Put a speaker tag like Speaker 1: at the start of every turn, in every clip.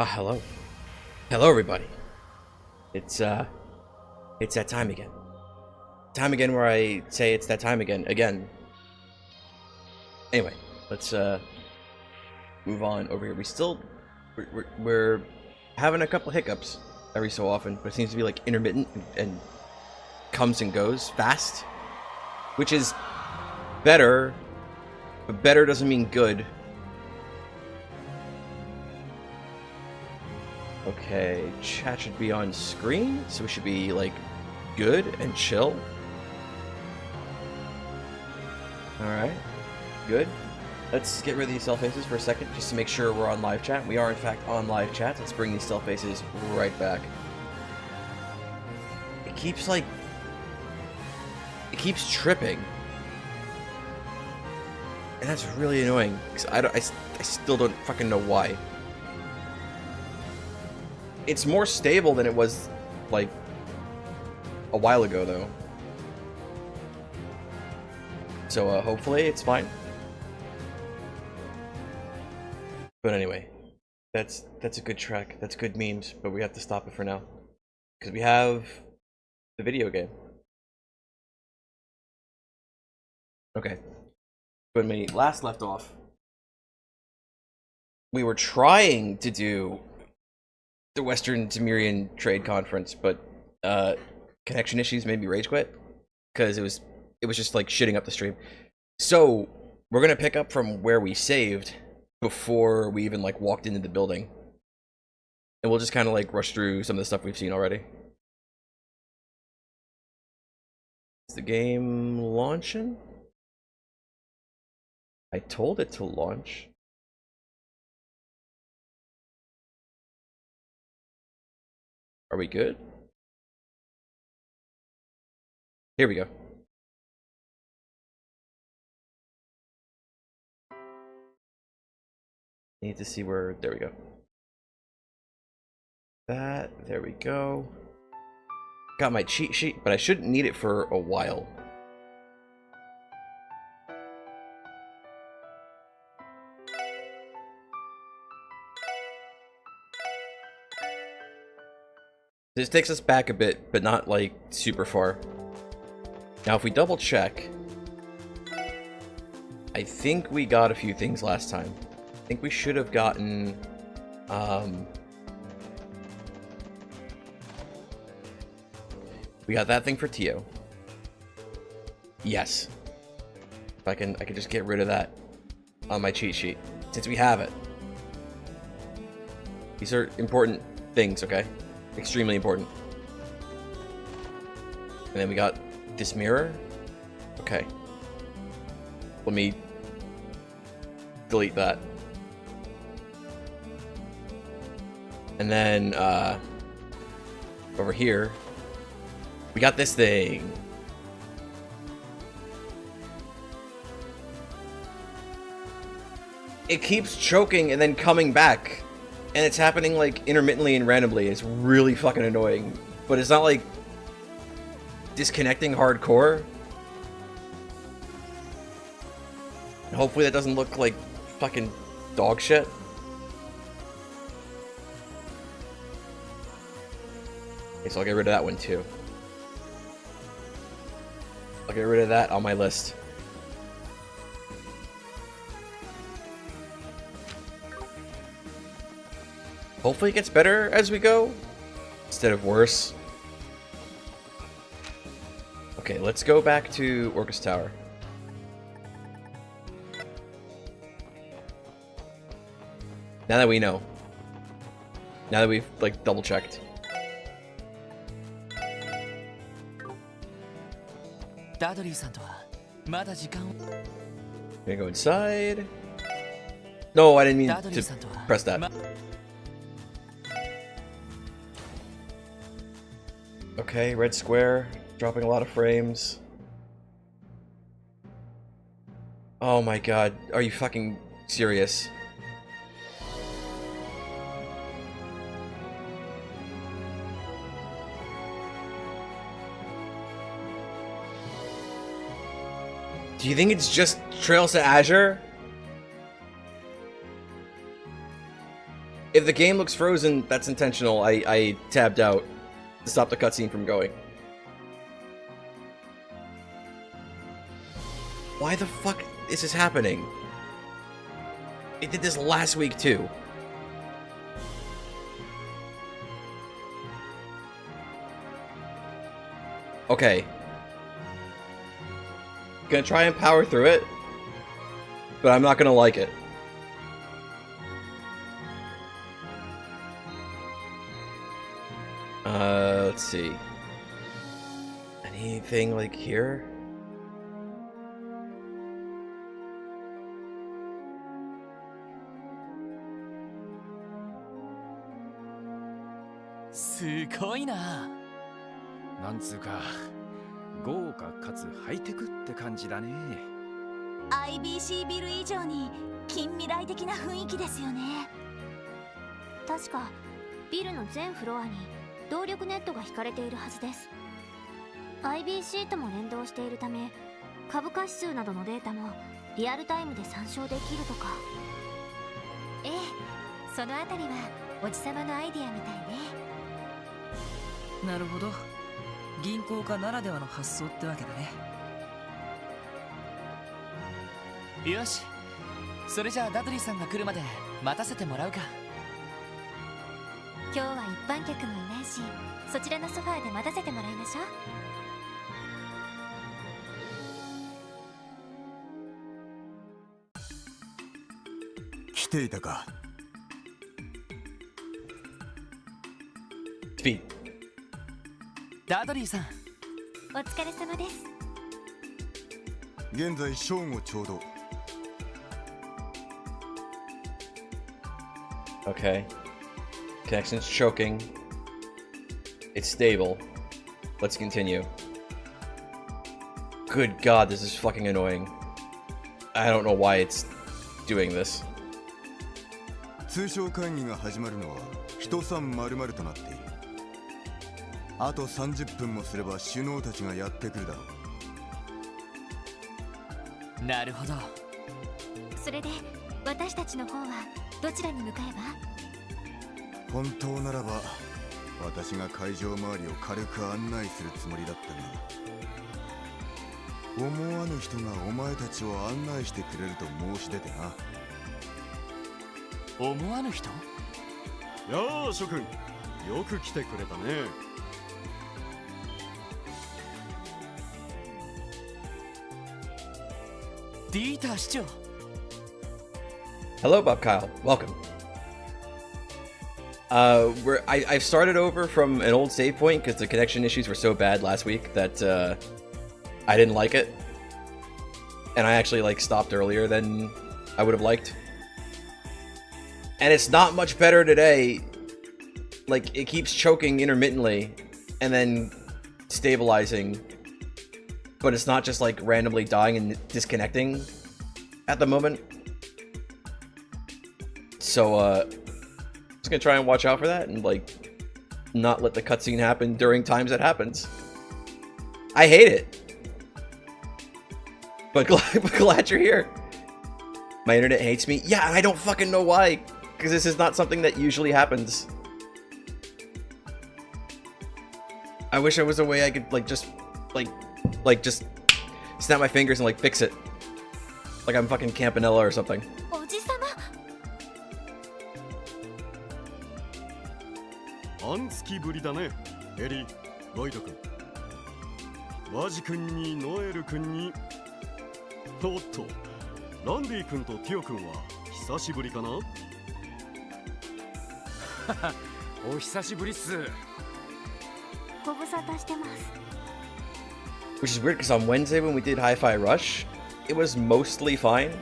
Speaker 1: Hello. Hello, everybody. It's that time again. Time again where I say it's that time again. Anyway, let's move on over here. We're having a couple hiccups every so often, but it seems to be like intermittent and comes and goes fast, which is better, but better doesn't mean good. Okay, chat should be on screen, so we should be like good and chill. Alright, good. Let's get rid of these cell faces for a second, just to make sure we're on live chat. We are in fact on live chat. Let's bring these cell faces right back. It keeps tripping. And that's really annoying, because I still don't fucking know why. It's more stable than it was, like, a while ago, though. So, hopefully it's fine. But anyway, that's a good track. That's good memes, but we have to stop it for now. Because we have the video game. Okay. When we last left off, we were trying to do the Western Temerian Trade Conference, but connection issues made me rage quit because it was just like shitting up the stream. So we're gonna pick up from where we saved before we even like walked into the building, and we'll just kind of like rush through some of the stuff we've seen already. Is the game launching? I told it to launch. Are we good? Here we go. Need to see where, there we go. There we go. Got my cheat sheet, but I shouldn't need it for a while. This takes us back a bit, but not like super far. Now if we double check, I think we got a few things last time. I think we should have gotten we got that thing for Tio. Yes. If I can just get rid of that on my cheat sheet since we have it. These are important things, okay? Extremely important. And then we got this mirror. Okay. Let me delete that. And then over here we got this thing. It keeps choking and then coming back. And it's happening like intermittently and randomly. It's really fucking annoying. But it's not like disconnecting hardcore. And hopefully that doesn't look like fucking dog shit. Okay, so I'll get rid of that one too. I'll get rid of that on my list. Hopefully it gets better as we go, instead of worse. Okay, let's go back to Orcus Tower. Now that we know. Now that we've, like, double-checked. Gonna go inside. No, I didn't mean to press that. Okay, red square, dropping a lot of frames. Oh my god, are you fucking serious? Do you think it's just Trails to Azure? If the game looks frozen, that's intentional. I tabbed out to stop the cutscene from going. Why the fuck is this happening? It did this last week too. Okay. Gonna try and power through it, but I'm not gonna like it. Let's see. Anything like here?
Speaker 2: なんつうか豪華かつハイテクって感じだね。
Speaker 3: IBC ビル以上に近未来的な雰囲気ですよね。確かビルの全フロアに動力ネットが引かれているはずです。 IBC とも連動しているため株価指数などのデータもリアルタイムで参照できるとか。ええ、そのあたりはおじさまのアイディアみたいね。
Speaker 4: なるほど、銀行家ならではの発想ってわけだね。
Speaker 5: よし、それじゃあダドリーさんが来るまで待たせてもらうか。
Speaker 3: 今日は一般客もいないし、そちらのソファーで待たせてもらいましょう。
Speaker 2: 来ていたか。
Speaker 1: スピード。
Speaker 5: ダドリーさん、
Speaker 3: お疲れ様です。
Speaker 2: 現在正午ちょうど。
Speaker 1: Okay. Connection's choking. It's stable. Let's continue. Good God, this is fucking annoying. I don't know why it's doing this.
Speaker 2: 通商会議が始まるのは人300となっている。あと30分もすれば首脳たちがやってくるだろ
Speaker 5: う。なるほど。
Speaker 3: それで私たちの方はどちらに向かえば？
Speaker 2: 本当ならば私が会場周りを軽く案内するつもりだったが、思わぬ人がお前たちを案内してくれると申し出てな。
Speaker 5: 思わぬ人？
Speaker 6: やあ諸君、よく来てくれたね。
Speaker 5: ディーター市長。
Speaker 1: Hello, Bob Kyle. Welcome. I've started over from an old save point because the connection issues were so bad last week that I didn't like it, and I actually stopped earlier than I would have liked. And it's not much better today. Like, it keeps choking intermittently and then stabilizing, but it's not just like randomly dying and disconnecting at the moment. So just gonna try and watch out for that and not let the cutscene happen during times it happens. I hate it, but glad you're here. My internet hates me. Yeah, and I don't fucking know why, because this is not something that usually happens. I wish there was a way I could just snap my fingers and fix it, like I'm fucking Campanella or something.
Speaker 6: 半月ぶりだね、エリー、ロイド君。ワジ君にノエル君に。おっと、ランディ君とティオ君は久しぶりかな？
Speaker 2: お久しぶりっす。
Speaker 3: ご無沙汰してます。
Speaker 1: Which is weird because on Wednesday when we did Hi-Fi Rush, it was mostly fine.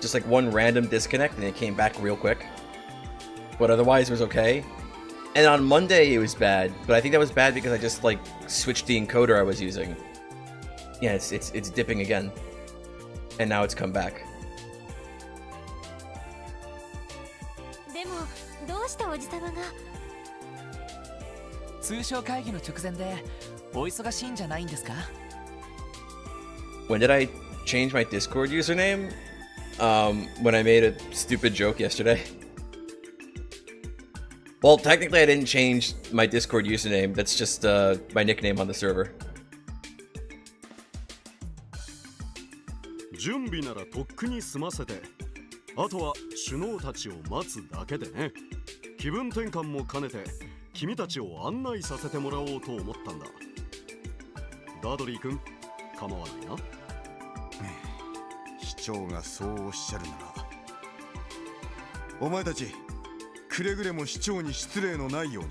Speaker 1: Just one random disconnect and it came back real quick. But otherwise it was okay. And on Monday it was bad, but I think that was bad because I just switched the encoder I was using. Yeah, it's dipping again. And now it's come back.
Speaker 3: でもどうしておじさまが？
Speaker 5: 通商会議の直前でお忙しいんじゃないんですか？
Speaker 1: When did I change my Discord username? When I made a stupid joke yesterday. Well, technically I didn't change my Discord username. That's just my nickname on the server.
Speaker 6: 準備ならとっくに済ませて、あとは首脳たちを待つだけでね。気分転換も兼ねて君たちを案内させてもらおうと思ったんだ。ダドリー君、構わないな。
Speaker 2: 市長がそうおっしゃるなら、お前たちくれぐれも市長に失礼のないように。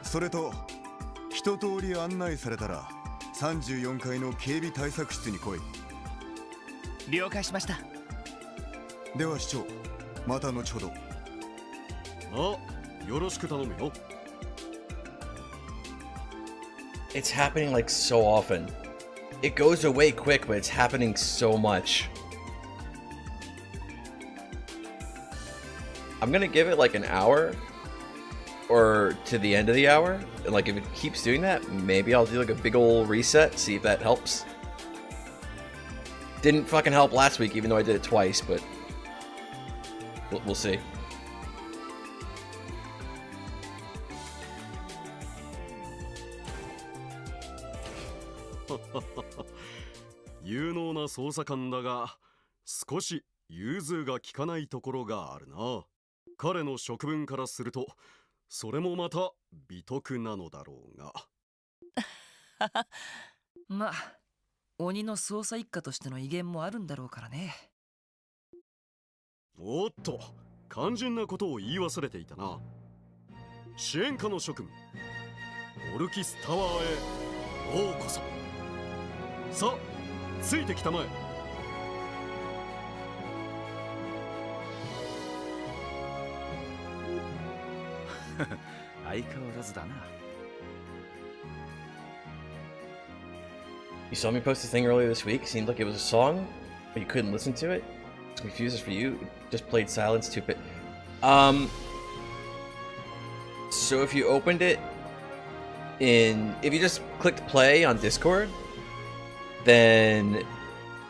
Speaker 2: それと一通り案内されたら34階の警備対策室に来い。
Speaker 5: 了解しました。
Speaker 2: では市長、また後ほど。
Speaker 6: あ、よろしく頼むよ。
Speaker 1: It's happening like so often. It goes away quick, but it's happening so much. I'm gonna give it like an hour or to the end of the hour, and like if it keeps doing that, maybe I'll do like a big old reset, see if that helps. Didn't fucking help last week, even though I did it twice, but we'll see.
Speaker 6: 有能な捜査官だが、少し融通が利かないところがあるな。彼の職分からすると、それもまた美徳なのだろうが。
Speaker 4: まあ、鬼の捜査一課としての威厳もあるんだろうからね。
Speaker 6: おっと、肝心なことを言い忘れていたな。支援課の職務、オルキスタワーへようこそ。さあ、ついてきたまえ。
Speaker 7: 相変わらずだな。
Speaker 1: You saw me post a thing earlier this week. Seemed like it was a song, but you couldn't listen to it. It's confused for you. Just played silence, stupid. So if you opened it if you just clicked play on Discord, then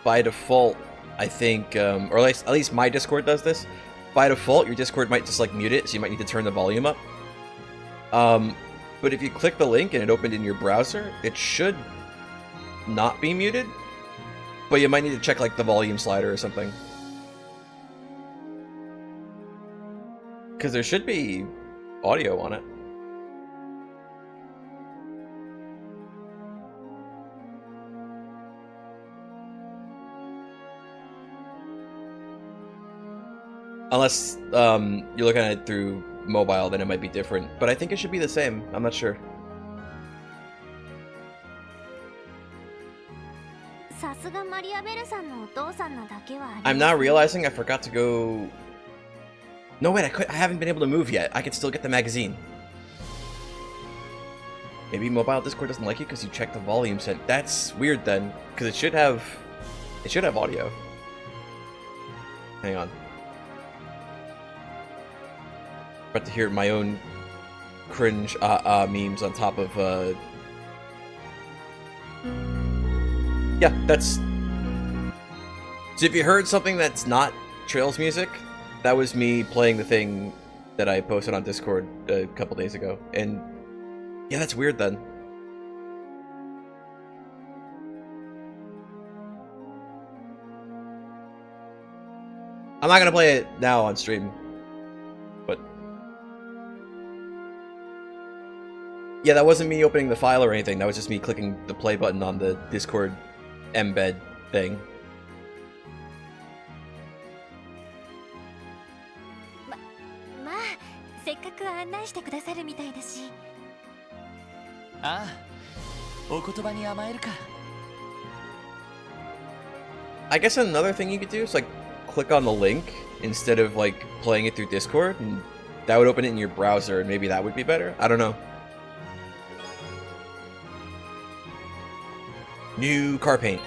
Speaker 1: by default, I think, or at least my Discord does this. By default, your Discord might just like mute it, so you might need to turn the volume up. But if you click the link and it opened in your browser, it should not be muted, but you might need to check like the volume slider or something, because there should be audio on it. Unless you're looking at it through mobile, then it might be different, but I think it should be the same. I'm not sure.
Speaker 3: さすがマリアベルさんのお父さんなだけはあります
Speaker 1: I'm now realizing I forgot to go. No, wait, I haven't been able to move yet. I can still get the magazine. Maybe mobile Discord doesn't like you because you checked the volume set. That's weird then, because it should have audio. Hang on. About to hear my own cringe memes on top of yeah, that's. So if you heard something that's not Trails music, that was me playing the thing that I posted on Discord a couple days ago. And yeah, that's weird then. I'm not gonna play it now on stream, but yeah, that wasn't me opening the file or anything. That was just me clicking the play button on the Discord embed thing.
Speaker 3: まあせっかく案内してくださるみたいだし。
Speaker 5: ああ、お言葉に甘えるか。
Speaker 1: I guess another thing you could do is like click on the link instead of like playing it through Discord, and that would open it in your browser, and maybe that would be better. I don't know. New car paint.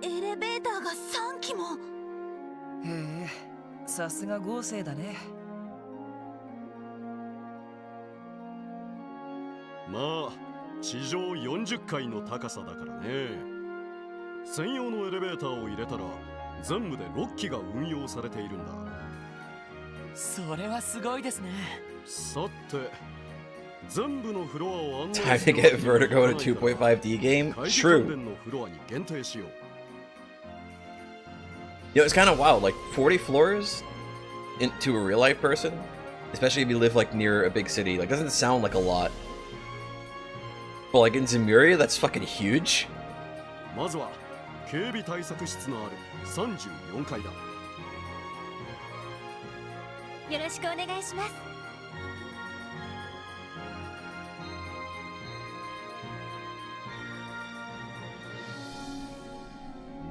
Speaker 3: Elevator が3機も。
Speaker 4: へえ、さすが豪勢だね。
Speaker 6: まあ地上40階の高さだからね。専用のエレベーターを入れたら全部で6機が運用されているんだ。
Speaker 5: それはすごいですね。
Speaker 6: さて全部のフロアを案内
Speaker 1: Time to get Vertigo in a 2.5D game?
Speaker 6: 開示関
Speaker 1: True.
Speaker 6: 連のフロアに限定しよう。
Speaker 1: You know, it's kind of wild. Like 40 floors to a real life person, especially if you live like near a big city. Like, doesn't sound like a lot. But like in Zemuria, that's fucking huge.
Speaker 6: まずは警備対策室のある34階だ。
Speaker 3: よろしくお願いします。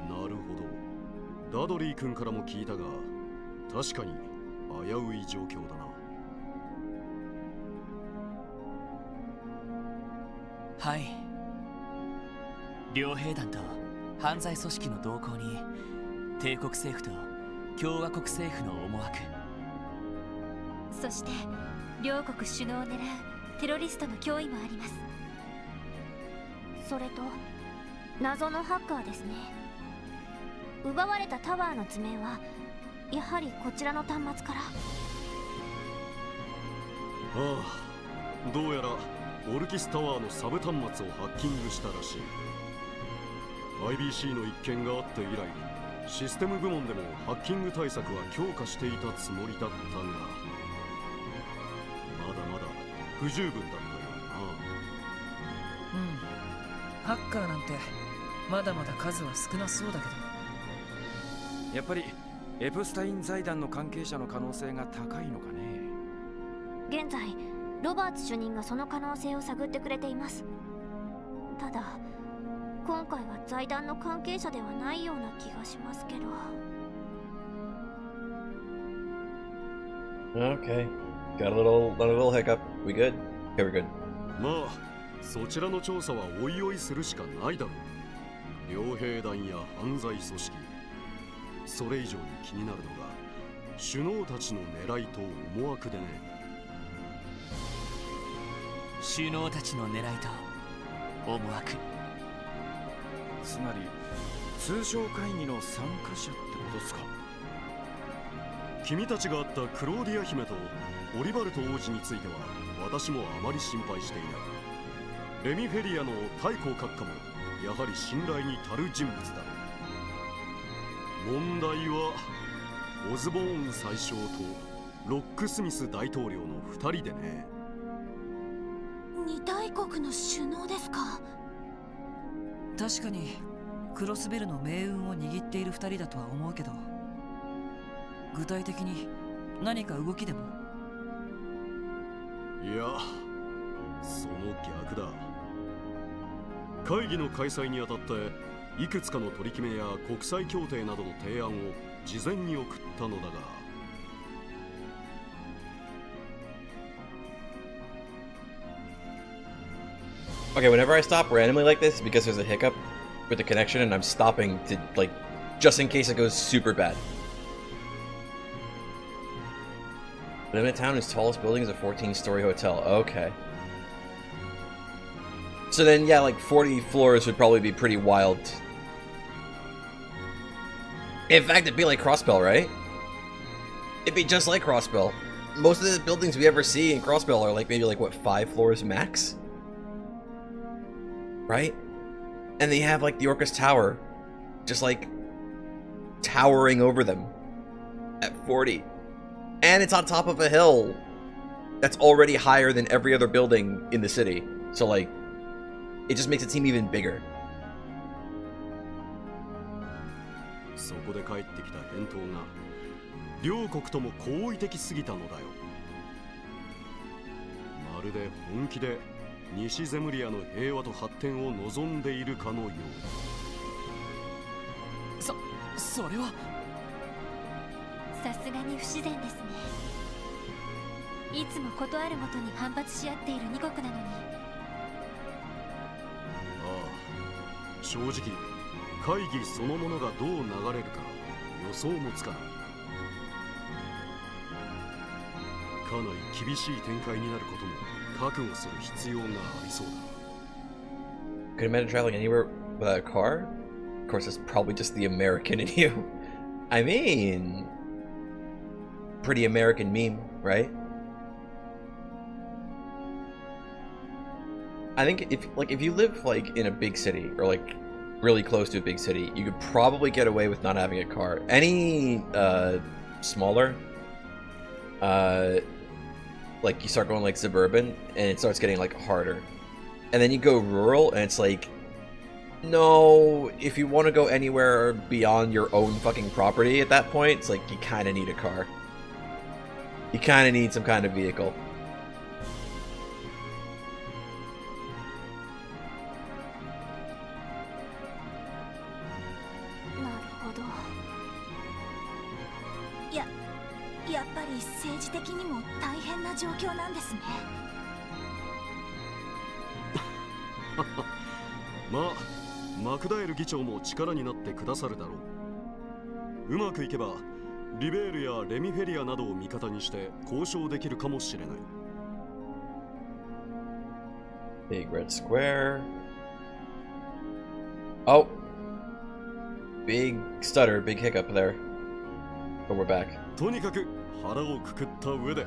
Speaker 6: なるほど。ダドリー君からも聞いたが、確かに危うい状況だな。
Speaker 5: はい。両兵団と犯罪組織の動向に帝国政府と共和国政府の思惑、
Speaker 3: そして両国首脳を狙うテロリストの脅威もあります。それと謎のハッカーですね。奪われたタワーの図面はやはりこちらの端末から。
Speaker 6: ああ、どうやらオルキスタワーのサブ端末をハッキングしたらしい。 IBC の一件があって以来、システム部門でもハッキング対策は強化していたつもりだったが、まだまだ不十分だったよ
Speaker 4: うん。ハッカーなんてまだまだ数は少なそうだけど。
Speaker 7: やっぱりエプスタイン財団の関係者の可能性が高いのかね。
Speaker 3: 現在ロバーツ主任がその可能性を探ってくれています。ただ今回は財団の関係者ではないような気がしますけど。
Speaker 1: Okay. Got a little hiccup. We good? Okay, we're good.
Speaker 6: な。まあそちらの調査はおいおいするしかないだろう。両兵団や犯罪組織、それ以上に気になるのが首脳たちの狙いと思惑でね。
Speaker 5: 首脳たちの狙いと思惑、
Speaker 7: つまり通商会議の参加者ってことですか。
Speaker 6: 君たちが会ったクローディア姫とオリバルト王子については私もあまり心配していない。レミフェリアの太閤閣下もやはり信頼に足る人物だ。問題はオズボーン宰相とロックスミス大統領の2人でね。
Speaker 3: 二大国の首脳ですか。
Speaker 4: 確かにクロスベルの命運を握っている2人だとは思うけど、具体的に何か動きでも。
Speaker 6: いや、その逆だ。会議の開催にあたっていくつかの取り決めや国際協定などの提案を事前に送ったのだが、
Speaker 1: Okay, whenever I stop randomly like this, it's because there's a hiccup with the connection, and I'm stopping to, like, just in case it goes super bad. Limit Town, whose tallest building is a 14-story hotel. Okay. So then, yeah, like 40 floors would probably be pretty wild. In fact, it'd be like Crossbell, right? It'd be just like Crossbell. Most of the buildings we ever see in Crossbell are like maybe like what, 5 floors max? Right? And they have like the Orcus Tower just like towering over them at 40. And it's on top of a hill that's already higher than every other building in the city. So like, it just makes it seem even bigger.
Speaker 6: そこで返ってきた返答が両国とも好意的すぎたのだよ。まるで本気で西ゼムリアの平和と発展を望んでいるかのよう
Speaker 5: それは。
Speaker 3: さすがに不自然ですね。いつもことあるごとに反発し合っている2国なのに。
Speaker 6: ああ、正直会議そのものがどう流れるか予想もつかない。かなり厳しい展開になることも覚悟する必要がありそうだ。
Speaker 1: Could imagine traveling anywhere without a car? Of course, it's probably just the American in you. I mean, pretty American meme, right? I think if you live like in a big city or like really close to a big city, you could probably get away with not having a car. Any smaller, like you start going like suburban and it starts getting like harder. And then you go rural and it's like, no, if you want to go anywhere beyond your own fucking property at that point, it's like you kind of need a car. You kind of need some kind of vehicle.
Speaker 6: Huh. まあ、マクダエル議長も力になってくださるだろう。うまくいけば、リベールやレミフェリアなどを味方にして交渉できるかもしれない。
Speaker 1: Big red square. Oh! Big stutter, big hiccup there. But we're back.
Speaker 6: とにかく腹をくくった上で、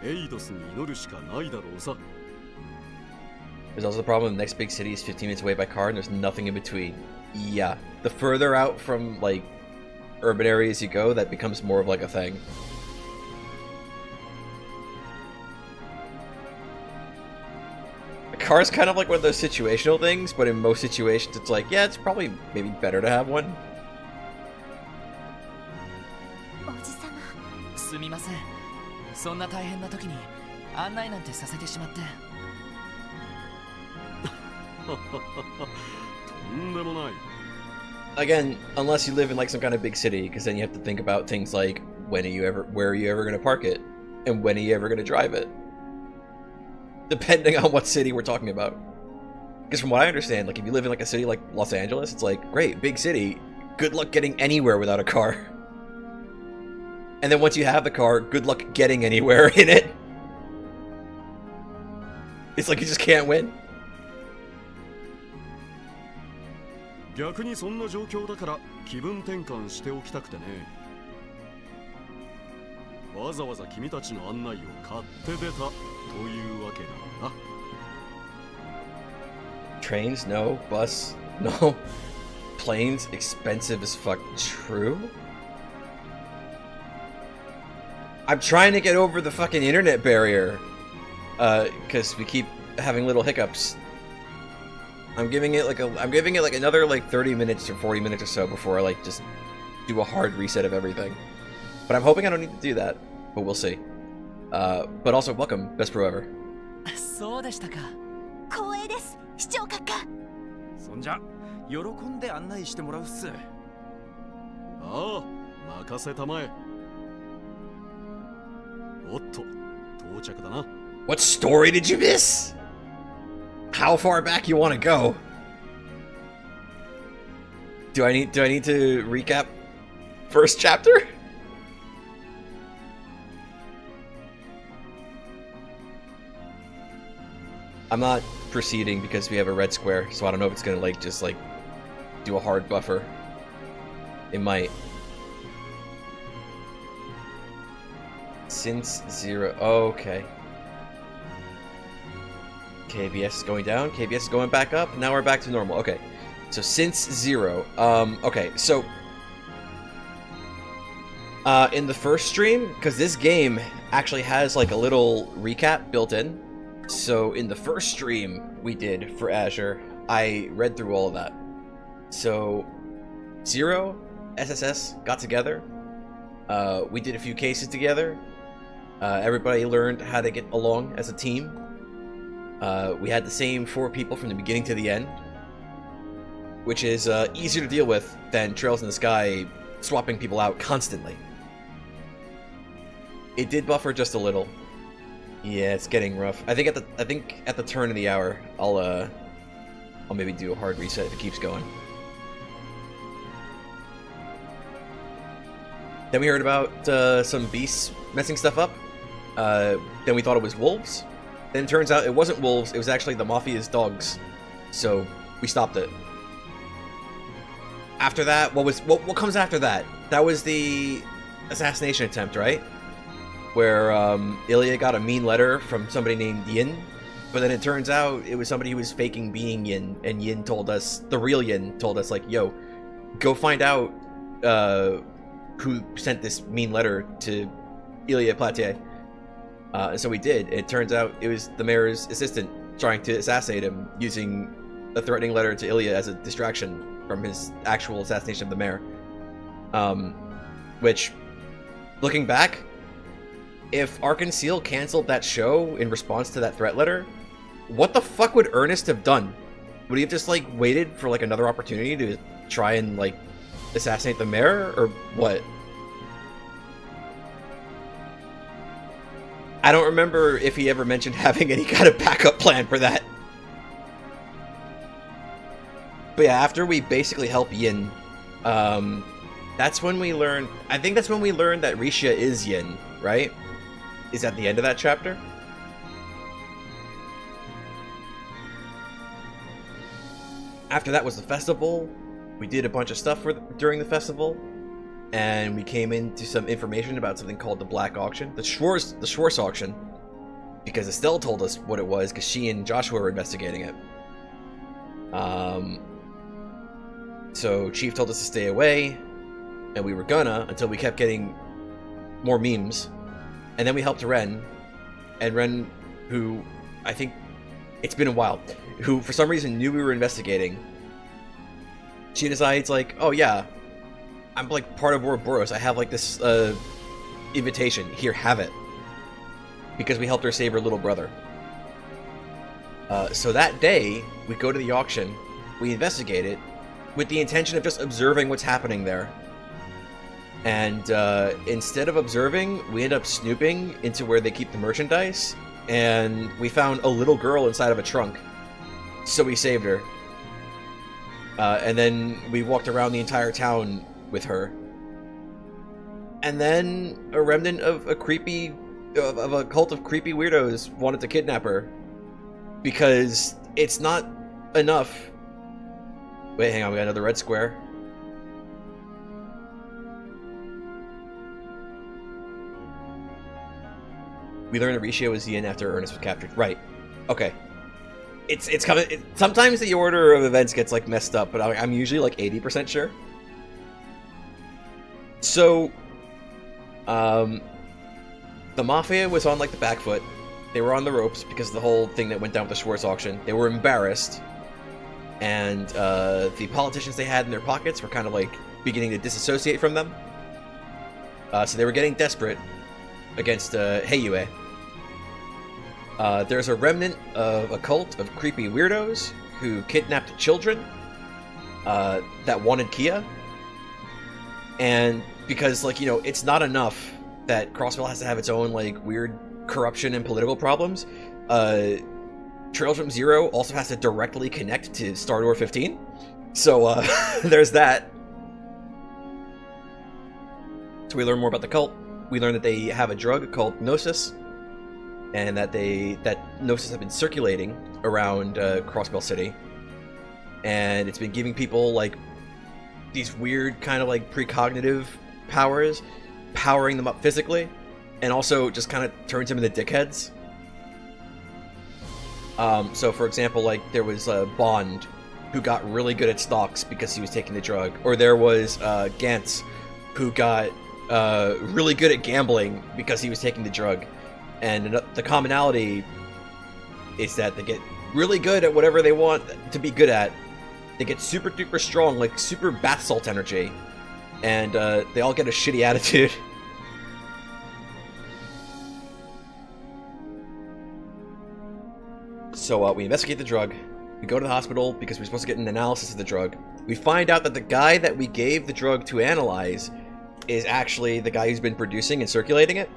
Speaker 6: エイドスに祈るしかないだろうさ。
Speaker 1: There's also the problem the next big city is 15 minutes away by car and there's nothing in between. Yeah. The further out from, like, urban areas you go, that becomes more of, like, a thing. A car's kind of like one of those situational things, but in most situations it's like, yeah, it's probably maybe better to have one.
Speaker 5: すみません。そんな大変な時に案内なんてさせてしまって。
Speaker 1: Again, unless you live in like some kind of big city, because then you have to think about things like where are you ever going to park it, and when are you ever going to drive it, depending on what city we're talking about. Because from what I understand, like if you live in like a city like Los Angeles, it's like great big city, good luck getting anywhere without a car. And then once you have the car, good luck getting anywhere in it. It's like you just can't win.
Speaker 6: 逆にそんな状況だから気分転換しておきたくてね。わざわざ君たちの案内を買って出たというわけだな。
Speaker 1: Trains, no. Bus, no. Planes, expensive as fuck. True? I'm trying to get over the fucking internet barrier. Because we keep having little hiccups. I'm giving it like another like 30 minutes or 40 minutes or so before I like just do a hard reset of everything. But I'm hoping I don't need to do that, but we'll see. But also welcome, best pro ever.
Speaker 5: そうでしたか。
Speaker 3: 光栄です、市長閣下。
Speaker 7: そんじゃ喜んで案内してもらうっす。
Speaker 6: ああ、任せたまえ。おっと、到着だな。
Speaker 1: What story did you miss? How far back you want to go? Do I need to recap first chapter? I'm not proceeding because we have a red square, so I don't know if it's gonna like just like do a hard buffer. It might. Since 0. Oh, okay. KBS is going down, KBS is going back up, now we're back to normal. Okay, so since 0, okay, so in the first stream, because this game actually has like a little recap built in, so in the first stream we did for Azure, I read through all of that. So 0, SSS got together, we did a few cases together, everybody learned how to get along as a team. We had the same 4 people from the beginning to the end, which is easier to deal with than Trails in the Sky swapping people out constantly. It did buffer just a little. Yeah, it's getting rough. I think at the turn of the hour, I'll maybe do a hard reset if it keeps going. Then we heard about some beasts messing stuff up. Then we thought it was wolves. Then it turns out it wasn't wolves, it was actually the Mafia's dogs. So we stopped it. After that, what comes after that? That was the assassination attempt, right? Where Ilya got a mean letter from somebody named Yin, but then it turns out it was somebody who was faking being Yin, and Yin told us, the real Yin told us, like, yo, go find out who sent this mean letter to Ilya Platier. And so we did. It turns out it was the mayor's assistant trying to assassinate him using a threatening letter to Ilya as a distraction from his actual assassination of the mayor. Which, looking back, if Arkansas canceled that show in response to that threat letter, what the fuck would Ernest have done? Would he have just, like, waited for, like, another opportunity to try and, like, assassinate the mayor, or what? I don't remember if he ever mentioned having any kind of backup plan for that. But yeah, after we basically help Yin, that's when we learn... I think that's when we learned that Risha is Yin, right? Is at the end of that chapter? After that was the festival. We did a bunch of stuff during the festival. And we came into some information about something called the Black Auction. The Schwartz Auction. Because Estelle told us what it was, because she and Joshua were investigating it. So Chief told us to stay away. And we were gonna, until we kept getting more memes. And then we helped Ren. And Ren, who, I think, it's been a while, who for some reason knew we were investigating. She decides, like, oh yeah, I'm like part of Ouroboros. I have like this invitation. Here, have it. Because we helped her save her little brother. So that day, we go to the auction, we investigate it, with the intention of just observing what's happening there. And instead of observing, we end up snooping into where they keep the merchandise, and we found a little girl inside of a trunk. So we saved her. And then we walked around the entire town with her. And then a remnant of a cult of creepy weirdos wanted to kidnap her. Because it's not enough. Wait, hang on, we got another red square. We learned that Risha was Yin after Ernest was captured. Right. Okay. It's coming. Sometimes the order of events gets like messed up, but I'm usually like 80% sure. So, the Mafia was on like the back foot. They were on the ropes because of the whole thing that went down with the Schwartz auction. They were embarrassed, and the politicians they had in their pockets were kind of like beginning to disassociate from them. So they were getting desperate against Heiyue. There's a remnant of a cult of creepy weirdos who kidnapped children that wanted Kia. And because, like, you know, it's not enough that Crossville has to have its own, like, weird corruption and political problems. Trails from Zero also has to directly connect to Star Door 15. So, there's that. So we learn more about the cult. We learn that they have a drug called Gnosis, and that Gnosis have been circulating around Crossbell City, and it's been giving people like these weird kind of like precognitive powers, powering them up physically, and also just kind of turns them into dickheads. So for example, like there was Bond, who got really good at stocks because he was taking the drug, or there was Gantz, who got really good at gambling because he was taking the drug. And the commonality is that they get really good at whatever they want to be good at. They get super duper strong, like super bath salt energy. And they all get a shitty attitude. So we investigate the drug. We go to the hospital because we're supposed to get an analysis of the drug. We find out that the guy that we gave the drug to analyze is actually the guy who's been producing and circulating it.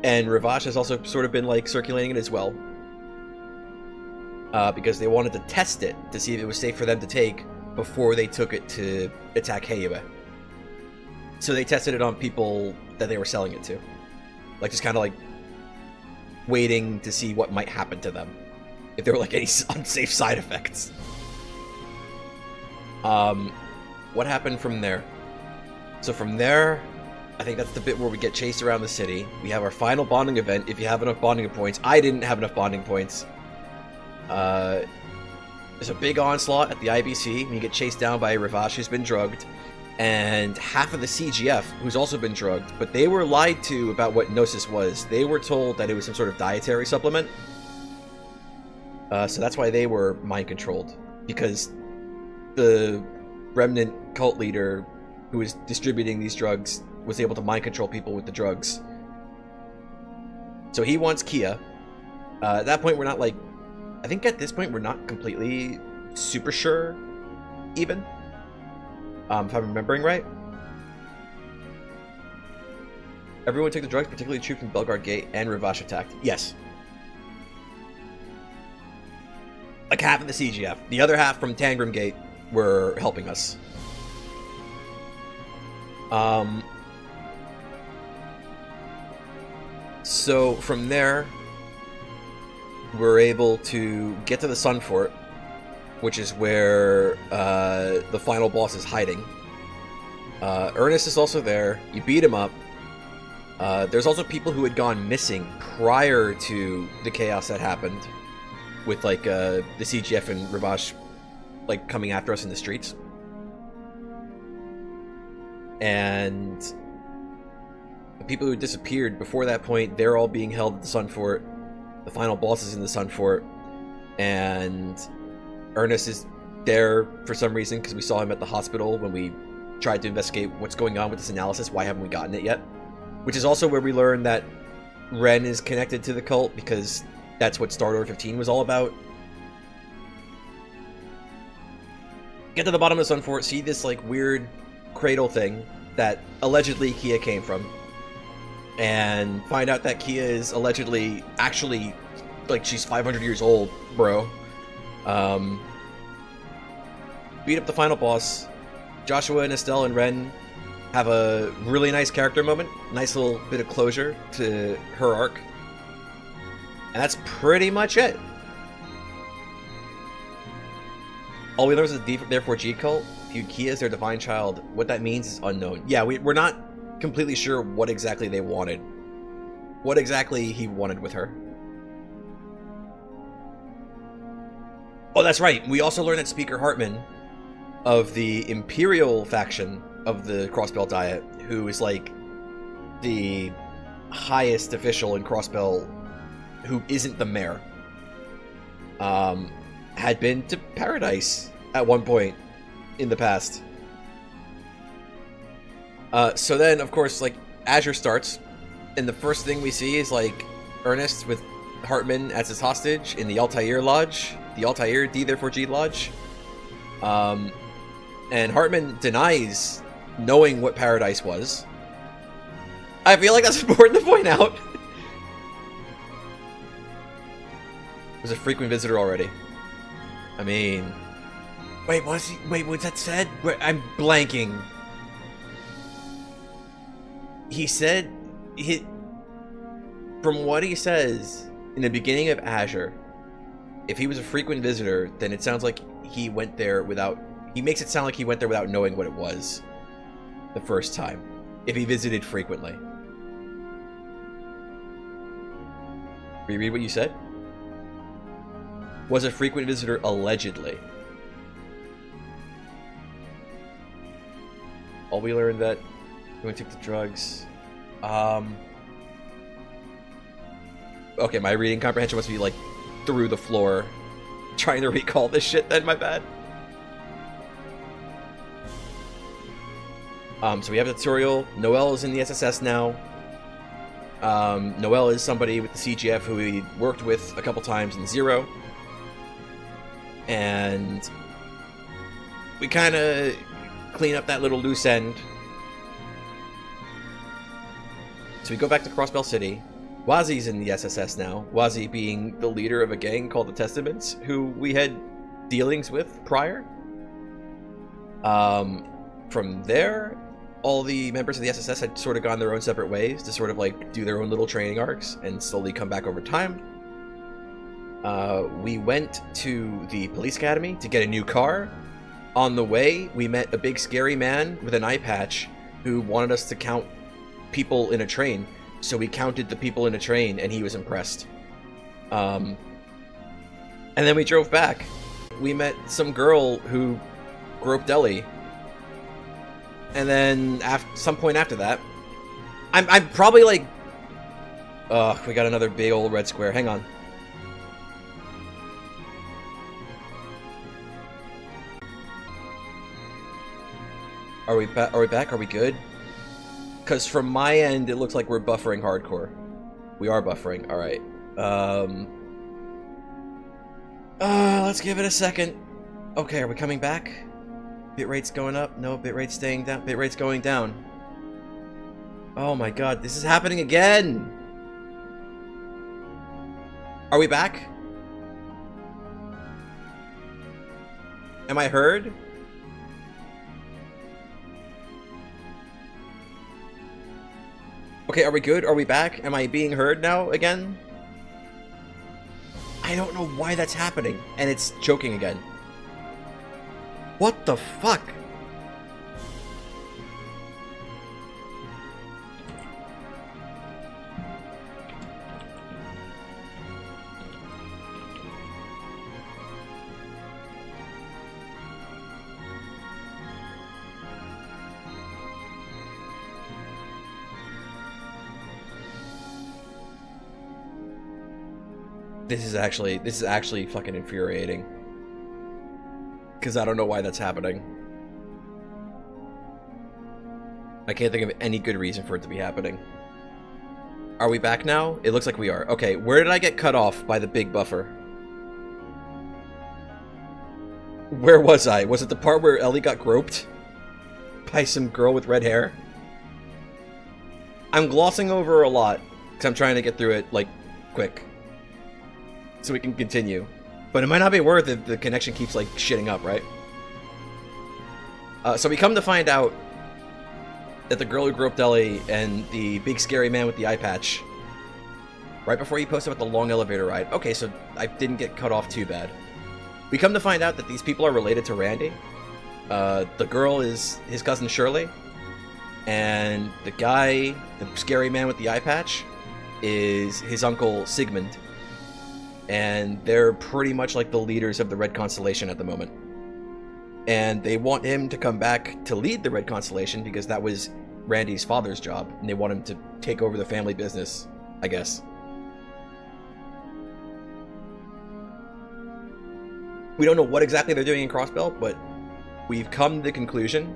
Speaker 1: And Ravash has also sort of been like circulating it as well. Because they wanted to test it to see if it was safe for them to take before they took it to attack Heiyue. So they tested it on people that they were selling it to. Like just kind of like waiting to see what might happen to them, if there were like any unsafe side effects. What happened from there? So from there, I think that's the bit where we get chased around the city. We have our final bonding event, if you have enough bonding points. I didn't have enough bonding points. There's a big onslaught at the IBC, and you get chased down by Ravash, who's been drugged, and half of the CGF, who's also been drugged, but they were lied to about what Gnosis was. They were told that it was some sort of dietary supplement. So that's why they were mind-controlled, because the remnant cult leader who was distributing these drugs was able to mind-control people with the drugs. So he wants Kia. At that point, we're not like... I think at this point, we're not completely super sure, even. If I'm remembering right. Everyone took the drugs, particularly troops from Belgard Gate, and Ravash attacked. Yes. Like half of the CGF. The other half from Tangram Gate were helping us. So from there, we're able to get to the Sun Fort, which is where the final boss is hiding. Ernest is also there. You beat him up. There's also people who had gone missing prior to the chaos that happened, with like the CGF and Ravash like coming after us in the streets. And the people who disappeared before that point, they're all being held at the Sun Fort. The final boss is in the Sun Fort, and Ernest is there for some reason because we saw him at the hospital when we tried to investigate what's going on with this analysis. Why haven't we gotten it yet? Which is also where we learn that Ren is connected to the cult, because that's what Star Order 15 was all about. Get to the bottom of the Sun Fort, see this like weird cradle thing that allegedly Kia came from, and find out that Kia is allegedly actually like she's 500 years old, bro. Beat up the final boss. Joshua and Estelle and Ren have a really nice character moment, nice little bit of closure to her arc, and that's pretty much it. All we learned is the therefore G cult viewed Kia as their divine child. What that means is unknown. Yeah, we're not completely sure what exactly they wanted. What exactly he wanted with her. Oh, that's right. We also learned that Speaker Hartman of the Imperial faction of the Crossbell Diet, who is like the highest official in Crossbell who isn't the mayor, had been to Paradise at one point in the past. So then, of course, like, Azure starts, and the first thing we see is, like, Ernest with Hartman as his hostage in the Altair Lodge, the Altair D therefore G Lodge. And Hartman denies knowing what Paradise was. I feel like that's important to point out. Was a frequent visitor already. I mean... Wait, was he? Wait, was that said? Wait, I'm blanking. He said... From what he says in the beginning of Azure, if he was a frequent visitor, then it sounds like he went there without... He makes it sound like he went there without knowing what it was the first time, if he visited frequently. Reread what you said? Was a frequent visitor allegedly. All we learned that when we took the drugs. Okay, my reading comprehension must be like through the floor. Trying to recall this shit then, my bad. So we have the tutorial. Noel is in the SSS now. Noel is somebody with the CGF who we worked with a couple times in Zero. And we kind of clean up that little loose end. So we go back to Crossbell City. Wazi's in the SSS now. Wazi being the leader of a gang called the Testaments, who we had dealings with prior. From there, all the members of the SSS had sort of gone their own separate ways to sort of like do their own little training arcs and slowly come back over time. We went to the police academy to get a new car. On the way, we met a big scary man with an eye patch who wanted us to count people in a train. So we counted the people in a train, and he was impressed. And then we drove back. We met some girl who groped Ellie. And then some point after that, I'm probably like, we got another big old red square. Hang on. Are we back? Are we good? Because from my end, it looks like we're buffering hardcore. We are buffering. All right. Let's give it a second. Okay, are we coming back? Bitrate's going up. No, bitrate's staying down. Bitrate's going down. Oh my god, this is happening again! Are we back? Am I heard? Okay, are we good? Are we back? Am I being heard now again? I don't know why that's happening, and it's choking again. What the fuck? This is actually fucking infuriating. Because I don't know why that's happening. I can't think of any good reason for it to be happening. Are we back now? It looks like we are. Okay, where did I get cut off by the big buffer? Where was I? Was it the part where Ellie got groped? By some girl with red hair? I'm glossing over a lot, because I'm trying to get through it, like, quick. So we can continue. But it might not be worth it if the connection keeps, like, shitting up, right? So we come to find out that the girl who groped Ellie and the big scary man with the eye patch, right before you posted about the long elevator ride. Okay, so I didn't get cut off too bad. We come to find out that these people are related to Randy. The girl is his cousin Shirley. And the guy, the scary man with the eye patch, is his uncle Sigmund. And they're pretty much like the leaders of the Red Constellation at the moment. And they want him to come back to lead the Red Constellation because that was Randy's father's job. And they want him to take over the family business, I guess. We don't know what exactly they're doing in Crossbelt, but we've come to the conclusion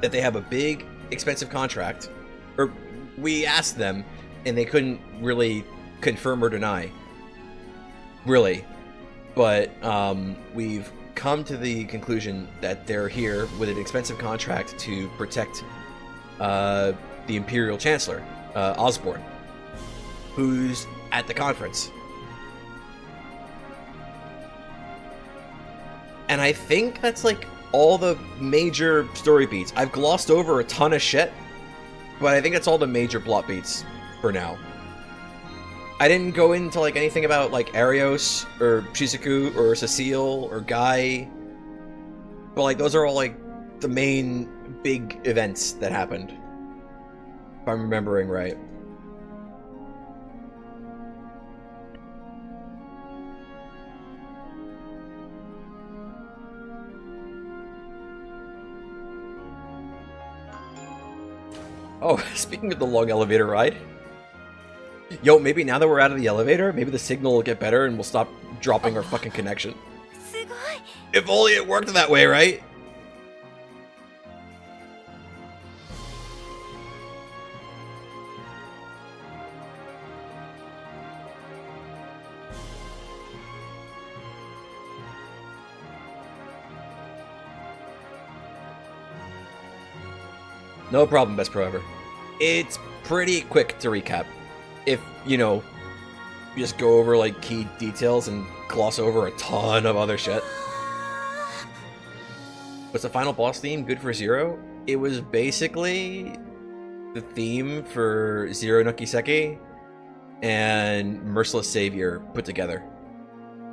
Speaker 1: that they have a big, expensive contract. Or we asked them, and they couldn't really confirm or deny. Really. But we've come to the conclusion that they're here with an expensive contract to protect the Imperial Chancellor, Osborne, who's at the conference. And I think that's like all the major story beats. I've glossed over a ton of shit, but I think that's all the major plot beats for now. I didn't go into like anything about like Arios or Shizuku or Cecile or Guy, but like those are all like the main big events that happened, if I'm remembering right. Oh, speaking of the long elevator ride. Yo, maybe now that we're out of the elevator, maybe the signal will get better and we'll stop dropping our fucking connection. If only it worked that way, right? No problem, best pro ever. It's pretty quick to recap. If, you know, you just go over, like, key details and gloss over a ton of other shit. Was the final boss theme good for Zero? it was basically the theme for Zero no Kiseki and Merciless Savior put together.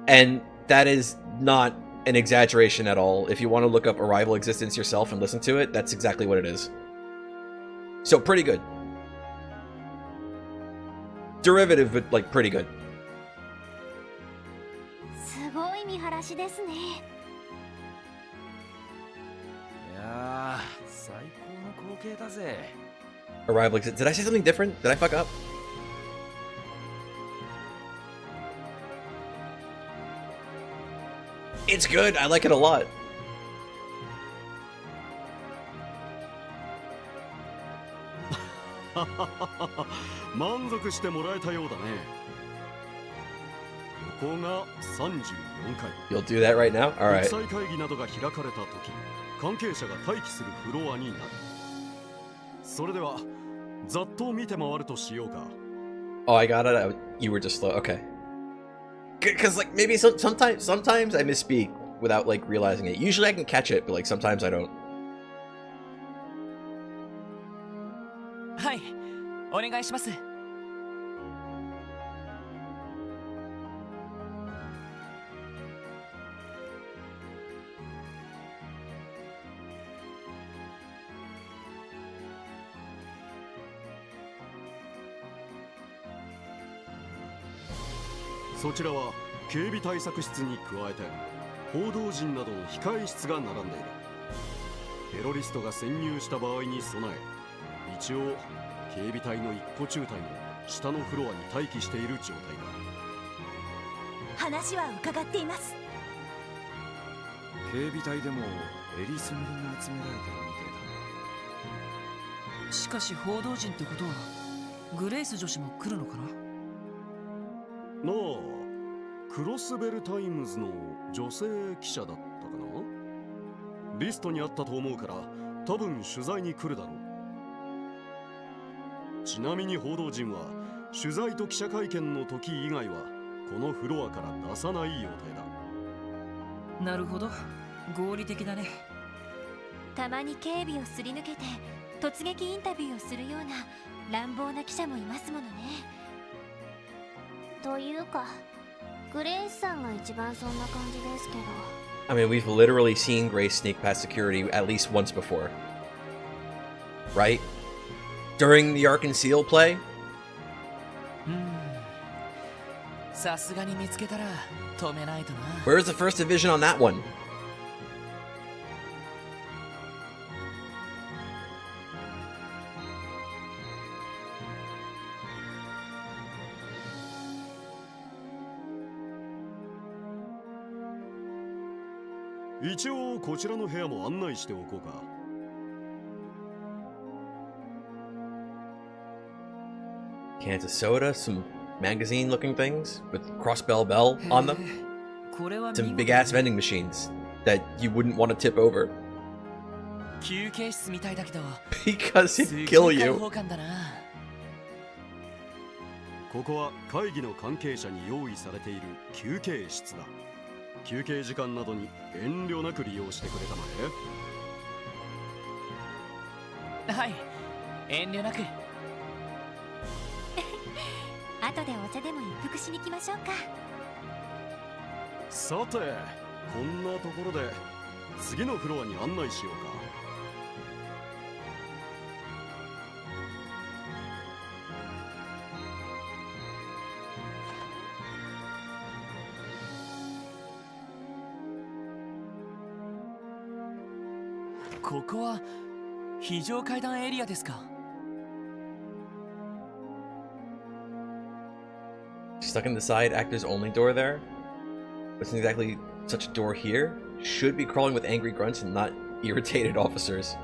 Speaker 1: And that is not an exaggeration at all. If you want to look up Arrival Existence yourself and listen to it, that's exactly what it is. So pretty good. Derivative, but like pretty good.
Speaker 3: すごい見晴らしですね。
Speaker 7: いやー、最高の光景だぜ。
Speaker 1: Arrival Existence. Did I say something different? Did I fuck up? It's good. I like it a lot.
Speaker 6: 満足してもらえたようだね。ここが34階。
Speaker 1: You'll do that right now?
Speaker 6: 国
Speaker 1: Alright.
Speaker 6: 際会議などが開かれた時、関係者が待機するフロアになる。それではざっと見て回るとしようか。
Speaker 1: Oh, I got it. You were just slow. Okay. Because like maybe sometimes I misspeak without like realizing it. Usually I can catch it, but like sometimes I don't.
Speaker 5: はい、お願いします。
Speaker 6: そちらは警備対策室に加えて報道陣などの控え室が並んでいる。テロリストが潜入した場合に備え、一応警備隊の一個中隊も下のフロアに待機している状態だ。
Speaker 3: 話は伺っています。
Speaker 7: 警備隊でもエリスミリに集められてるみてえだ。
Speaker 4: しかし報道陣ってことはグレイス女子も来るのかな。
Speaker 6: なあ、クロスベルタイムズの女性記者だったかな。リストにあったと思うから多分取材に来るだろう。ちなみに報道陣は取材と記者会見の時以外はこのフロアから出さない予定だ。
Speaker 4: なるほど、合理的だね。
Speaker 3: たまに警備をすり抜けて突撃インタビューをするような乱暴な記者もいますものね。というかグレイスさんが一番そんな感じですけど。
Speaker 1: I mean, we've literally seen Grace sneak past security at least once before. Right? During the Ark and Seal play?
Speaker 5: さすがに見つけたら止めないとな。
Speaker 1: Where's the first division on that one?
Speaker 6: 一応こちらの部屋も案内しておこうか。
Speaker 1: Cans of soda, some magazine-looking things with crossbell bell on them.
Speaker 4: これは
Speaker 1: Some big-ass vending machines that you wouldn't want to tip over
Speaker 5: 休憩室みたいだけど
Speaker 1: because
Speaker 5: す
Speaker 1: it'd
Speaker 5: ご
Speaker 1: kill
Speaker 5: い開
Speaker 1: you.
Speaker 5: 放感だな。
Speaker 6: ここは会議の関係者に用意されている休憩室だ。休憩時間などに遠慮なく利用してくれたまえ。
Speaker 5: はい、遠慮なく。
Speaker 3: 後でお茶でも一服しに来ましょうか。
Speaker 6: さて、こんなところで次のフロアに案内しようか。
Speaker 5: ここは非常階段エリアですか。
Speaker 1: Stuck in the side actors only door there? Wasn't exactly such a door here. Should be crawling with angry grunts and not irritated officers.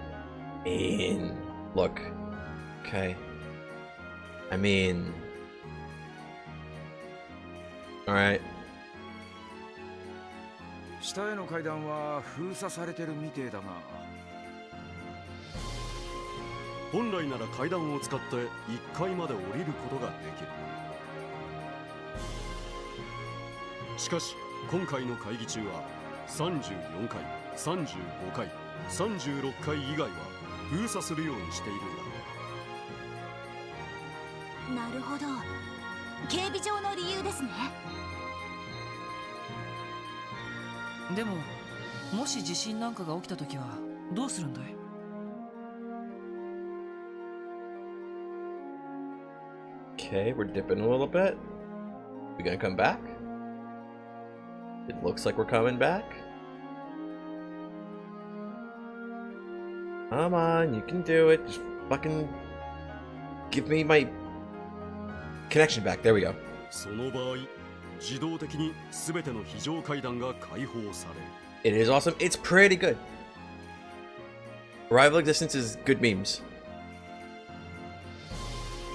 Speaker 1: Look. Okay. I mean... Alright.
Speaker 7: 下への階段は封鎖されてるみてえだが。
Speaker 6: 本来なら階段を使って1階まで降りることができる。しかし今回の会議中は34階、35階、36階以外は封鎖するようにしているんだ。
Speaker 3: なるほど、警備上の理由ですね。
Speaker 4: でももし地震なんかが起きた時はどうするんだい？
Speaker 1: Okay, we're dipping a little bit. We gonna come back? It looks like we're coming back. Come on, you can do it. Just fucking give me my connection back. There we go.
Speaker 6: その場合、自動的に全ての非常階段が開放される。
Speaker 1: It is awesome. It's pretty good. Arrival Existence is good memes.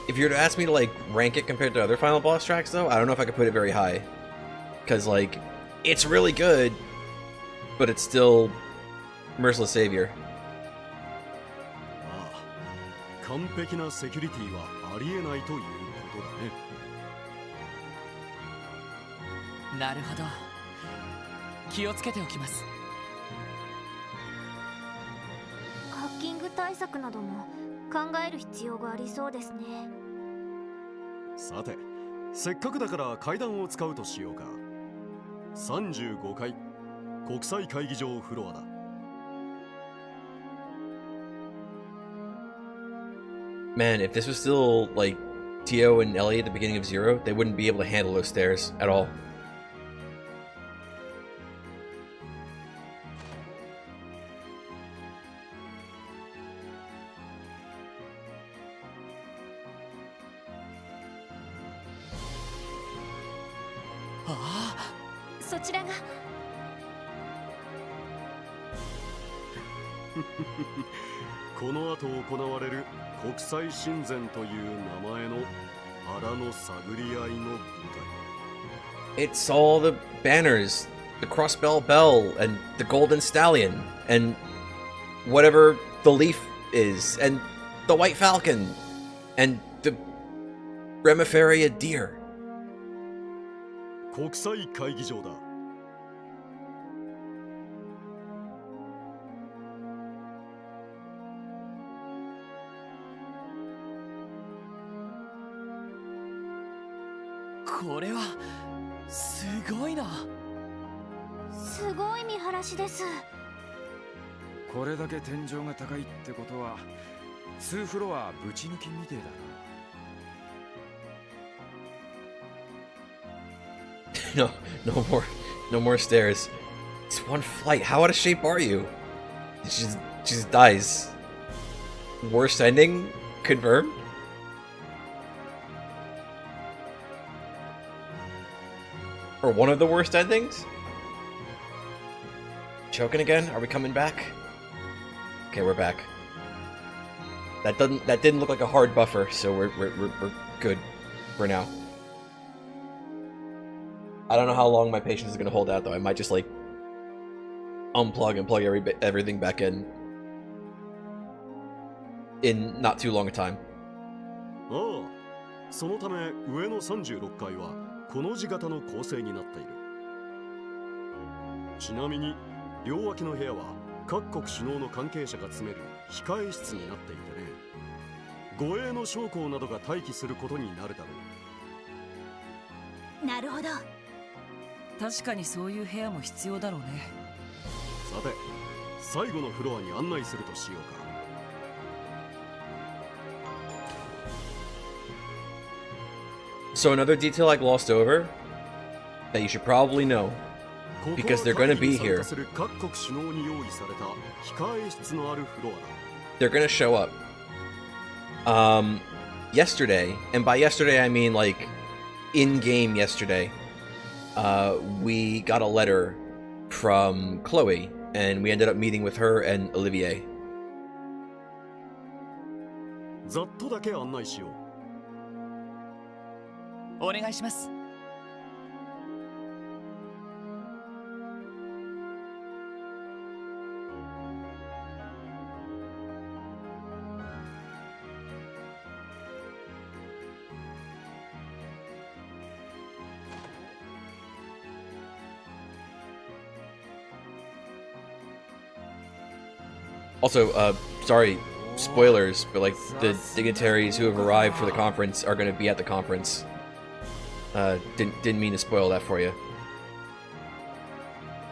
Speaker 1: If you were to ask me to like rank it compared to other final boss tracks though, I don't know if I could put it very high. Cause like, it's really good, but it's still Merciless Savior.
Speaker 6: ああ、完璧なセキュリティはありえないということだね。
Speaker 5: なるほど、気をつけておきます。
Speaker 3: ハッキング対策なども考える必要がありそうですね。
Speaker 6: さて、せっかくだから階段を使うとしようか。35階国際会議場フロアだ。
Speaker 1: Man, if this was still like Tio and Ellie at the beginning of Zero, they wouldn't be able to handle those stairs at all.
Speaker 5: Ah,
Speaker 3: そちらが。
Speaker 6: この後行われる国際親善という名前の腹の探り合いの舞台。
Speaker 1: It's all the banners, the Crossbell Bell, and the Golden Stallion, and whatever the leaf is, and the White Falcon, and the Remiferia Deer.
Speaker 6: 国際会議場だ。
Speaker 5: これはすごいな。
Speaker 3: すごい見晴らしです。
Speaker 7: これだけ天井が高いってことは2フロアぶち抜きみてえだな。
Speaker 1: No, no more stairs. It's one flight. How out of shape are you? She just dies. Worst ending confirmed? Or one of the worst endings? Choking again? Are we coming back? Okay, we're back. That didn't look like a hard buffer, so we're good for now. I don't know how long my patience is gonna hold out though. I might just like unplug and plug everything back in not too long a time.
Speaker 6: ああ、そのため上の36階はこの字型の構成になっている。ちなみに両脇の部屋は各国首脳の関係者が詰める控え室になっていてね、護衛の将校などが待機することになるだろう。
Speaker 3: なるほど。
Speaker 4: 確かにそういう部屋も必要だろうね。
Speaker 6: さて、最後のフロアに案内するとしようか。
Speaker 1: So another detail I glossed over that you should probably know, because they're going to be here.
Speaker 6: 各国首脳に用意された控え室のあるフロアだ。
Speaker 1: They're going to show up. Yesterday, and by yesterday I mean like in-game yesterday, we got a letter from Chloe, and we ended up meeting with her and Olivier.
Speaker 6: ざっとだけ案内しよう。
Speaker 5: お願いします。
Speaker 1: Also, sorry, spoilers, but like the dignitaries who have arrived for the conference are going to be at the conference. Didn't mean to spoil that for you.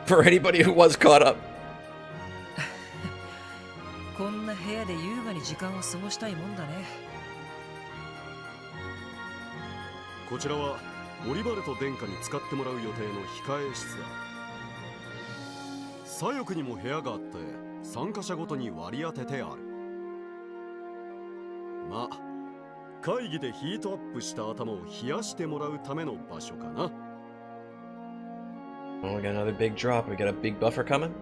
Speaker 1: For anybody who was caught up.
Speaker 4: こんな部屋で優雅に時間を過ごしたいもんだね。
Speaker 6: こちらはオリバルト殿下に使ってもらう予定の控え室だ。左翼にも部屋があって参加者ごとに割り当ててある。まあ会議でヒートアップした頭を冷やしてもらうための場所かな。
Speaker 1: Oh, we got another big drop. We got a big buffer coming?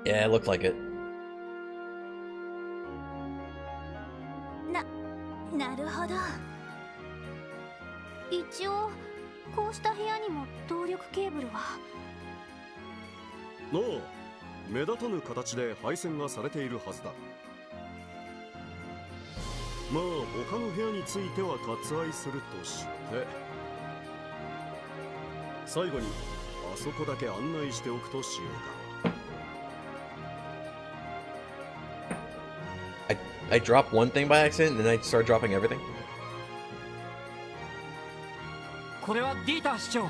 Speaker 1: Yeah, it looked like it.
Speaker 3: なるほど。一応こうした部屋にも動力ケーブルは。
Speaker 6: ああ、目立たぬ形で配線がされているはずだ。まあ他の部屋については割愛するとして、最後にあそこだけ案内しておくとしようか。
Speaker 1: I dropped one thing by accident, and then I started dropping everything.
Speaker 8: これはディーター市長。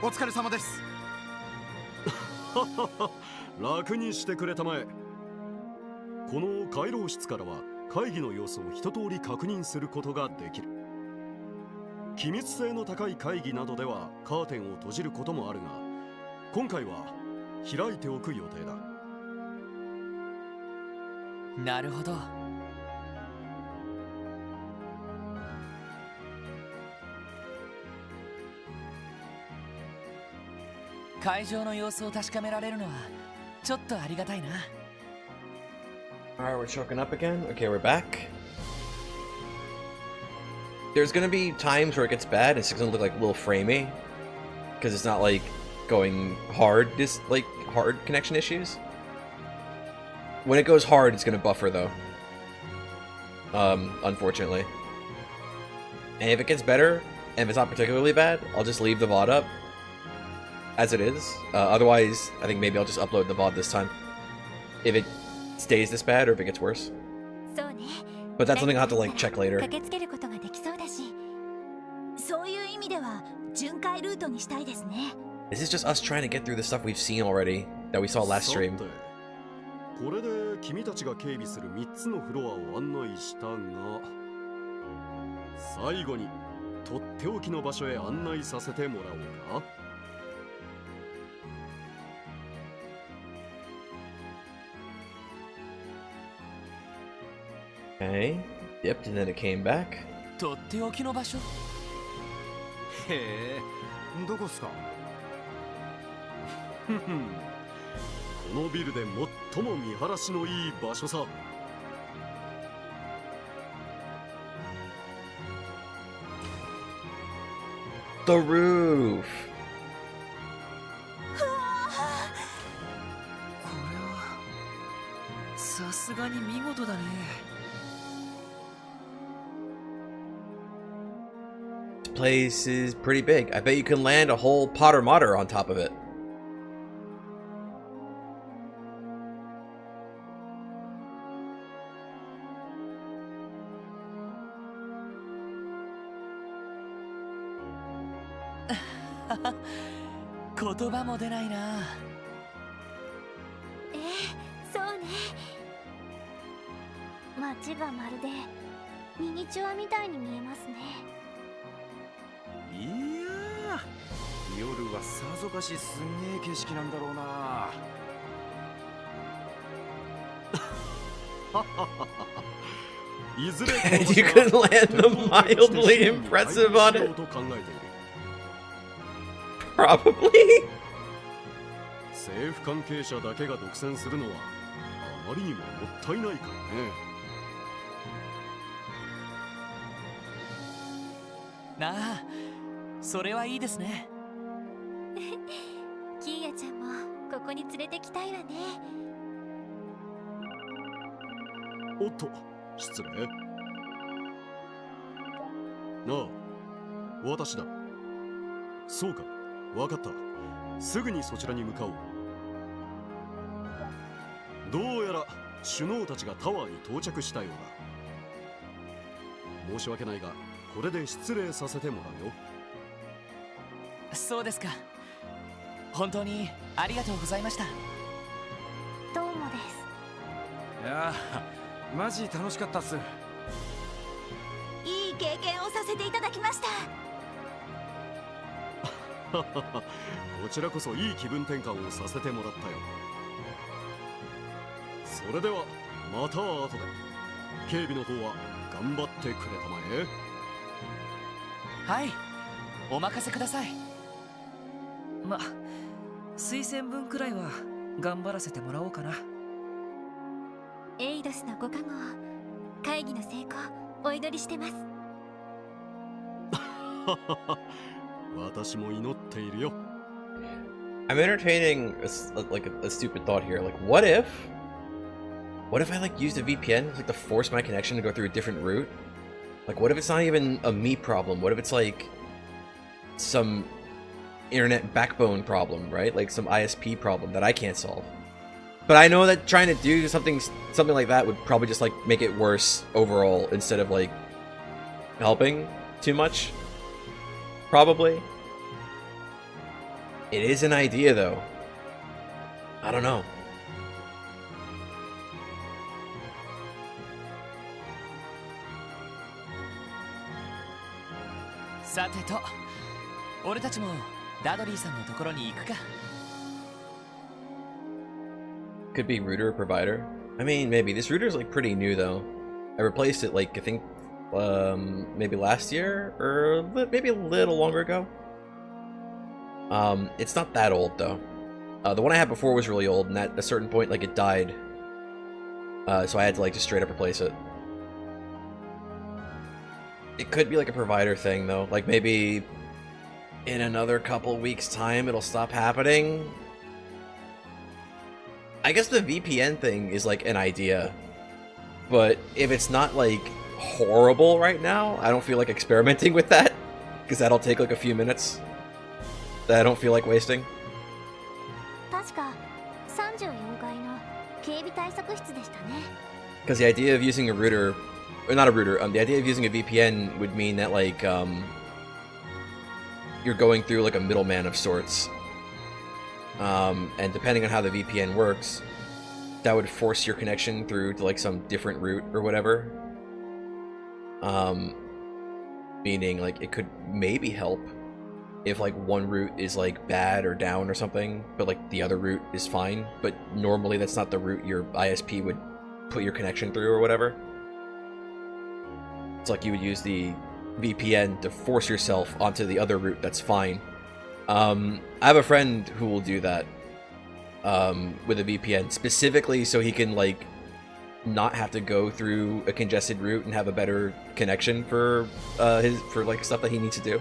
Speaker 8: お疲れ様です。
Speaker 6: 楽にしてくれたまえ。この回廊室からは会議の様子を一通り確認することができる。機密性の高い会議などではカーテンを閉じることもあるが、今回は開いておく予定だ。
Speaker 5: なるほど。会場の様子を確かめられるのはちょっとありがたいな。
Speaker 1: Alright, we're choking up again. Okay, we're back. There's gonna be times where it gets bad. It's gonna look like a little framey. Because it's not like going hard, like hard connection issues. When it goes hard, it's gonna buffer though. Unfortunately. And if it gets better, and if it's not particularly bad, I'll just leave the VOD up as it is. Otherwise, I think maybe I'll just upload the VOD this time. If it stays this bad or if it gets worse.
Speaker 3: そうね。
Speaker 1: But that's something I'll have to like check later.
Speaker 3: 駆けつけることができそうだし、そういう意味では巡回ルートにしたいですね。
Speaker 1: This is just us trying to get through the stuff we've seen already that we saw last stream.
Speaker 6: さて、これで君たちが警備する3つのフロアを案内したが、最後にとっておきの場所へ案内させてもらおうか。
Speaker 1: Okay, dipped and then it came back.
Speaker 5: とっておきの場所。
Speaker 8: へえ、どこっすか。
Speaker 6: このビルで最も見晴らしのいい場所さ。
Speaker 1: The roof.
Speaker 4: これはさすがに見事だね。
Speaker 1: This place is pretty big. I bet you can land a whole Potter Modder on top of it.
Speaker 5: 言葉も出ないな。
Speaker 3: そうね。街がまるでミニチュアみたいに見えますね。
Speaker 7: いやー、夜はさぞかしすんげえ景色なんだろうな。
Speaker 6: いずれ
Speaker 1: And you could land the mildly impressive on it.
Speaker 6: と考えている。
Speaker 1: Probably.
Speaker 6: 政府関係者だけが独占するのはあまりにももったいないからね。
Speaker 5: なあ、それはいいですね。
Speaker 3: キーヤちゃんもここに連れてきたいわね。
Speaker 6: おっと、失礼。なあ、私だ。そうか、わかった。すぐにそちらに向かおう。どうやら首脳たちがタワーに到着したようだ。申し訳ないがこれで失礼させてもらうよ。
Speaker 5: そうですか。本当にありがとうございました。
Speaker 3: どうもです。
Speaker 7: いやーマジ楽しかったっす。
Speaker 3: いい経験をさせていただきました。
Speaker 6: こちらこそいい気分転換をさせてもらったよ。それではまた後で。警備の方は頑張ってくれたまえ。
Speaker 5: はい、お任せください。
Speaker 4: ま、推薦文くらいは頑張らせてもらおうかな。
Speaker 3: エイドスのご加護、会議の成功お祈りしてます。
Speaker 6: 私も祈っているよ。
Speaker 1: I'm entertaining a stupid thought here. Like, what if I like used a VPN like to force my connection to go through a different route? Like, what if it's not even a me problem? What if it's like some internet backbone problem, right? Like some ISP problem that I can't solve. But I know that trying to do something like that would probably just like make it worse overall instead of like helping too much. Probably. It is an idea though. I don't know.
Speaker 5: さてと、俺たちもダドリーさんのところに行くか。
Speaker 1: Could be router or provider. I mean, maybe. This router is like pretty new though. I replaced it like I think maybe last year or maybe a little longer ago. It's not that old though. The one I had before was really old, and at a certain point like it died. So I had to like just straight up replace it. It could be like a provider thing though. Like maybe in another couple weeks time it'll stop happening. I guess the VPN thing is like an idea, but if it's not like horrible right now, I don't feel like experimenting with that, because that'll take like a few minutes that I don't feel like wasting.
Speaker 3: 確か34階の警備対策室でしたね。
Speaker 1: Because the idea of using a router, or not a router, the idea of using a VPN would mean that like you're going through like a middleman of sorts. And depending on how the VPN works, that would force your connection through to like some different route or whatever. Meaning like it could maybe help if like one route is like bad or down or something, but like the other route is fine. But normally that's not the route your ISP would put your connection through or whatever. It's like you would use the VPN to force yourself onto the other route that's fine. I have a friend who will do that with a VPN specifically so he can like not have to go through a congested route and have a better connection for like stuff that he needs to do.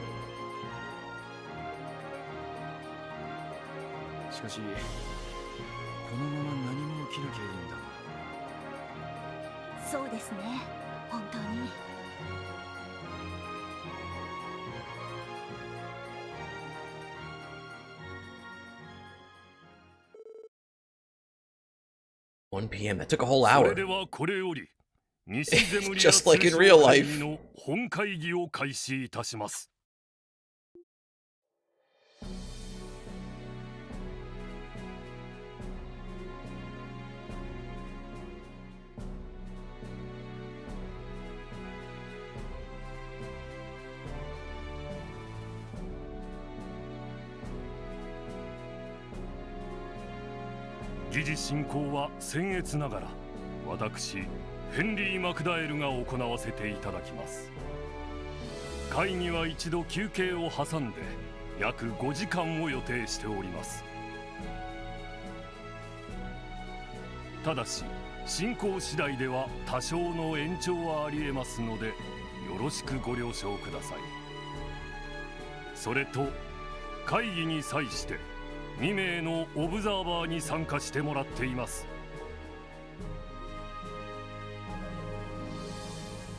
Speaker 7: しかしこのまま何も起きなきゃいいんだが。
Speaker 3: そうですね、本当に。
Speaker 1: 1 p.m. That took a whole hour.
Speaker 9: それではこれより西ゼムリア
Speaker 1: Just like in real
Speaker 9: 会
Speaker 1: life.
Speaker 9: 議の本会議を開始いたします。議事進行は僭越ながら私ヘンリー・マクダエルが行わせていただきます。会議は一度休憩を挟んで約5時間を予定しております。ただし進行次第では多少の延長はありえますのでよろしくご了承ください。それと会議に際して2名のオブザーバーに参加してもらっています。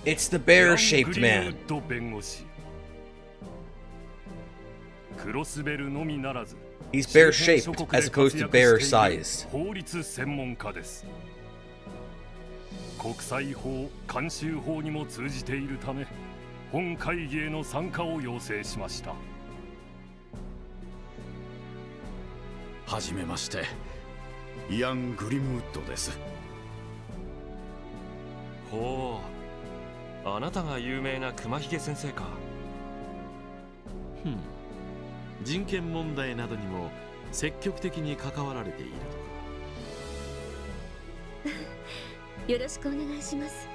Speaker 1: It's the bear-shaped man.
Speaker 9: 弁護士。クロスベルのみならず、
Speaker 1: He's bear-shaped as opposed to bear-sized.
Speaker 9: 法律専門家です。国際法慣習法にも通じているため、本会議への参加を要請しました。
Speaker 6: はじめまして、イアン・グリムウッドです。
Speaker 10: ほう、あなたが有名な熊ひげ先生か。
Speaker 11: 人権問題などにも積極的に関わられているとか。
Speaker 3: よろしくお願いします。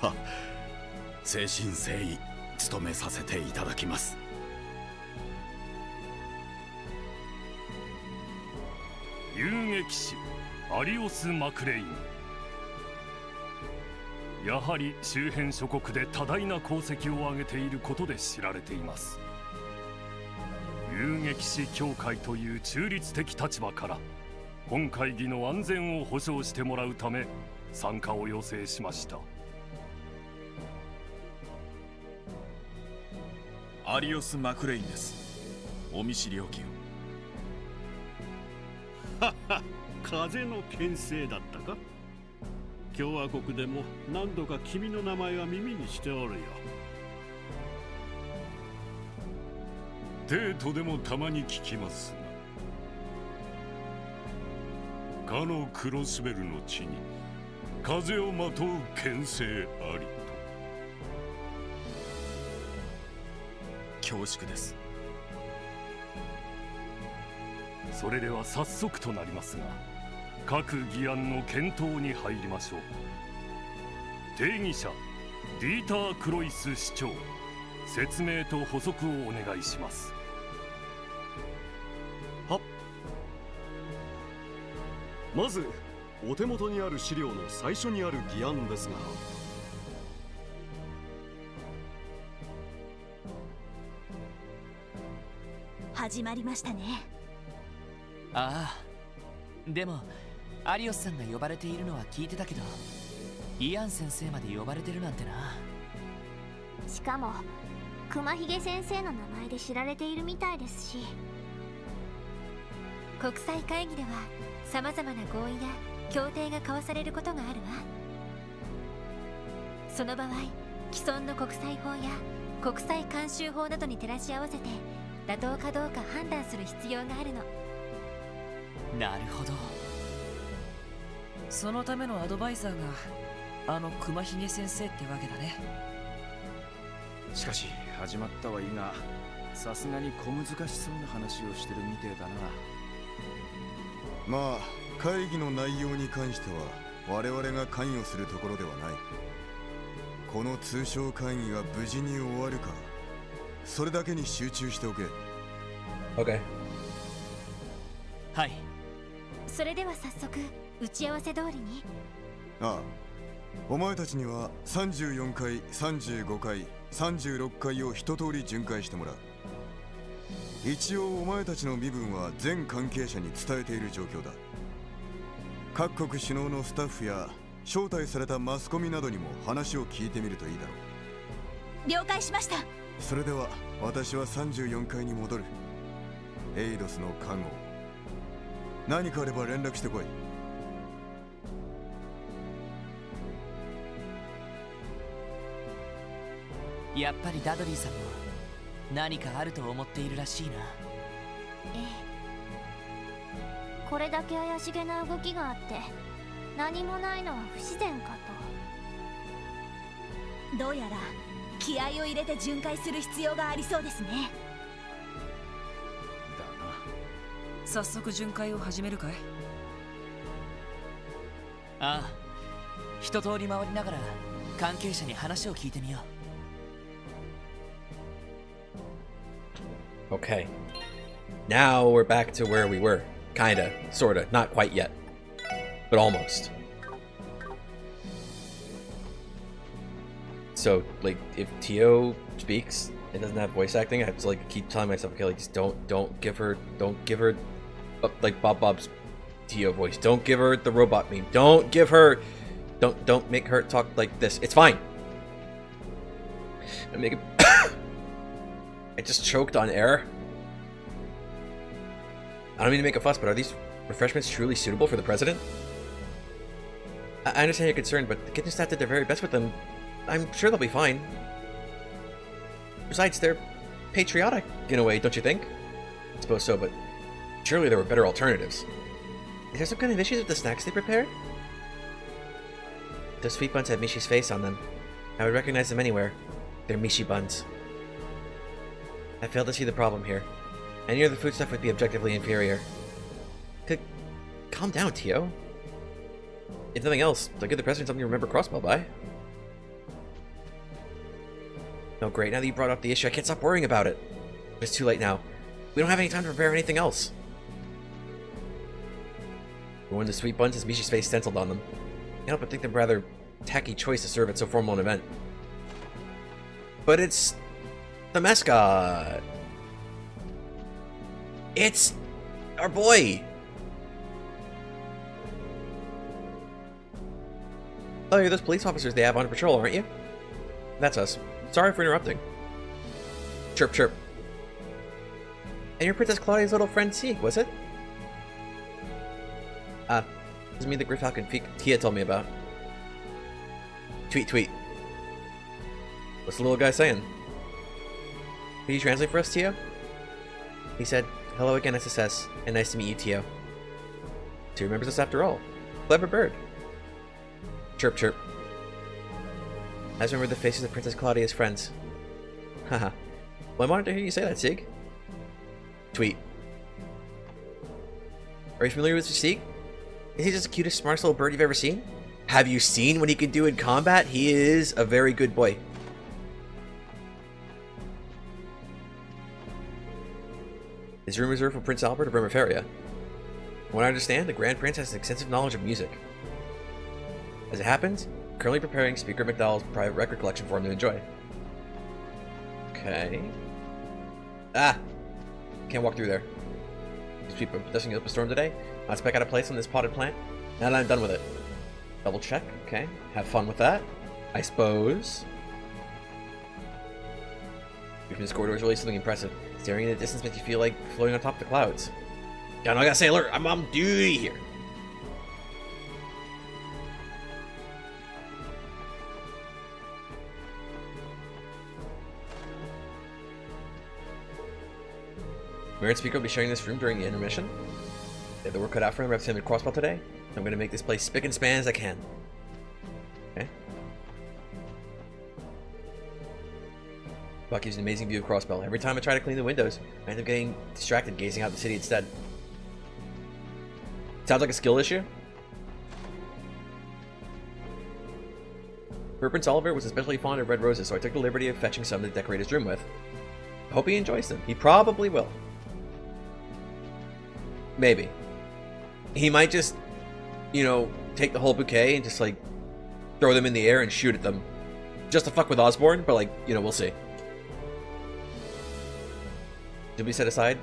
Speaker 6: 誠心誠意務めさせていただきます。
Speaker 9: 遊撃士アリオス・マクレイン。やはり周辺諸国で多大な功績を挙げていることで知られています。遊撃士協会という中立的立場から本会議の安全を保障してもらうため参加を要請しました。
Speaker 12: アリオス・マクレインです。お見知りおきを。
Speaker 13: 風の牽制だったか。共和国でも何度か君の名前は耳にしておるよ。
Speaker 14: デートでもたまに聞きますが、かのクロスベルの地に風をまとう牽制あり
Speaker 12: と。恐縮です。
Speaker 9: それでは早速となりますが、各議案の検討に入りましょう。定義者ディーター・クロイス市長、説明と補足をお願いします。
Speaker 6: まずお手元にある資料の最初にある議案ですが、
Speaker 3: 始まりましたね。
Speaker 5: ああ、でもアリオスさんが呼ばれているのは聞いてたけど、イアン先生まで呼ばれてるなんてな。
Speaker 3: しかも熊ひげ先生の名前で知られているみたいですし、国際会議では様々な合意や協定が交わされることがあるわ。その場合、既存の国際法や国際慣習法などに照らし合わせて妥当かどうか判断する必要があるの。
Speaker 5: なるほど。
Speaker 4: そのためのアドバイザーがあの熊ひげ先生ってわけだね。
Speaker 7: しかし始まったはいいが、さすがに小難しそうな話をしてるみてえだな。
Speaker 2: まあ会議の内容に関しては我々が関与するところではない。この通商会議が無事に終わるか、それだけに集中しておけ。
Speaker 1: Okay.
Speaker 5: はい。
Speaker 3: それでは早速打ち合わせ通りに。
Speaker 2: ああ、お前たちには34回、35回、36回を一通り巡回してもらう。一応お前たちの身分は全関係者に伝えている状況だ。各国首脳のスタッフや招待されたマスコミなどにも話を聞いてみるといいだろう。
Speaker 3: 了解しました。
Speaker 2: それでは私は34階に戻る。エイドスの看護、何かあれば連絡してこ
Speaker 5: い。やっぱりダドリーさんも何かあると思っているらしいな。
Speaker 3: ええ、これだけ怪しげな動きがあって何もないのは不自然かと。どうやら気合を入れて巡回する必要がありそうですね。
Speaker 7: だな。
Speaker 4: 早速巡回を始めるかい？
Speaker 5: ああ、一通り回りながら関係者に話を聞いてみよ
Speaker 1: う。Okay. Now we're back to where we were. Kinda, sorta, not quite yet. But almost. So, like, if Tio speaks and doesn't have voice acting, I have to, like, keep telling myself, okay, like, just don't give her, like, Bob's Tio voice. Don't give her the robot meme. Don't give her, don't make her talk like this. It's fine. I make it. I just choked on air. I don't mean to make a fuss, but are these refreshments truly suitable for the president? I understand your concern, but the kitchen staff did their very best with them. I'm sure they'll be fine. Besides, they're patriotic in a way, don't you think? I suppose so, but surely there were better alternatives. Is there some kind of issues with the snacks they prepared? Those sweet buns have Mishi's face on them. I would recognize them anywhere. They're Mishi buns. I fail to see the problem here. Any other food stuff would be objectively inferior. Calm down, Tio. If nothing else, they'll give the president something to remember Crossbell by. Oh great, now that you brought up the issue, I can't stop worrying about it. It's too late now. We don't have any time to prepare anything else. One of the sweet buns has Mishi's face stenciled on them. I can't help but think them rather tacky choice to serve at so formal an event. But it's the mascot. It's our boy. Oh, you're those police officers they have on patrol, aren't you? That's us. Sorry for interrupting. Chirp, chirp. And your Princess Claudia's little friend Sieg, was it? Ah, this is me the Gryfalcon Tia told me about. Tweet, tweet. What's the little guy saying? Can you translate for us, Tio? He said, hello again, SSS, and nice to meet you, Tio. He remembers us after all. Clever bird. Chirp, chirp. I just remember the faces of Princess Claudia's friends. Haha. Well, I wanted to hear you say that, Sieg. Tweet. Are you familiar with Sieg? Is he just the cutest, smartest little bird you've ever seen? Have you seen what he can do in combat? He is a very good boy. This room is reserved for Prince Albert of Vermiferia. From what I understand, the Grand Prince has extensive knowledge of music. As it happens, I'm currently preparing Speaker McDowell's private record collection for him to enjoy. Okay. Ah! Can't walk through there. These people are dusting up a storm today. Not spec out of place on this potted plant. Now that I'm done with it. Double check. Okay. Have fun with that, I suppose. View from this corridor is really something impressive. Staring in the distance makes you feel like floating on top of the clouds. Yeah, no, I gotta stay alert. I'm on duty here. Merit Speaker will be sharing this room during the intermission. They have the work cut out for him representing Crossbell today. I'm going to make this place spick and span as I can. Okay. Buck gives an amazing view of Crossbell. Every time I try to clean the windows, I end up getting distracted gazing out the city instead. Sounds like a skill issue. Prince Oliver was especially fond of red roses, so I took the liberty of fetching some to decorate his room with. I hope he enjoys them. He probably will. Maybe. He might just, you know, take the whole bouquet and just, like, throw them in the air and shoot at them. Just to fuck with Osborne, but, like, you know, we'll see. To be set aside,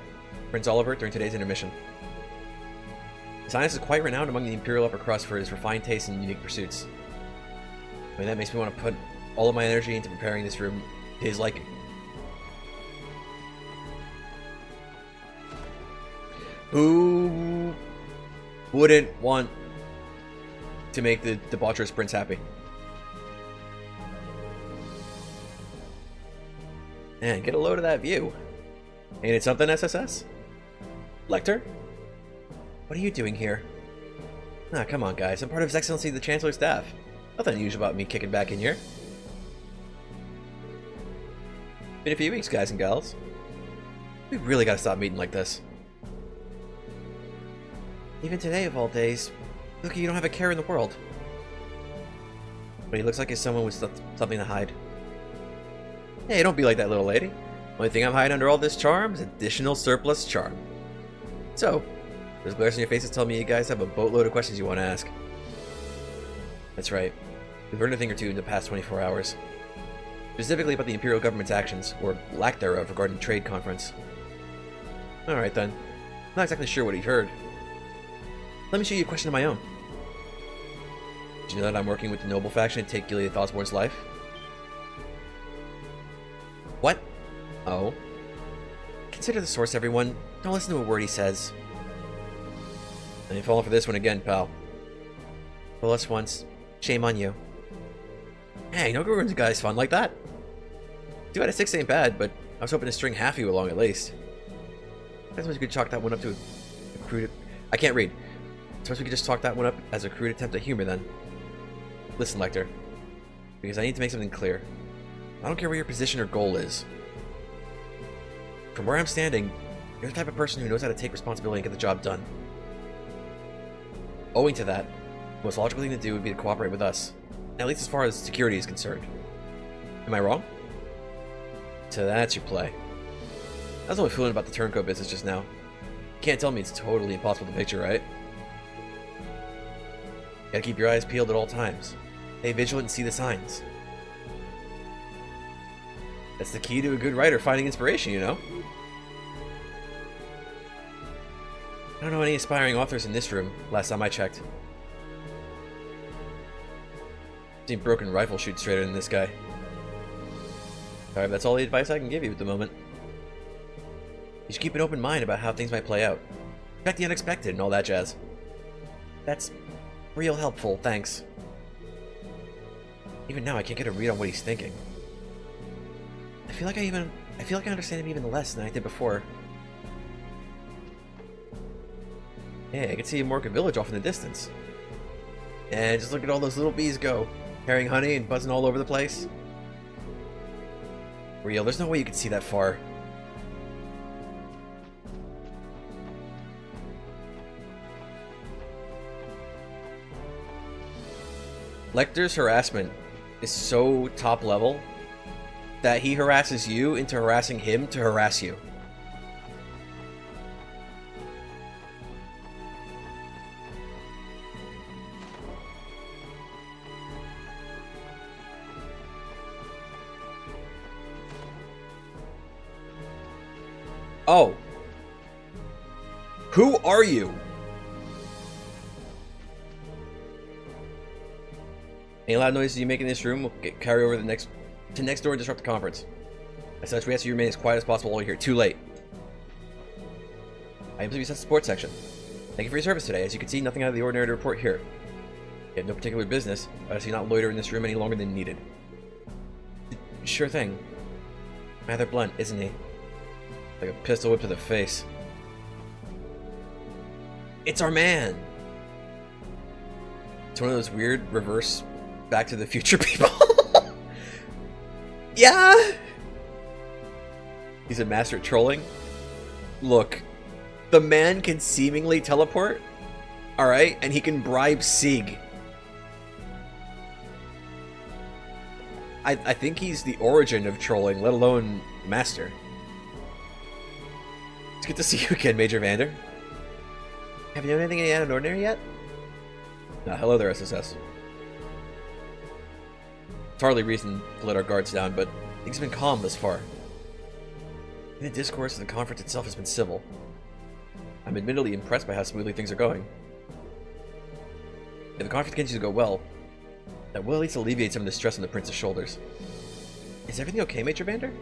Speaker 1: Prince Oliver during today's intermission. His Highness is quite renowned among the Imperial upper crust for his refined taste and unique pursuits. I mean, that makes me want to put all of my energy into preparing this room to his liking. Who wouldn't want to make the debaucherous prince happy? Man, get a load of that view. Ain't it something, SSS? Lecter? What are you doing here? Ah, come on, guys. I'm part of His Excellency the Chancellor's staff. Nothing unusual about me kicking back in here. Been a few weeks, guys and gals. We really gotta stop meeting like this. Even today, of all days, look, you don't have a care in the world. But he looks like he's someone with something to hide. Hey, don't be like that, little lady. Only thing I'm hiding under all this charm is additional surplus charm. So, those glares on your faces tell me you guys have a boatload of questions you want to ask. That's right. We've learned a thing or two in the past 24 hours. Specifically about the Imperial government's actions, or lack thereof, regarding the trade conference. Alright then. Not exactly sure what you've heard. Let me show you a question of my own. Did you know that I'm working with the noble faction to take Gilead Osborne's life? What? Oh. Consider the source, everyone. Don't listen to a word he says. I ain't falling for this one again, pal. Well, us once. Shame on you. Hey, no ruins a guy's fun like that. 2 out of 6 ain't bad, but I was hoping to string half of you along at least. I suppose we could chalk that one up to a crude... I can't read. I suppose we could just chalk that one up as a crude attempt at humor then. Listen, Lecter. Because I need to make something clear. I don't care what your position or goal is. From where I'm standing, you're the type of person who knows how to take responsibility and get the job done. Owing to that, the most logical thing to do would be to cooperate with us. At least as far as security is concerned. Am I wrong? So that's your play. I was only fooling about the turncoat business just now. You can't tell me it's totally impossible to picture, right? You gotta keep your eyes peeled at all times. Stay vigilant and see the signs. That's the key to a good writer finding inspiration, you know? I don't know any aspiring authors in this room, last time I checked. Seen Broken Rifle shoot straighter than this guy. However, that's all the advice I can give you at the moment. You should keep an open mind about how things might play out. Expect the unexpected and all that jazz. That's real helpful, thanks. Even now, I can't get a read on what he's thinking. I feel like I understand him even less than I did before. Hey, I can see a Morka village off in the distance. And just look at all those little bees go, carrying honey and buzzing all over the place. Real, there's no way you could see that far. Lecter's harassment is so top level that he harasses you into harassing him to harass you. Oh. Who are you? Any loud noises you make in this room will carry over to next door and disrupt the conference. As such, we ask you to remain as quiet as possible while you're here. Too late. I am to be sent to the sports section. Thank you for your service today. As you can see, nothing out of the ordinary to report here. You have no particular business, but I ask you not loiter in this room any longer than needed. Sure thing. Rather blunt, isn't he? Like a pistol whip to the face. It's our man! It's one of those weird reverse Back to the Future people. Yeah! He's a master at trolling. Look, the man can seemingly teleport, alright? And he can bribe Sig. I think he's the origin of trolling, let alone master. It's good to see you again, Major Vander. Have you done anything out of ordinary yet? Hello there, SSS. It's hardly reason to let our guards down, but things have been calm thus far. The discourse of the conference itself has been civil. I'm admittedly impressed by how smoothly things are going. If the conference continues to go well, that will at least alleviate some of the stress on the prince's shoulders. Is everything okay, Major Vander?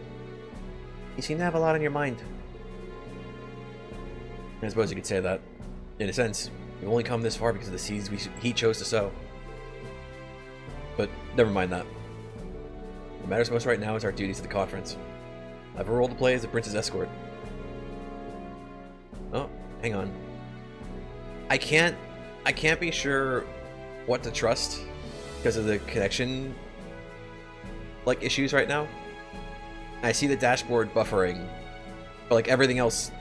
Speaker 1: You seem to have a lot on your mind. I suppose you could say that. In a sense, we've only come this far because of the seeds he chose to sow. But never mind that. What matters most right now is our duties at the conference. I have a role to play as the prince's escort. Oh, hang on. I can't be sure what to trust because of the connection like issues right now. I see the dashboard buffering, but like everything else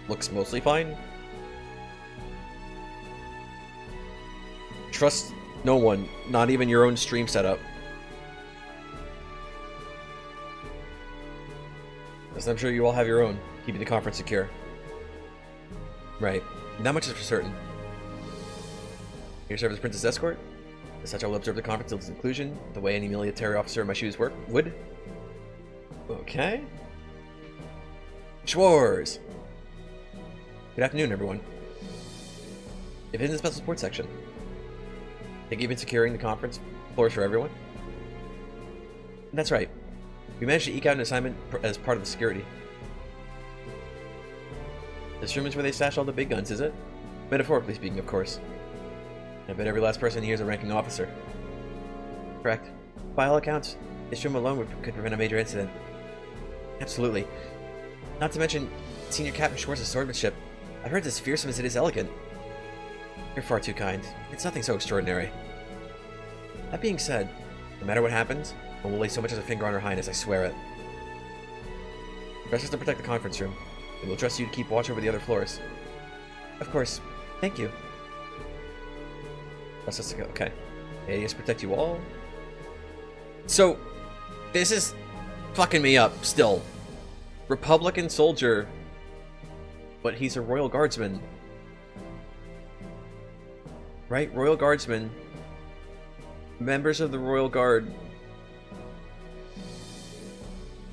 Speaker 1: looks mostly fine. Trust no one, not even your own stream setup. As I'm sure you all have your own, keeping the conference secure. Right, not much is for certain. Here serve as Princess Escort. As such, I will observe the conference till its conclusion, the way any military officer in my shoes would. Okay. Schwarz! Good afternoon, everyone. If it is in the special sports section, think you've been securing the conference floors for everyone? And that's right. We managed to eke out an assignment as part of the security. This room is where they stash all the big guns, is it? Metaphorically speaking, of course. I bet every last person here is a ranking officer. Correct. By all accounts, this room alone could prevent a major incident. Absolutely. Not to mention, Senior Captain Schwartz's swordsmanship. I've heard it's as fearsome as it is elegant. You're far too kind. It's nothing so extraordinary. That being said, no matter what happens, I won't lay so much as a finger on Her Highness, I swear it. Best is to protect the conference room, and we'll trust you to keep watch over the other floors. Of course. Thank you. Trust us to go. Okay. Adius protect you all. So, this is fucking me up still. Republican soldier, but he's a Royal Guardsman. Right? Royal Guardsmen. Members of the Royal Guard.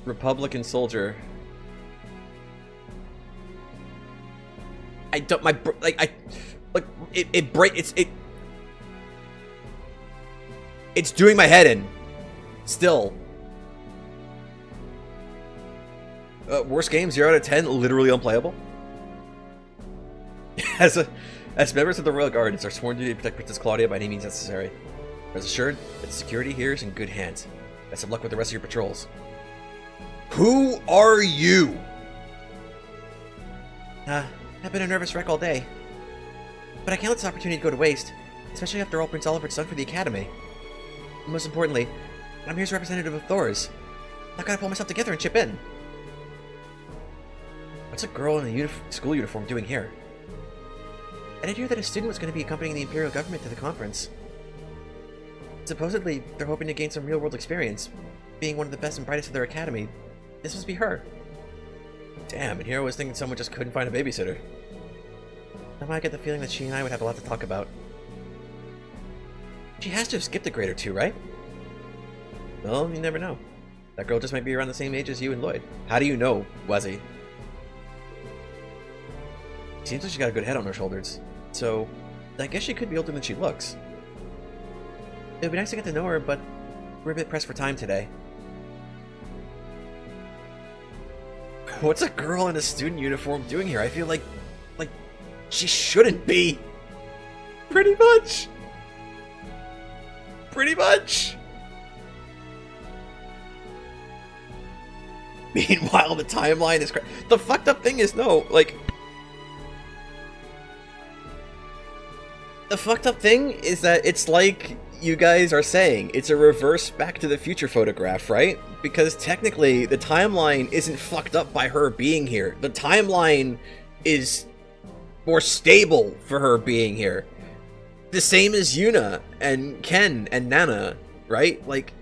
Speaker 1: Republican soldier. I don't, it's doing my head in. Still. Worst game, 0 out of 10, literally unplayable. As members of the Royal Guard, it's our sworn duty to protect Princess Claudia by any means necessary. Rest assured that the security here is in good hands. Best of luck with the rest of your patrols. Who are you? I've been a nervous wreck all day. But I can't let this opportunity go to waste, especially after all Prince Oliver's done for the Academy. And most importantly, I'm here as a representative of Thor's. I've got to pull myself together and chip in. What's a girl in a school uniform doing here? I did hear that a student was going to be accompanying the Imperial government to the conference. Supposedly, they're hoping to gain some real-world experience, being one of the best and brightest of their academy. This must be her. Damn, and here I was thinking someone just couldn't find a babysitter. Somehow I get the feeling that she and I would have a lot to talk about. She has to have skipped a grade or two, right? Well, you never know. That girl just might be around the same age as you and Lloyd. How do you know, Wazzy? Seems like she's got a good head on her shoulders. So, I guess she could be older than she looks. It would be nice to get to know her, but we're a bit pressed for time today. What's a girl in a student uniform doing here? I feel like she shouldn't be. Pretty much. Pretty much. Meanwhile, the timeline is the fucked up thing is, no, like, the fucked up thing is that it's like you guys are saying, it's a reverse Back to the Future photograph, right? Because technically, the timeline isn't fucked up by her being here. The timeline is more stable for her being here. The same as Yuna and Ken and Nana, right? Like,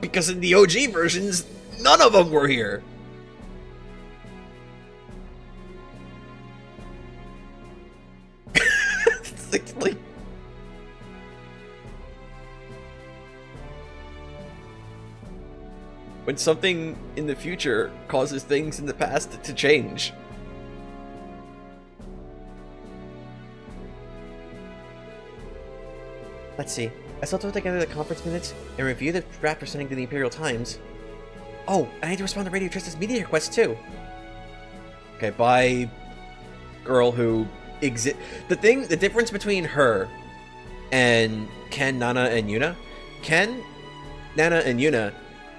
Speaker 1: because in the OG versions, none of them were here. It's like, when something in the future causes things in the past to change. Let's see. I still put together the conference minutes and review the draft we're sending to the Imperial Times. Oh, I need to respond to Radio Trista's media request too. Okay, bye, girl who the difference between her and Ken, Nana, and Yuna. Ken, Nana, and Yuna,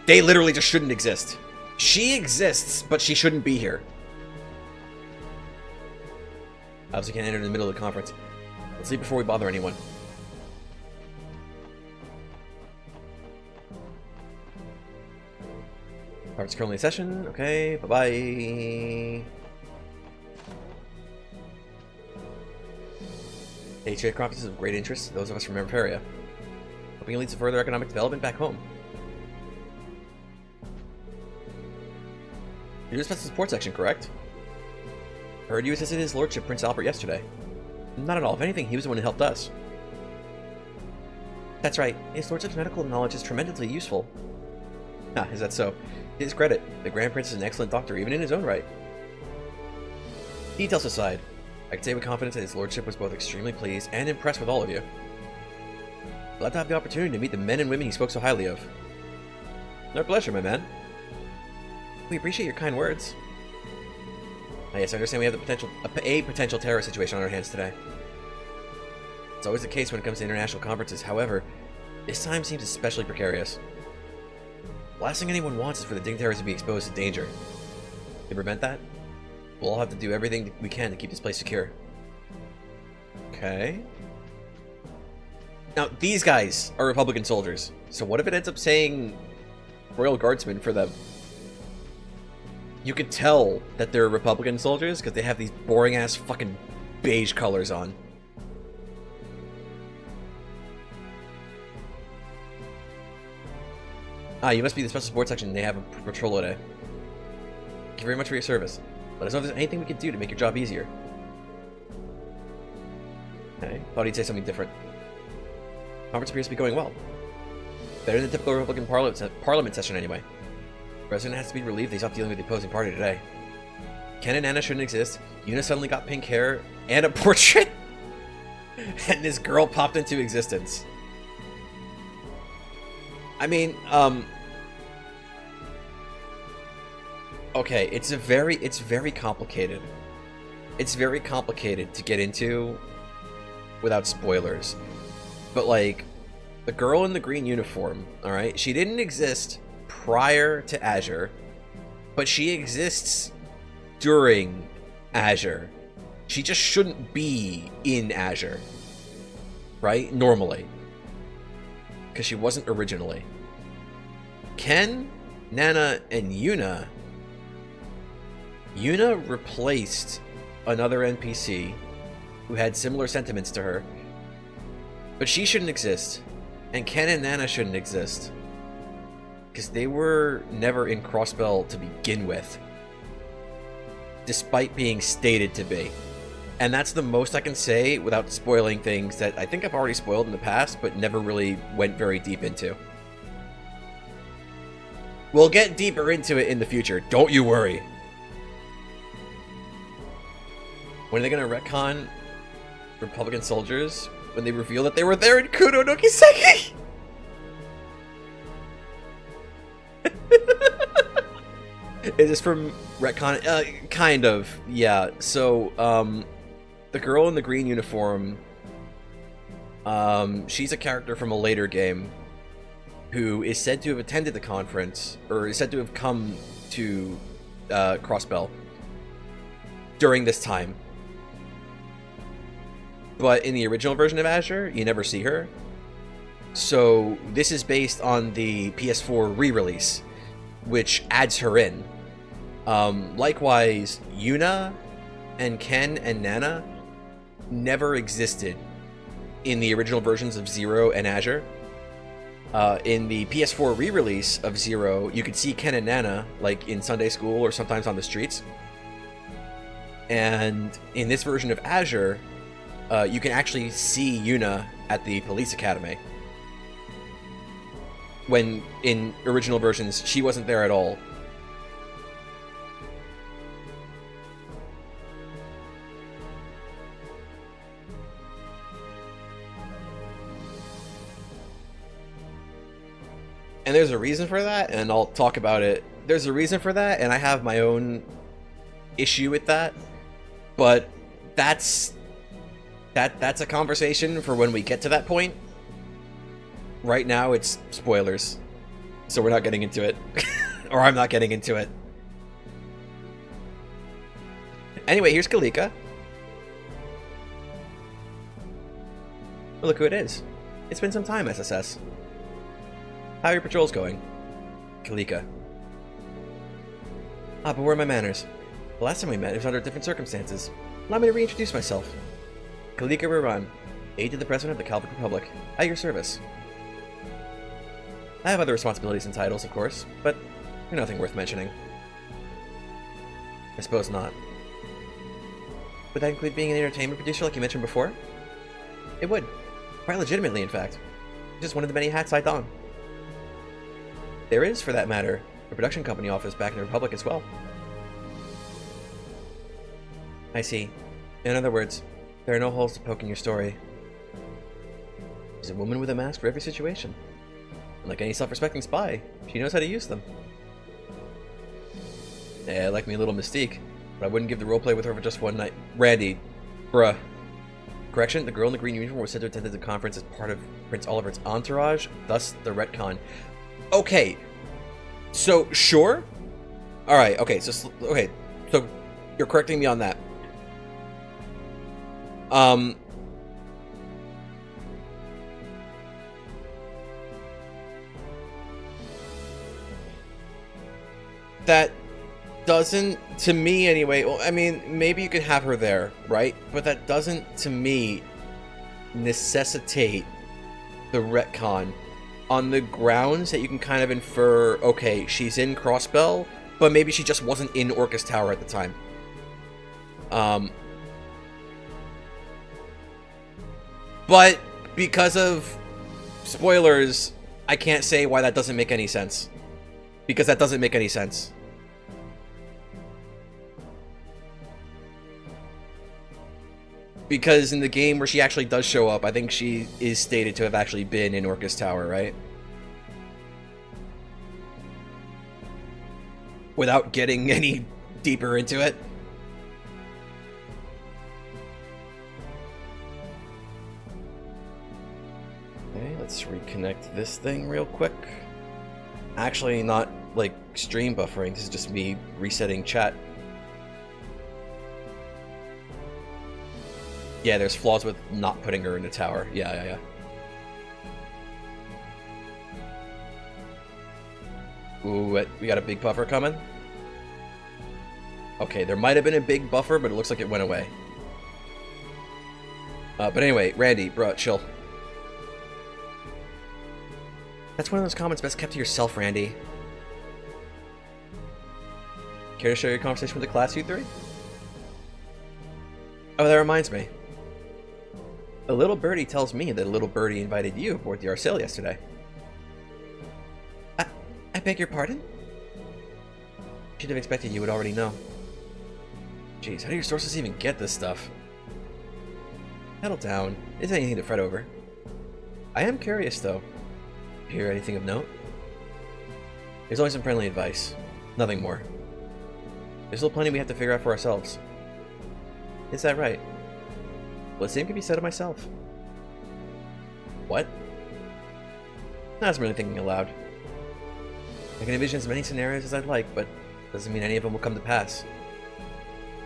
Speaker 1: they literally just shouldn't exist. She exists, but she shouldn't be here. Obviously can't enter in the middle of the conference. Let's leave before we bother anyone. Conference currently in session. Okay, bye-bye. A trade conference is of great interest to those of us from Emparia. Hoping it leads to further economic development back home. You're just the support section, correct? I heard you assisted his lordship, Prince Albert, yesterday. Not at all. If anything, he was the one who helped us. That's right. His lordship's medical knowledge is tremendously useful. Ah, is that so? To his credit, the Grand Prince is an excellent doctor, even in his own right. Details aside, I can say with confidence that his lordship was both extremely pleased and impressed with all of you. Glad to have the opportunity to meet the men and women he spoke so highly of. Our pleasure, my man. We appreciate your kind words. Ah, yes, I understand we have a potential terror situation on our hands today. It's always the case when it comes to international conferences. However, this time seems especially precarious. The last thing anyone wants is for the dignitaries to be exposed to danger. To prevent that, we'll all have to do everything we can to keep this place secure. Okay. Now, these guys are Republican soldiers. So what if it ends up saying Royal Guardsmen for them? You could tell that they're Republican soldiers because they have these boring-ass fucking beige colors on. Ah, you must be the special sports section. They have a patrol today. Thank you very much for your service. Let us know if there's anything we can do to make your job easier. Okay, thought he'd say something different. Conference appears to be going well. Better than the typical Republican parliament session anyway. The president has to be relieved they stopped dealing with the opposing party today. Ken and Anna shouldn't exist. Una suddenly got pink hair and a portrait. And this girl popped into existence. I mean, okay, it's very complicated. It's very complicated to get into without spoilers. But like, the girl in the green uniform, alright, she didn't exist prior to Azure, but she exists during Azure. She just shouldn't be in Azure, right? Normally. Because she wasn't originally. Ken, Nana, and Una replaced another NPC who had similar sentiments to her, but she shouldn't exist, and Ken and Nana shouldn't exist, because they were never in Crossbell to begin with, despite being stated to be. And that's the most I can say without spoiling things that I think I've already spoiled in the past, but never really went very deep into. We'll get deeper into it in the future, don't you worry. When are they going to retcon Republican soldiers? When they reveal that they were there in Kuno no Kiseki? Is this from retcon? Kind of, yeah. So, the girl in the green uniform, she's a character from a later game who is said to have attended the conference, or is said to have come to Crossbell during this time. But in the original version of Azure, you never see her. So this is based on the PS4 re-release, which adds her in. Likewise, Una and Ken and Nana never existed in the original versions of Zero and Azure. In the PS4 re-release of Zero, you could see Ken and Nana like in Sunday school or sometimes on the streets. And in this version of Azure, you can actually see Una at the police academy. When in original versions, she wasn't there at all. And there's a reason for that, and I'll talk about it. There's a reason for that, and I have my own issue with that. But that's a conversation for when we get to that point. Right now, it's spoilers. So we're not getting into it. Or I'm not getting into it. Anyway, here's Kalika. Oh, look who it is. It's been some time, SSS. How are your patrols going? Kalika. Ah, but where are my manners? The last time we met, it was under different circumstances. Allow me to reintroduce myself. Kalika Raran, aide to the President of the Calvic Republic. At your service. I have other responsibilities and titles, of course, but they're nothing worth mentioning. I suppose not. Would that include being an entertainment producer like you mentioned before? It would. Quite legitimately, in fact. Just one of the many hats I don. There is, for that matter, a production company office back in the Republic as well. I see. In other words, there are no holes to poke in your story. She's a woman with a mask for every situation. And like any self-respecting spy, she knows how to use them. Yeah, I like me a little Mystique, but I wouldn't give the roleplay with her for just one night. Randy, bruh. Correction, the girl in the green uniform was said to attend the conference as part of Prince Oliver's entourage, thus the retcon. Okay, so sure? Alright, okay, so you're correcting me on that. That doesn't, to me anyway, well, I mean, maybe you could have her there, right? But that doesn't, to me, necessitate the retcon on the grounds that you can kind of infer, okay, she's in Crossbell, but maybe she just wasn't in Orcus Tower at the time. But because of spoilers, I can't say why that doesn't make any sense. Because that doesn't make any sense. Because in the game where she actually does show up, I think she is stated to have actually been in Orcus Tower, right? Without getting any deeper into it. Okay, let's reconnect this thing real quick. Actually, not like stream buffering, this is just me resetting chat. Yeah, there's flaws with not putting her in the tower. Yeah. Ooh, we got a big buffer coming. Okay, there might have been a big buffer, but it looks like it went away. But anyway, Randy, bro, chill. That's one of those comments best kept to yourself, Randy. Care to share your conversation with the class, you three? Oh, that reminds me. A little birdie tells me that a little birdie invited you aboard the Arcel yesterday. I beg your pardon? Should have expected you would already know. Jeez, how do your sources even get this stuff? Settle down. Isn't anything to fret over. I am curious, though. Hear anything of note? There's only some friendly advice. Nothing more. There's still plenty we have to figure out for ourselves. Is that right? Well, the same can be said of myself. What? I wasn't really thinking aloud. I can envision as many scenarios as I'd like, but doesn't mean any of them will come to pass.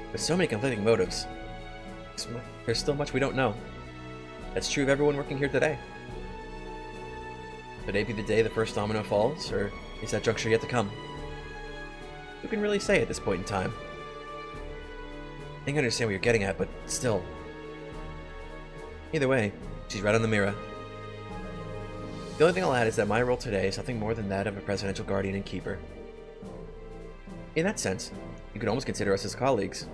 Speaker 1: There's so many conflicting motives. There's still much we don't know. That's true of everyone working here today. Today be the day the first domino falls, or is that juncture yet to come? Who can really say at this point in time? I think I understand what you're getting at, but still. Either way, she's right on the mirror. The only thing I'll add is that my role today is nothing more than that of a presidential guardian and keeper. In that sense, you could almost consider us as colleagues.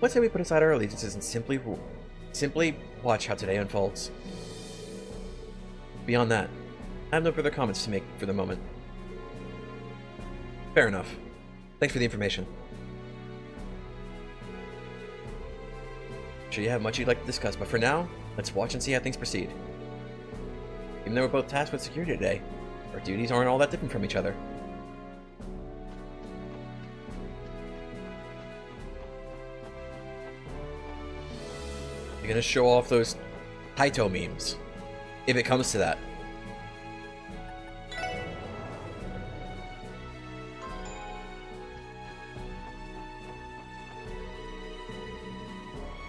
Speaker 1: Let's say we put aside our allegiances and simply watch how today unfolds. Beyond that, I have no further comments to make for the moment. Fair enough. Thanks for the information. I'm sure you have much you'd like to discuss, but for now, let's watch and see how things proceed. Even though we're both tasked with security today, our duties aren't all that different from each other. You're gonna show off those Taito memes, if it comes to that.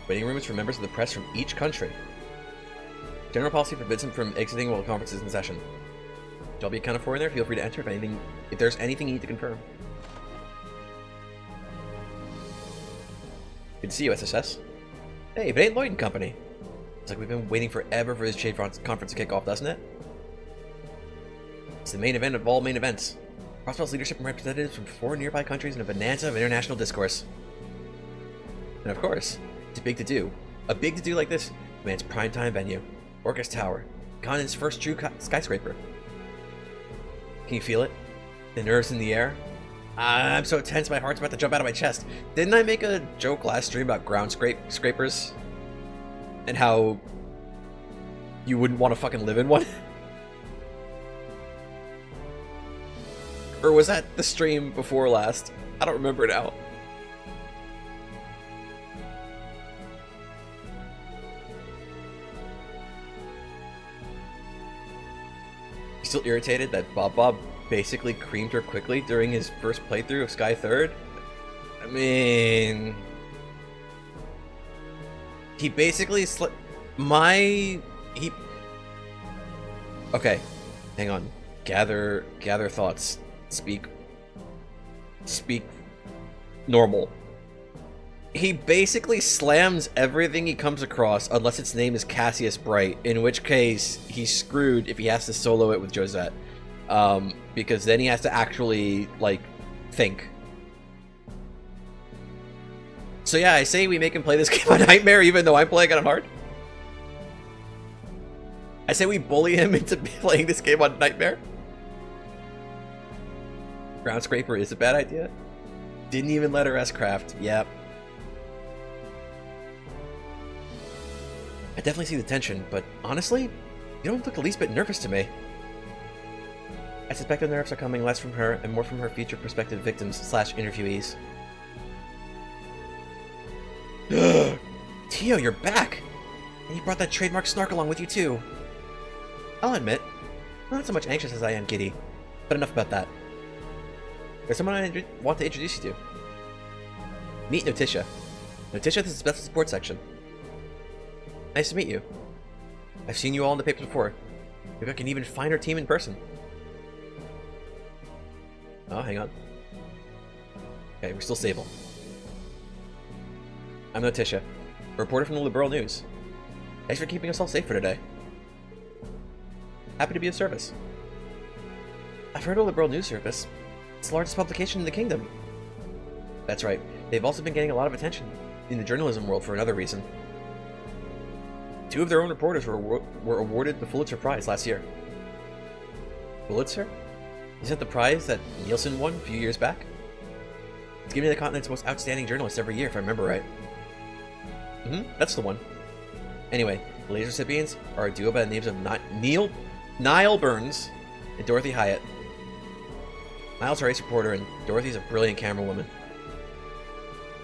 Speaker 1: Waiting room is for members of the press from each country. General policy forbids them from exiting while the conference is in session. Shall be accounted for in there. Feel free to enter if there's anything you need to confirm. Good to see you, SSS. Hey, if it ain't Lloyd & Company. It's like we've been waiting forever for this Jade conference to kick off, doesn't it? It's the main event of all main events. Crossbell's leadership and representatives from 4 nearby countries in a bonanza of international discourse. And of course, it's a big to-do. A big to-do like this demands primetime venue. Orcus Tower. Continent's first true skyscraper. Can you feel it? The nerves in the air? I'm so tense my heart's about to jump out of my chest. Didn't I make a joke last stream about ground scrapers? And how you wouldn't want to fucking live in one? Or was that the stream before last? I don't remember now. still irritated that Bob basically creamed her quickly during his first playthrough of Sky Third. I mean, he basically Okay, hang on. Gather thoughts. Speak normal. He basically slams everything he comes across unless its name is Cassius Bright, in which case he's screwed if he has to solo it with Josette. Because then he has to actually, like, think. So yeah, I say we make him play this game on Nightmare even though I'm playing it on hard. I say we bully him into playing this game on Nightmare. Ground Scraper is a bad idea. Didn't even let her S-craft. Yep. I definitely see the tension, but honestly, you don't look the least bit nervous to me. I suspect the nerves are coming less from her and more from her future prospective victims / interviewees. Tio, you're back! And you brought that trademark snark along with you too. I'll admit, I'm not so much anxious as I am giddy, but enough about that. There's someone I want to introduce you to. Meet Notitia. Notitia, this is the special support section. Nice to meet you. I've seen you all in the papers before. Maybe I can even find our team in person. Oh, hang on. Okay, we're still stable. I'm Notitia, a reporter from the Liberal News. Thanks for keeping us all safe for today. Happy to be of service. I've heard of Liberal News Service. It's the largest publication in the kingdom. That's right. They've also been getting a lot of attention in the journalism world for another reason. 2 of their own reporters were awarded the Pulitzer Prize last year. Pulitzer? Isn't that the prize that Nielsen won a few years back? It's given to the continent's most outstanding journalist every year, if I remember right. That's the one. Anyway, the latest recipients are a duo by the names of Niall Burns and Dorothy Hyatt. Niall's a race reporter, and Dorothy's a brilliant camera woman.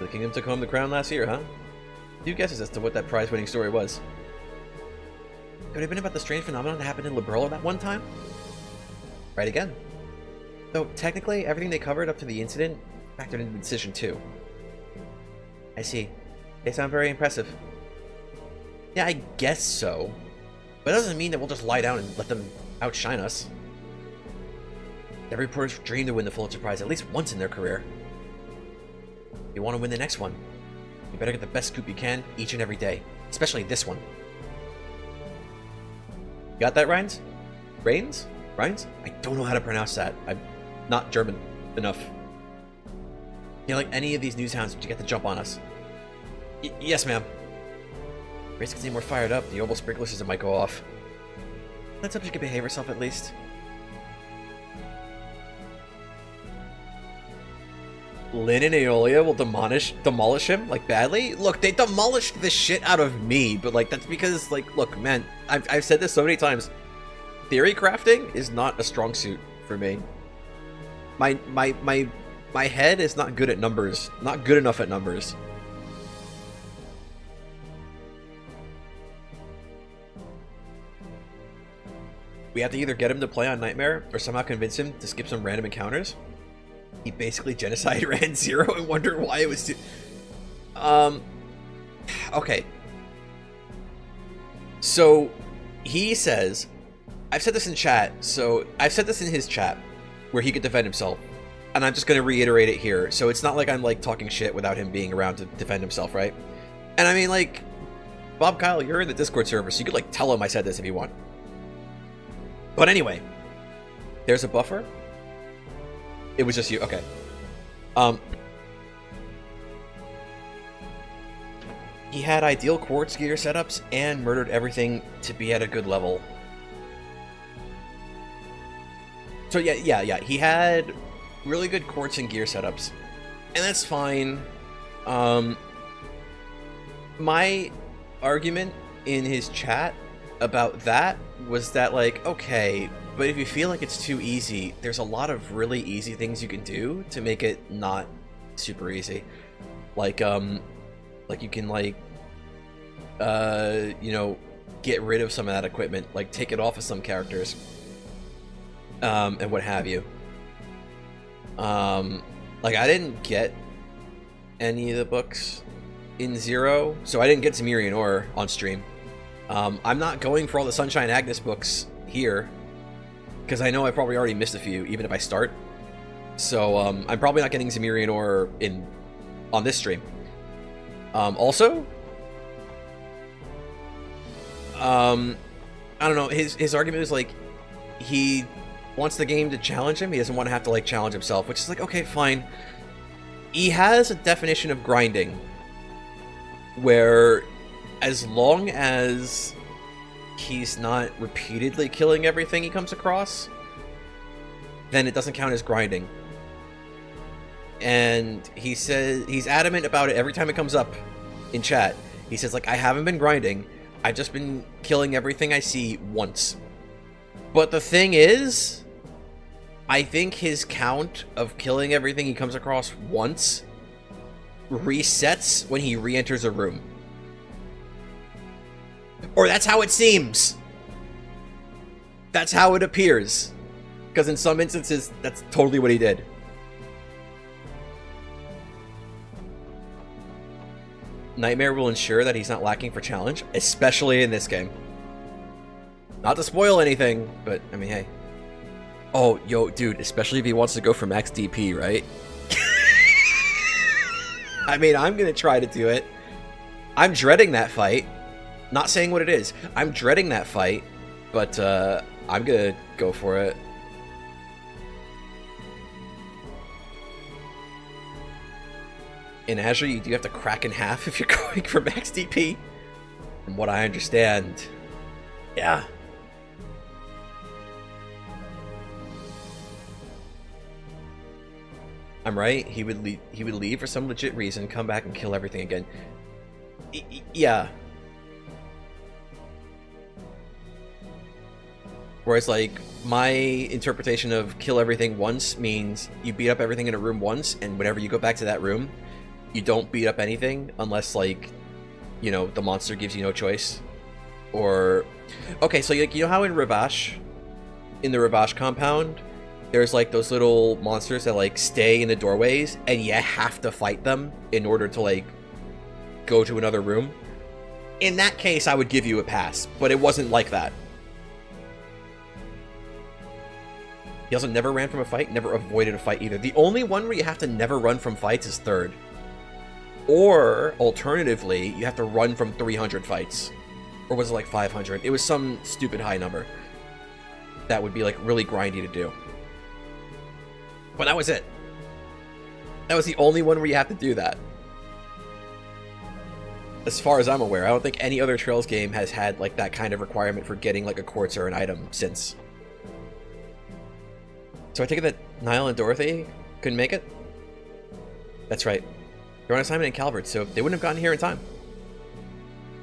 Speaker 1: The kingdom took home the crown last year, huh? A few guesses as to what that prize-winning story was. Could it have been about the strange phenomenon that happened in Liberal that one time? Right again. Though, technically, everything they covered up to the incident factored into the decision, too. I see. They sound very impressive. Yeah, I guess so. But it doesn't mean that we'll just lie down and let them outshine us. Every reporter's dream to win the Pulitzer Prize at least once in their career. If you want to win the next one, you better get the best scoop you can each and every day. Especially this one. Got that, Rhines? Rains? Rhines? I don't know how to pronounce that. I'm not German enough. You know, like any of these news hounds to get the jump on us. Yes, ma'am. Grace can seem more fired up. The oval sprinkler system might go off. Let's hope she can behave herself at least. Lynn and Aeolia will demolish him, like, badly? Look, they demolished the shit out of me, but, like, that's because, like, look, man, I've said this so many times. Theory crafting is not a strong suit for me. My head is not good at numbers. Not good enough at numbers. We have to either get him to play on Nightmare, or somehow convince him to skip some random encounters. He basically genocide ran 0 and wondered why it was okay. So, he says... I've said this in chat, so... I've said this in his chat, where he could defend himself. And I'm just going to reiterate it here, so it's not like I'm, like, talking shit without him being around to defend himself, right? And I mean, like... Bob Kyle, you're in the Discord server, so you could, like, tell him I said this if you want. But anyway, there's a buffer. It was just you. Okay. He had ideal quartz gear setups and murdered everything to be at a good level. So yeah. He had really good quartz and gear setups, and that's fine. My argument in his chat about that was that, like, okay, but if you feel like it's too easy, there's a lot of really easy things you can do to make it not super easy. Like you can, like, you know, get rid of some of that equipment, like take it off of some characters. and what have you. Like, I didn't get any of the books in Zero, so I didn't get Temerian Ore on stream. I'm not going for all the Sunshine Agnes books here, because I know I probably already missed a few, even if I start. So, I'm probably not getting Temerian Ore on this stream. Also, I don't know, his argument is, like, he wants the game to challenge him. He doesn't want to have to, like, challenge himself, which is like, okay, fine. He has a definition of grinding where as long as he's not repeatedly killing everything he comes across, then it doesn't count as grinding. And he says he's adamant about it every time it comes up in chat. He says, like, I haven't been grinding. I've just been killing everything I see once. But the thing is, I think his count of killing everything he comes across once resets when he re-enters a room. Or that's how it seems. That's how it appears. Because in some instances, that's totally what he did. Nightmare will ensure that he's not lacking for challenge, especially in this game. Not to spoil anything, but, I mean, hey. Oh, yo, dude, especially if he wants to go for max DP, right? I mean, I'm gonna try to do it. I'm dreading that fight. Not saying what it is. I'm dreading that fight, but, I'm gonna go for it. In Azure, you do have to crack in half if you're going for max DP. From what I understand. Yeah. I'm right. He would leave for some legit reason, come back and kill everything again. Yeah. Whereas, like, my interpretation of kill everything once means you beat up everything in a room once, and whenever you go back to that room, you don't beat up anything unless, like, you know, the monster gives you no choice. Or, okay, so, like, you know how in Ravash, in the Ravash compound, there's, like, those little monsters that, like, stay in the doorways, and you have to fight them in order to, like, go to another room? In that case, I would give you a pass, but it wasn't like that. He also never ran from a fight, never avoided a fight either. The only one where you have to never run from fights is third. Or, alternatively, you have to run from 300 fights. Or was it like 500? It was some stupid high number. That would be, like, really grindy to do. But that was it. That was the only one where you have to do that. As far as I'm aware, I don't think any other Trails game has had, like, that kind of requirement for getting, like, a quartz or an item since. So I take it that Niall and Dorothy couldn't make it? That's right. They're on assignment in Calvert, so they wouldn't have gotten here in time.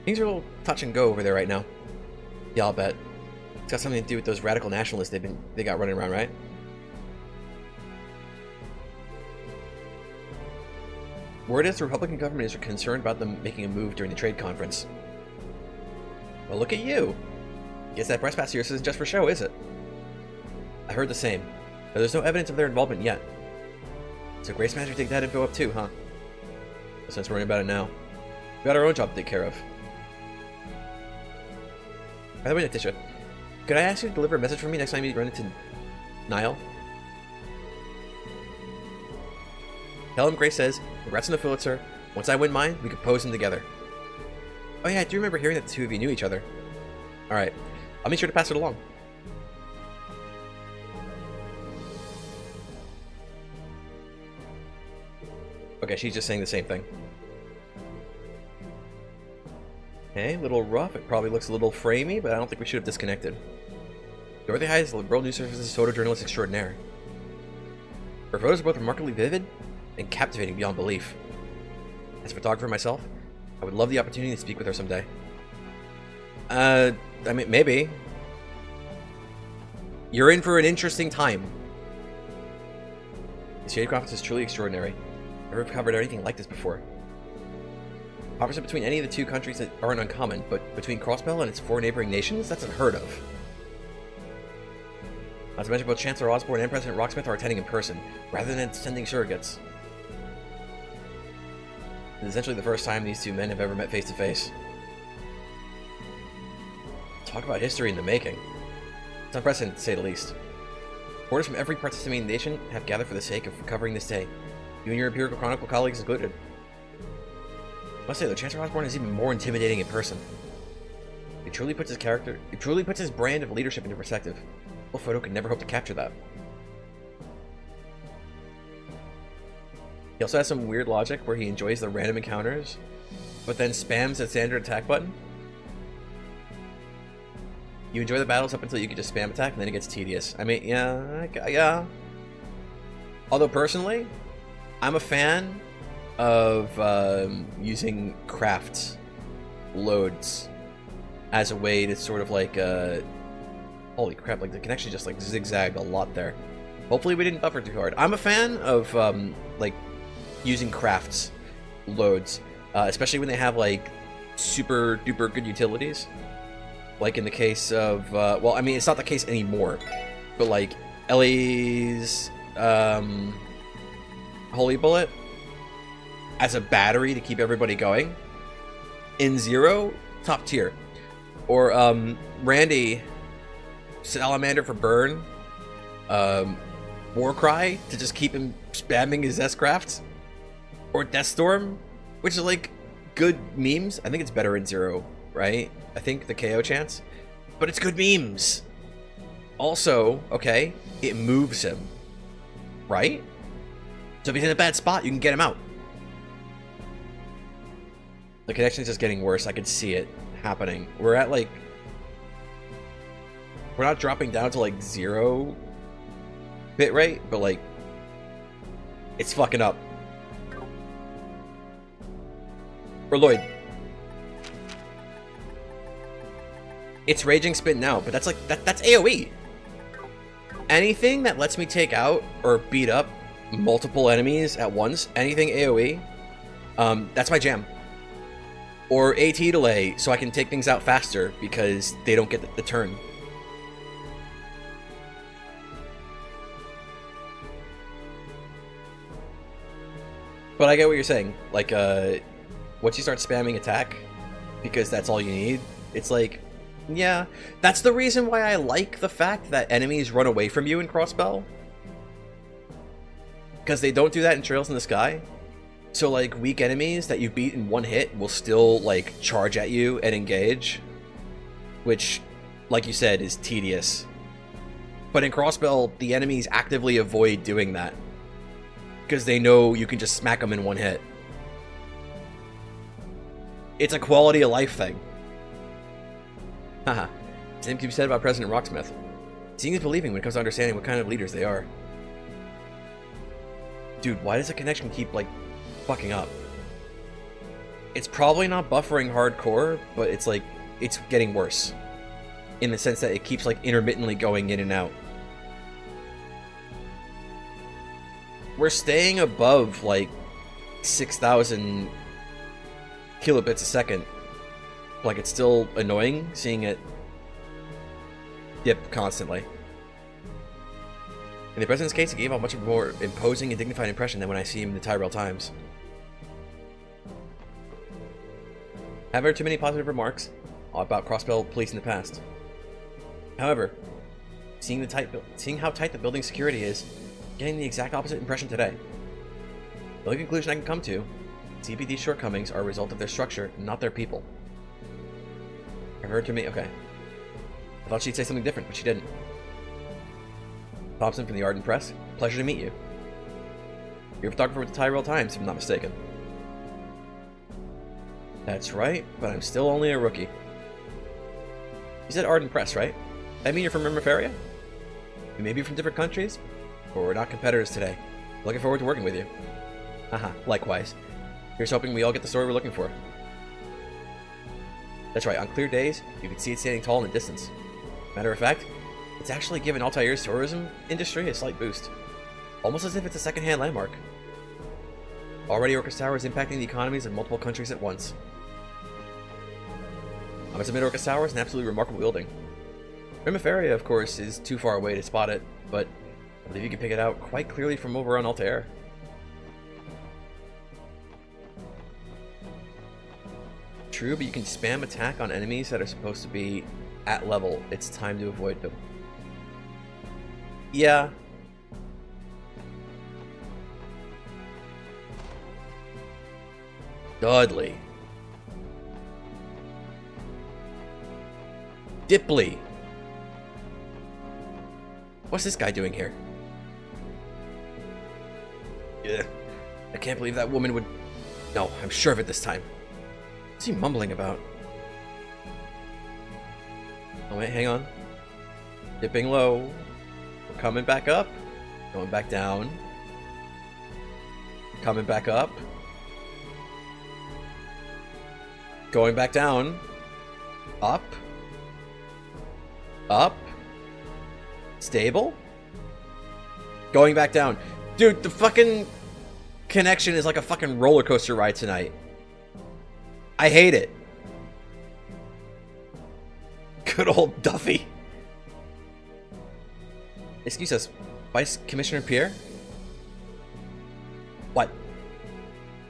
Speaker 1: Things are a little touch and go over there right now. Yeah, I'll bet. It's got something to do with those radical nationalists they got running around, right? Word is the Republican government is concerned about them making a move during the trade conference. Well, look at you. Guess that press pass of yours isn't just for show, is it? I heard the same. But there's no evidence of their involvement yet. So Grace Magic take that info up too, huh? No sense worrying about it now. We got our own job to take care of. By the way, Natisha, could I ask you to deliver a message for me next time you run into Niall? Tell him Grace says, congrats on the Pulitzer. Once I win mine, we could pose them together. Oh yeah, I do remember hearing that the two of you knew each other. Alright, I'll make sure to pass it along. Okay, she's just saying the same thing. Okay, a little rough. It probably looks a little framey, but I don't think we should have disconnected. Dorothy High is the World News Service's photojournalist extraordinaire. Her photos are both remarkably vivid and captivating beyond belief. As a photographer myself, I would love the opportunity to speak with her someday. I mean, maybe. You're in for an interesting time. The Shade Conference is truly extraordinary. I've never covered anything like this before. Conferences between any of the two countries that aren't uncommon, but between Crossbell and its four neighboring nations, that's unheard of. Not to mention both Chancellor Osborne and President Rocksmith are attending in person, rather than sending surrogates. It's essentially the first time these two men have ever met face to face. Talk about history in the making. It's unprecedented, to say the least. Reporters from every participating nation have gathered for the sake of covering this day. You and your Empirical Chronicle colleagues included. I must say, though, Chancellor Osborne is even more intimidating in person. It truly puts his brand of leadership into perspective. A photo could never hope to capture that. He also has some weird logic where he enjoys the random encounters, but then spams the standard attack button. You enjoy the battles up until you can just spam attack, and then it gets tedious. I mean, yeah. Although personally, I'm a fan of using craft loads as a way to sort of like, holy crap, like the connection just like zigzagged a lot there. Hopefully we didn't buffer too hard. I'm a fan of like using crafts loads, especially when they have like super duper good utilities. Like in the case of, well, I mean, it's not the case anymore, but like Ellie's Holy Bullet as a battery to keep everybody going in Zero, top tier. Or Randy Salamander for burn, Warcry to just keep him spamming his S-Crafts, or Deathstorm, which is like good memes. I think it's better in Zero, right? I think the KO chance, but it's good memes. Also, okay, it moves him, right? So if he's in a bad spot, you can get him out. The connection is just getting worse. I could see it happening. We're at like, we're not dropping down to like 0 bitrate, but like, it's fucking up. Or Lloyd. It's Raging Spit now, but that's like, that's AoE. Anything that lets me take out or beat up multiple enemies at once, anything AoE, that's my jam. Or AT delay, so I can take things out faster because they don't get the turn. But I get what you're saying. Like, once you start spamming attack, because that's all you need, it's like, yeah. That's the reason why I like the fact that enemies run away from you in Crossbell. Because they don't do that in Trails in the Sky. So, like, weak enemies that you beat in one hit will still, like, charge at you and engage. Which, like you said, is tedious. But in Crossbell, the enemies actively avoid doing that. Because they know you can just smack them in one hit. It's a quality of life thing. Haha. Same can be said about President Rocksmith. Seeing is believing when it comes to understanding what kind of leaders they are. Dude, why does the connection keep, like, fucking up? It's probably not buffering hardcore, but it's like, it's getting worse. In the sense that it keeps, like, intermittently going in and out. We're staying above, like, 6,000 kilobits a second. Like, it's still annoying seeing it dip constantly. In the President's case, he gave off much more imposing and dignified impression than when I see him in the Tyrell Times. I haven't heard too many positive remarks about Crossbell police in the past. However, seeing how tight the building security is, getting the exact opposite impression today. The only conclusion I can come to, CPD's shortcomings are a result of their structure, not their people. I've heard too many. Okay. I thought she'd say something different, but she didn't. Thompson from the Arden Press. Pleasure to meet you. You're a photographer with the Tyrell Times, if I'm not mistaken. That's right, but I'm still only a rookie. You said Arden Press, right? I mean you're from Rimmerferia? We may be from different countries, but we're not competitors today. Looking forward to working with you. Haha, likewise. Here's hoping we all get the story we're looking for. That's right, on clear days, you can see it standing tall in the distance. Matter of fact, it's actually given Altair's tourism industry a slight boost. Almost as if it's a second-hand landmark. Already Orcus Tower is impacting the economies of multiple countries at once. I must admit Orcus Tower is an absolutely remarkable building. Remiferia, of course, is too far away to spot it, but I believe you can pick it out quite clearly from over on Altair. True, but you can spam attack on enemies that are supposed to be at level. It's time to avoid them. Yeah. Dudley. Dipley. What's this guy doing here? Yeah. I can't believe that woman would... No, I'm sure of it this time. What's he mumbling about? Oh wait, hang on. Dipping low. We're coming back up. Going back down. Coming back up. Going back down. Up. Up. Stable. Going back down. Dude, the fucking connection is like a fucking roller coaster ride tonight. I hate it. Good old Duffy. Excuse us, Vice Commissioner Pierre? What?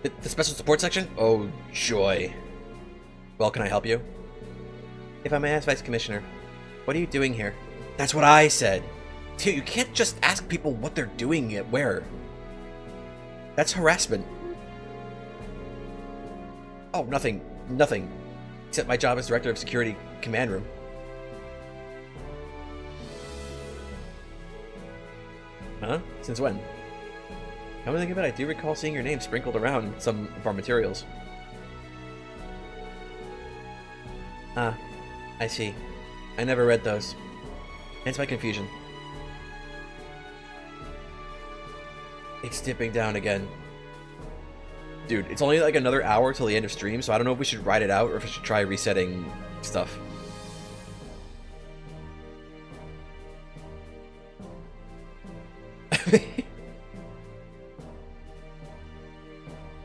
Speaker 1: The special support section? Oh, joy. Well, can I help you? If I may ask, Vice Commissioner, what are you doing here? That's what I said. Dude, you can't just ask people what they're doing at where. That's harassment. Oh, nothing. Nothing. Except my job as Director of Security Command Room. Huh? Since when? Come to think of it, I do recall seeing your name sprinkled around in some of our materials. Ah, I see. I never read those. Hence my confusion. It's dipping down again. Dude, it's only like another hour till the end of stream, so I don't know if we should ride it out or if I should try resetting stuff.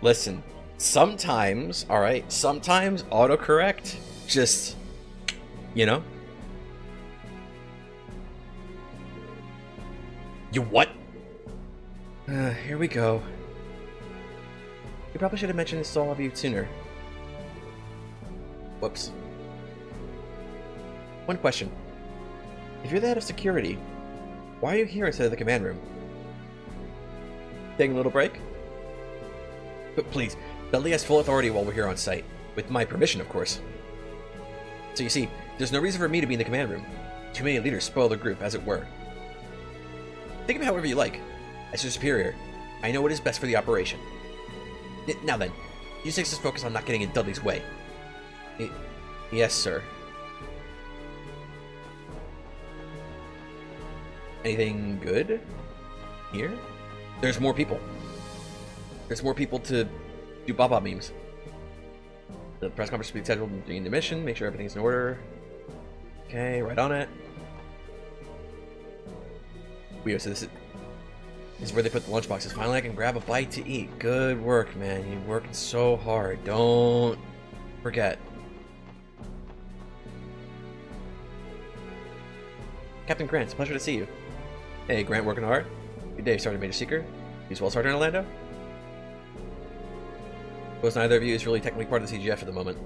Speaker 1: Listen, sometimes, alright, sometimes autocorrect just, you know? You what? Here we go. You probably should have mentioned this to all of you sooner. Whoops. One question. If you're the head of security, why are you here instead of the command room? Taking a little break? But please, Dudley has full authority while we're here on site. With my permission, of course. So you see, there's no reason for me to be in the command room. Too many leaders spoil the group, as it were. Think of it however you like. As your superior, I know what is best for the operation. Now then, you six just focus on not getting in Dudley's way. Yes, sir. Anything good? Here? There's more people. There's more people to do Baba memes. The press conference will be scheduled during the mission. Make sure everything's in order. Okay, right on it. Weird, so this is where they put the lunchboxes. Finally, I can grab a bite to eat. Good work, man. You're working so hard. Don't forget. Captain Grant, it's a pleasure to see you. Hey, Grant, working hard? Good day, Sergeant Major Seeker. You as well, Sergeant Orlando? Suppose neither of you is really technically part of the CGF at the moment.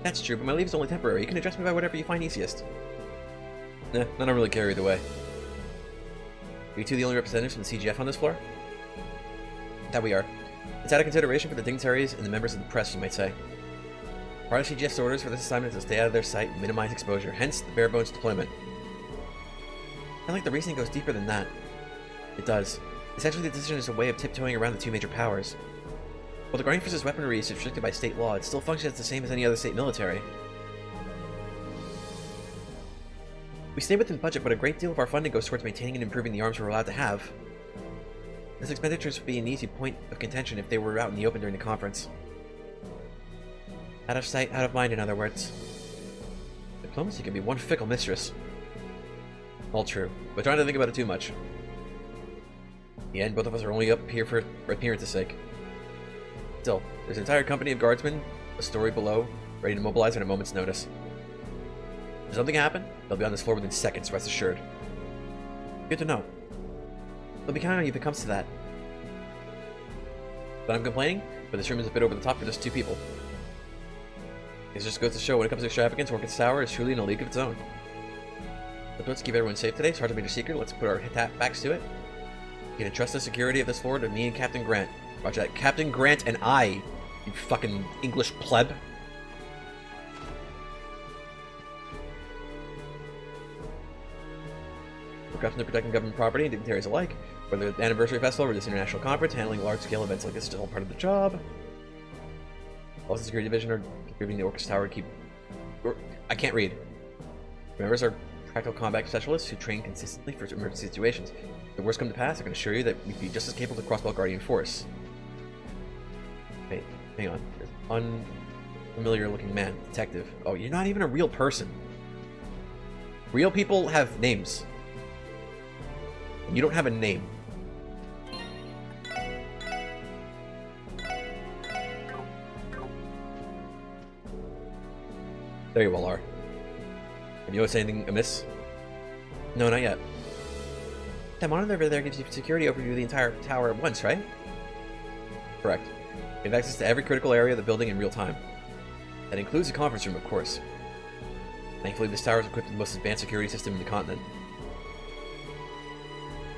Speaker 1: That's true, but my leave is only temporary. You can address me by whatever you find easiest. Nah, I don't really care either way. Are you two the only representatives from the CGF on this floor? That we are. It's out of consideration for the dignitaries and the members of the press, you might say. Part of CGF's orders for this assignment is to stay out of their sight and minimize exposure, hence the bare-bones deployment. I think the reasoning goes deeper than that. It does. Essentially, the decision is a way of tiptoeing around the two major powers. While the Guardian Force's weaponry is restricted by state law, it still functions the same as any other state military. We stay within budget, but a great deal of our funding goes towards maintaining and improving the arms we're allowed to have. This expenditures would be an easy point of contention if they were out in the open during the conference. Out of sight, out of mind, in other words. Diplomacy can be one fickle mistress. All true, but try not to think about it too much. In the end, both of us are only up here for appearance's sake. Still, there's an entire company of guardsmen, a story below, ready to mobilize at a moment's notice. If something happen, they'll be on this floor within seconds, rest assured. Good to know. They'll be counting on you if it comes to that. But I'm complaining, but this room is a bit over the top for just 2 people. It just goes to show when it comes to extravagance, Orchid's Tower is truly in a league of its own. But let's keep everyone safe today. It's hard to make a secret. Let's put our backs to it. You can entrust the security of this floor to me and Captain Grant. Roger that. Captain Grant and I, you fucking English pleb. We're accustomed to protecting government property and dignitaries alike. Whether the anniversary festival or this international conference, handling large-scale events like this is still part of the job. Also, the security division are improving the Orchid's Tower to keep... I can't read. Members are practical combat specialists who train consistently for emergency situations. If the worst come to pass, I can assure you that we'd be just as capable of the Crossbelt Guardian force. Wait, hang on. There's an unfamiliar-looking man, detective. Oh, you're not even a real person. Real people have names. You don't have a name. There you all are. Have you noticed anything amiss? No, not yet. That monitor over there gives you security overview of the entire tower at once, right? Correct. You have access to every critical area of the building in real time. That includes the conference room, of course. Thankfully, this tower is equipped with the most advanced security system in the continent.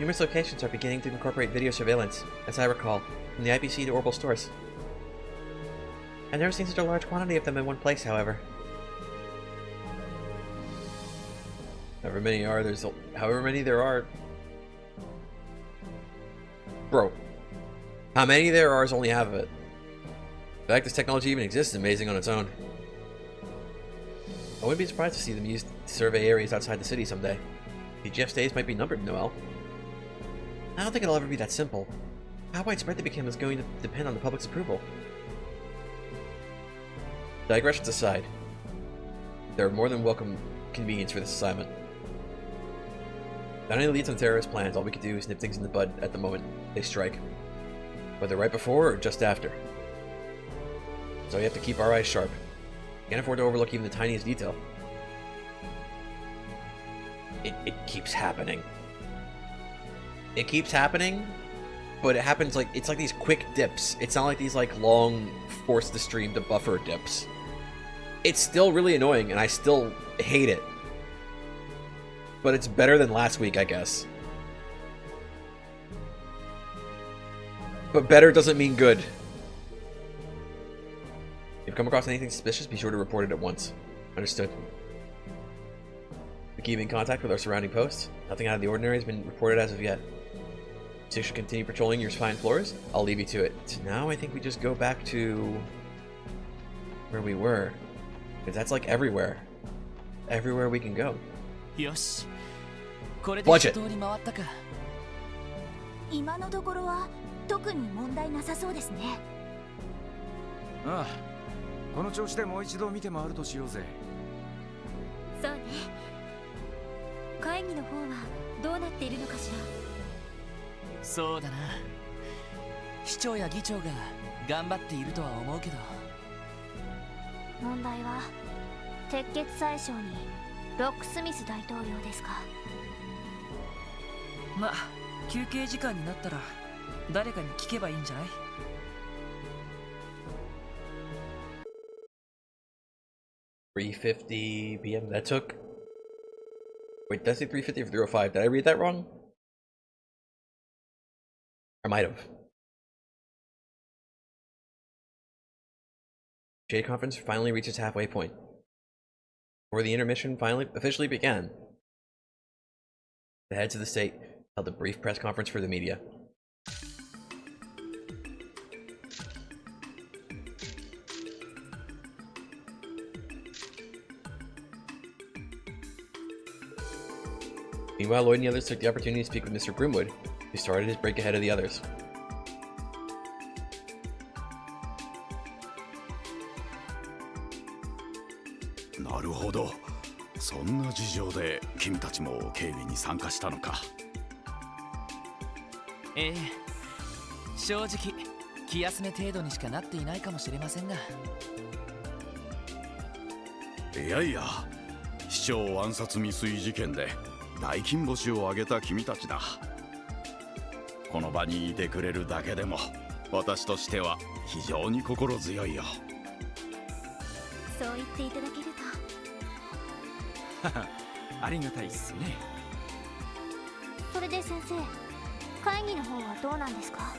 Speaker 1: Numerous locations are beginning to incorporate video surveillance, as I recall, from the IPC to orbital stores. I've never seen such a large quantity of them in one place, however. However many there are... Bro. How many there are is only half of it. The fact this technology even exists is amazing on its own. I wouldn't be surprised to see them used to survey areas outside the city someday. PGF's days might be numbered, Noel. I don't think it'll ever be that simple. How widespread they become is going to depend on the public's approval. Digressions aside, there are more than welcome convenience for this assignment. Not any leads on terrorist plans, all we can do is nip things in the bud at the moment they strike. Whether right before or just after. So we have to keep our eyes sharp. Can't afford to overlook even the tiniest detail. It keeps happening. It keeps happening, but it happens like, it's like these quick dips. It's not like these like long force the stream to buffer dips. It's still really annoying and I still hate it. But it's better than last week, I guess. But better doesn't mean good. If you come across anything suspicious, be sure to report it at once. Understood. We keep in contact with our surrounding posts. Nothing out of the ordinary has been reported as of yet. So you should continue patrolling your fine floors. I'll leave you to it. So now I think we just go back to where we were. Because that's like everywhere. Everywhere we can go. Budget.
Speaker 3: 今のところは特に問題なさそうですね。
Speaker 7: ああ、この調子でもう一度見て回るとしようぜ。
Speaker 3: そうね。会議の方はどうなっているのかしら。
Speaker 5: そうだな。市長や議長が頑張っているとは思うけど。
Speaker 3: 問題は鉄血宰相にロックスミス大統領ですか。
Speaker 4: まあ休憩時間になったら誰かに聞けばいいんじゃない？
Speaker 1: 3:50 p.m. That took... Wait, did I say 3:50 or 3:05? Did I read that wrong? I might have. Shade conference finally reached its halfway point. Before the intermission finally officially began, the heads of the state held a brief press conference for the media. Meanwhile, Lloyd and the others took the opportunity to speak with Mr. Grimwood, who started his break ahead of the others.
Speaker 15: Naruhodo. そんな事情で君たちも警備に参加したのか。
Speaker 5: ええ、正直気休め程度にしかなっていないかもしれませんが。
Speaker 15: いやいや、市市長暗殺未遂事件で大金星を挙げた君たちだ。この場にいてくれるだけでも私としては非常に心強いよ。
Speaker 3: そう言っていただける
Speaker 7: ははありがたいっすね。
Speaker 3: と。それで先生、会議の方はどうなんですか？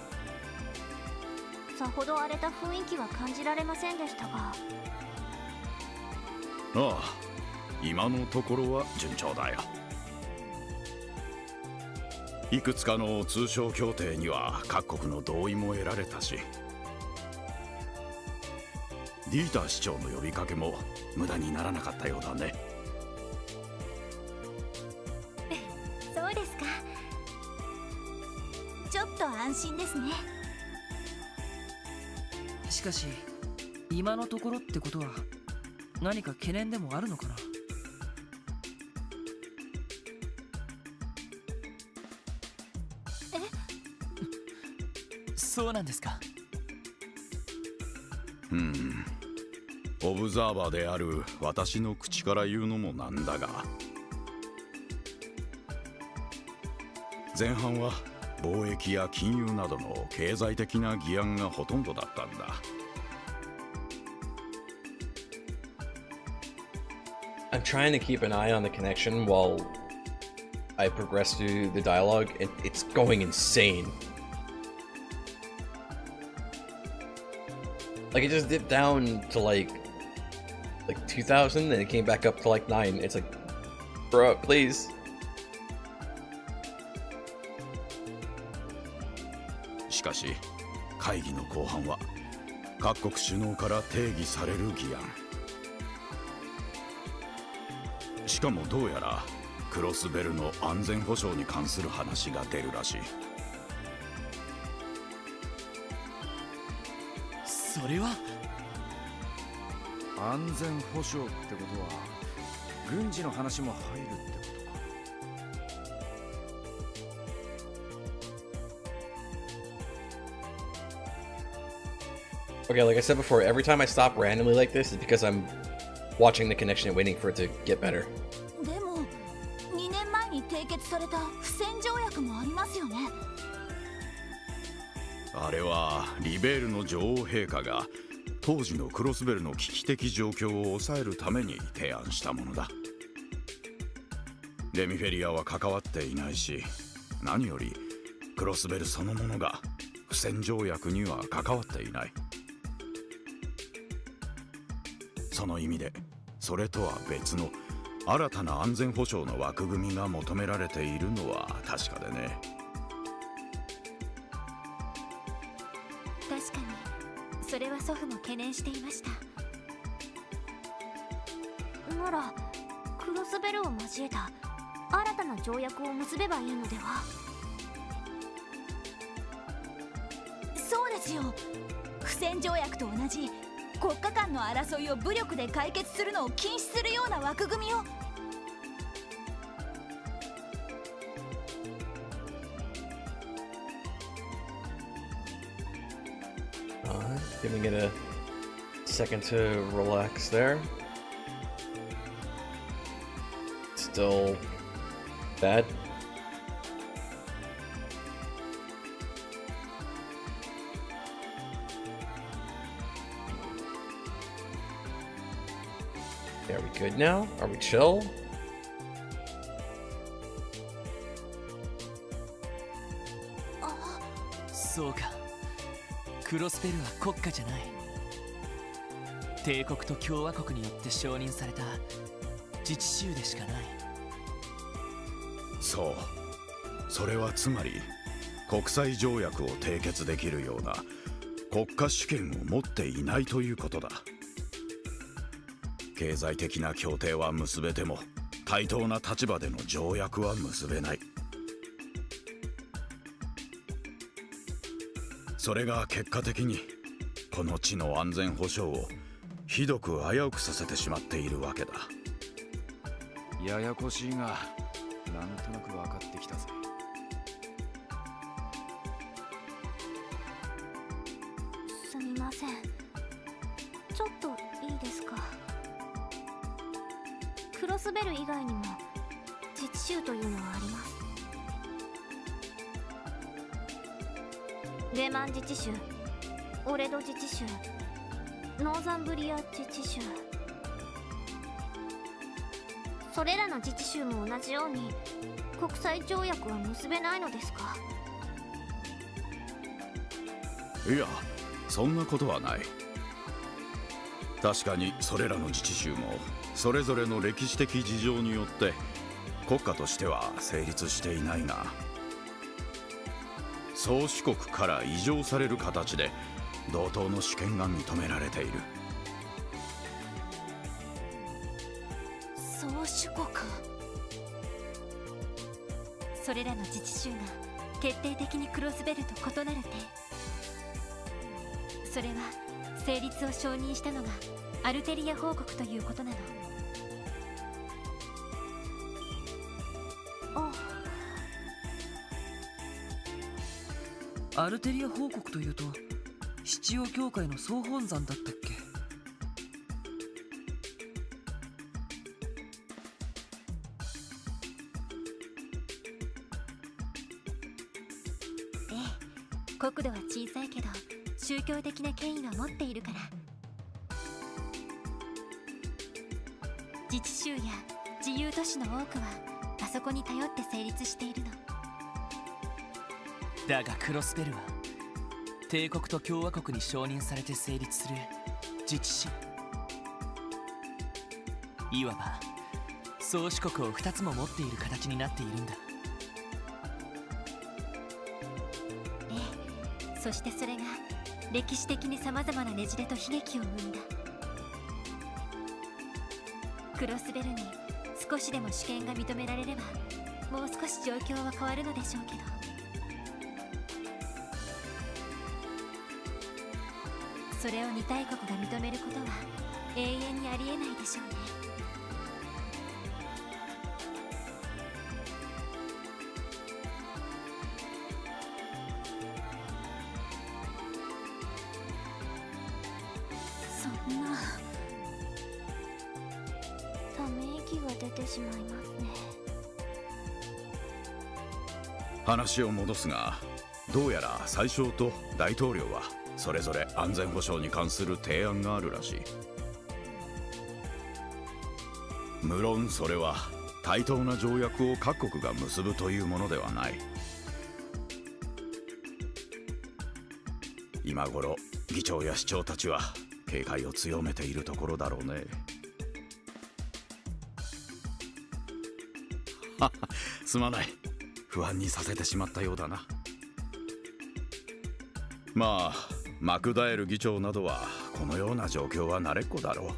Speaker 3: さほど荒れた雰囲気は感じられませんでしたが。
Speaker 15: ああ、今のところは順調だよ。いくつかの通商協定には各国の同意も得られたし、ディーター市長の呼びかけも無駄にならなかったようだね。
Speaker 3: そうですか。ちょっと安心ですね。
Speaker 4: しかし今のところってことは何か懸念でもあるのかな。
Speaker 5: そうなんですか。
Speaker 15: オブザーバーである私の口から言うのもなんだが、前半は貿易や金融などの経済的な議案がほとんどだったんだ。
Speaker 1: I'm trying to keep an eye on the connection while I progress through the dialogue, and it's going insane. Like, it just dipped down to like 2000, and it came back up to like 9. It's like, bro, please.
Speaker 15: しかし会議の後半は各国首脳から定義される議案、しかもどうやらクロスベルの安全保障に関する話が出るらしい。
Speaker 5: それは
Speaker 7: 安全保障ってことは軍事の話も入るってことか。
Speaker 1: Okay, like I said before, every time I stop randomly like this, it's because I'm watching the connection and waiting for it to get better.
Speaker 3: でも2年前に締結された不戦条約もありますよね。
Speaker 15: あれはリベールの女王陛下が当時のクロスベルの危機的状況を抑えるために提案したものだ。レミフェリアは関わっていないし、何よりクロスベルそのものが不戦条約には関わっていない。その意味でそれとは別の新たな安全保障の枠組みが求められているのは確かでね。
Speaker 3: 確かにそれは祖父も懸念していました。ならクロスベルを交えた新たな条約を結べばいいのでは。そうですよ。不戦条約と同じ国家間の争いを武力で解決するのを禁止するような枠組みを。
Speaker 1: Giving it a second to relax there. Still bad. Are we good now? Are we chill?
Speaker 5: そうか。クロスベルは国家じゃない。帝国と共和国によって承認された自治州でしかない。
Speaker 15: そう。それはつまり国際条約を締結できるような国家主権を持っていないということだ。経済的な協定は結べても対等な立場での条約は結べない。それが結果的にこの地の安全保障をひどく危うくさせてしまっているわけだ。
Speaker 7: ややこしいがなんとなく分かってきたぜ。
Speaker 3: すみません。ちょっといいですか。ククロスベル以外にも自治州というのはあります。レマン自治州、オレド自治州、ノーザンブリア自治州、それらの自治州も同じように国際条約は結べないのですか？
Speaker 15: いや、そんなことはない。確かにそれらの自治州もそれぞれの歴史的事情によって国家としては成立していないが、宗主国から移譲される形で同等の主権が認められている。
Speaker 3: 宗主国、それらの自治州が決定的にクロスベルと異なる点、それは成立を承認したのがアルテリア報告ということなの。
Speaker 4: アルテリア報告というと七葉教会の総本山だったっけ？
Speaker 3: ええ、国土は小さいけど宗教的な権威は持っているから。自治州や自由都市の多くはあそこに頼って成立しているの。
Speaker 5: だがクロスベルは帝国と共和国に承認されて成立する自治州、いわば宗主国を2つも持っている形になっているんだ。
Speaker 3: ええ、そしてそれが歴史的にさまざまなねじれと悲劇を生んだ。クロスベルに少しでも主権が認められればもう少し状況は変わるのでしょうけど、それを二大国が認めることは永遠にありえないでしょうね。そんな、ため息が出てしまいますね。
Speaker 15: 話を戻すが、どうやら宰相と大統領はそれぞれ安全保障に関する提案があるらしい。無論それは対等な条約を各国が結ぶというものではない。今頃議長や市長たちは警戒を強めているところだろうね。はは、すまない。不安にさせてしまったようだな。まあマクダエル議長などはこのような状況は慣れっこだろ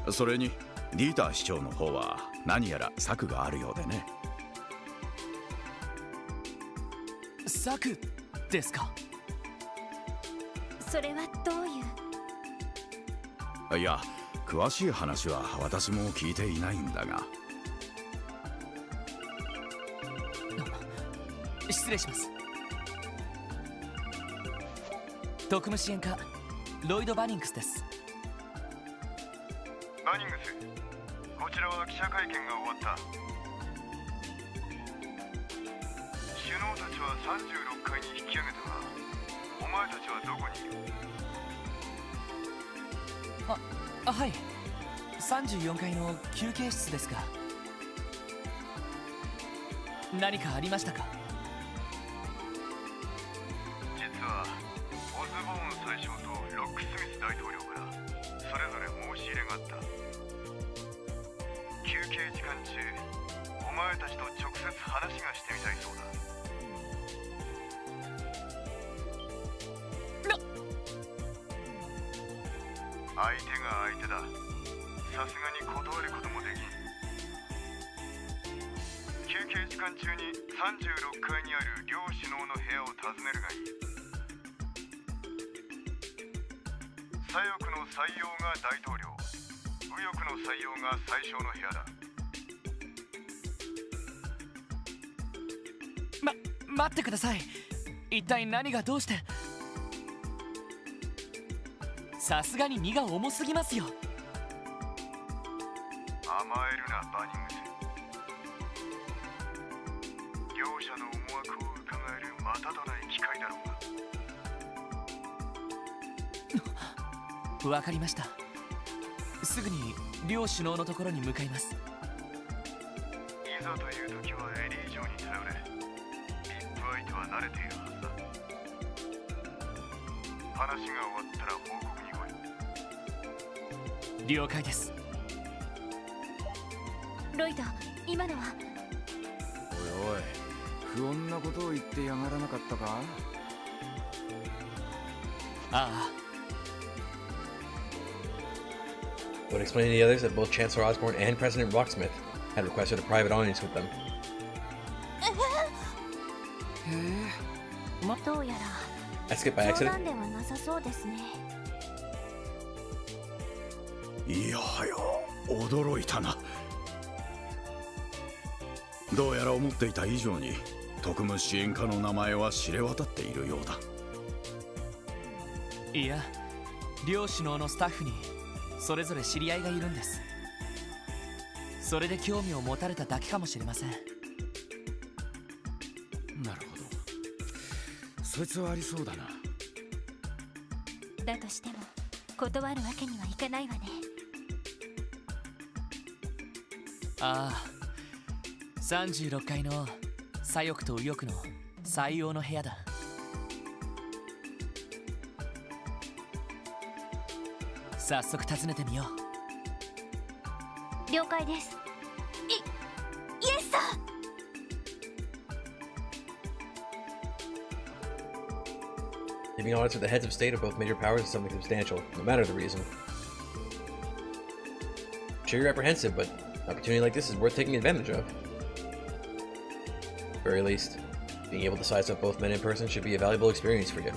Speaker 15: う。それにディーター市長の方は何やら策があるようでね。
Speaker 5: 策ですか？
Speaker 3: それはどういう？
Speaker 15: いや、詳しい話は私も聞いていないんだが。
Speaker 5: 失礼します。特務支援課ロイド・バニングスです。
Speaker 2: バニングス、こちらは記者会見が終わった。首脳たちは36階に引き上げたが、お前たちはどこにいる？
Speaker 5: はい、34階の休憩室ですが。何かありましたか？
Speaker 2: 実はオズボーン宰相とロックスミス大統領からそれぞれ申し入れがあった。休憩時間中、お前たちと直接話がしてみたいそうだ。相手が相手だ。さすがに断ることもできん。休憩時間中に36階にある両首脳の部屋を訪ねるがいい。左翼の採用が大統領、右翼の採用が宰相の部屋だ。
Speaker 5: 待ってください。一体何がどうして？さすがに荷が重すぎますよ。
Speaker 2: なバニングス。両者の思惑を伺えるまたとない機会だろう
Speaker 5: わかりました。すぐに両首脳のところに向かいます。
Speaker 2: いざという時はエリー城に頼れ。ビップ相手は慣れているはずだ。話が終わったら報告に来い。
Speaker 5: 了解です。
Speaker 3: ロイド、今のは。
Speaker 7: おいおい、不穏なことを言ってやがらなかったか。
Speaker 5: ああ。
Speaker 1: Would explain to the others that both Chancellor Osborne and President Rocksmith had requested a private audience with them.
Speaker 3: どうやら
Speaker 1: I skipped by
Speaker 3: 冗
Speaker 1: accident.
Speaker 3: 談ではなさそうですね。
Speaker 15: いやはや、驚いたな。どうやら思っていた以上に特務支援課の名前は知れ渡っているようだ。
Speaker 5: いや、両首脳のスタッフにそれぞれ知り合いがいるんです。それで興味を持たれただけかもしれません。
Speaker 7: なるほど、そいつはありそうだな。
Speaker 3: だとしても断るわけにはいかないわね。
Speaker 5: ああ、36階の左翼と右翼の採用の部屋だ。早速訪ねてみよ
Speaker 3: 了解です。イエスさん。
Speaker 1: Giving honors to the heads of state of both major powers is something substantial, no matter the reason. I'm sure you're apprehensive, but an opportunity like this is worth taking advantage of. At the very least, being able to size up both men in person should be a valuable experience for you.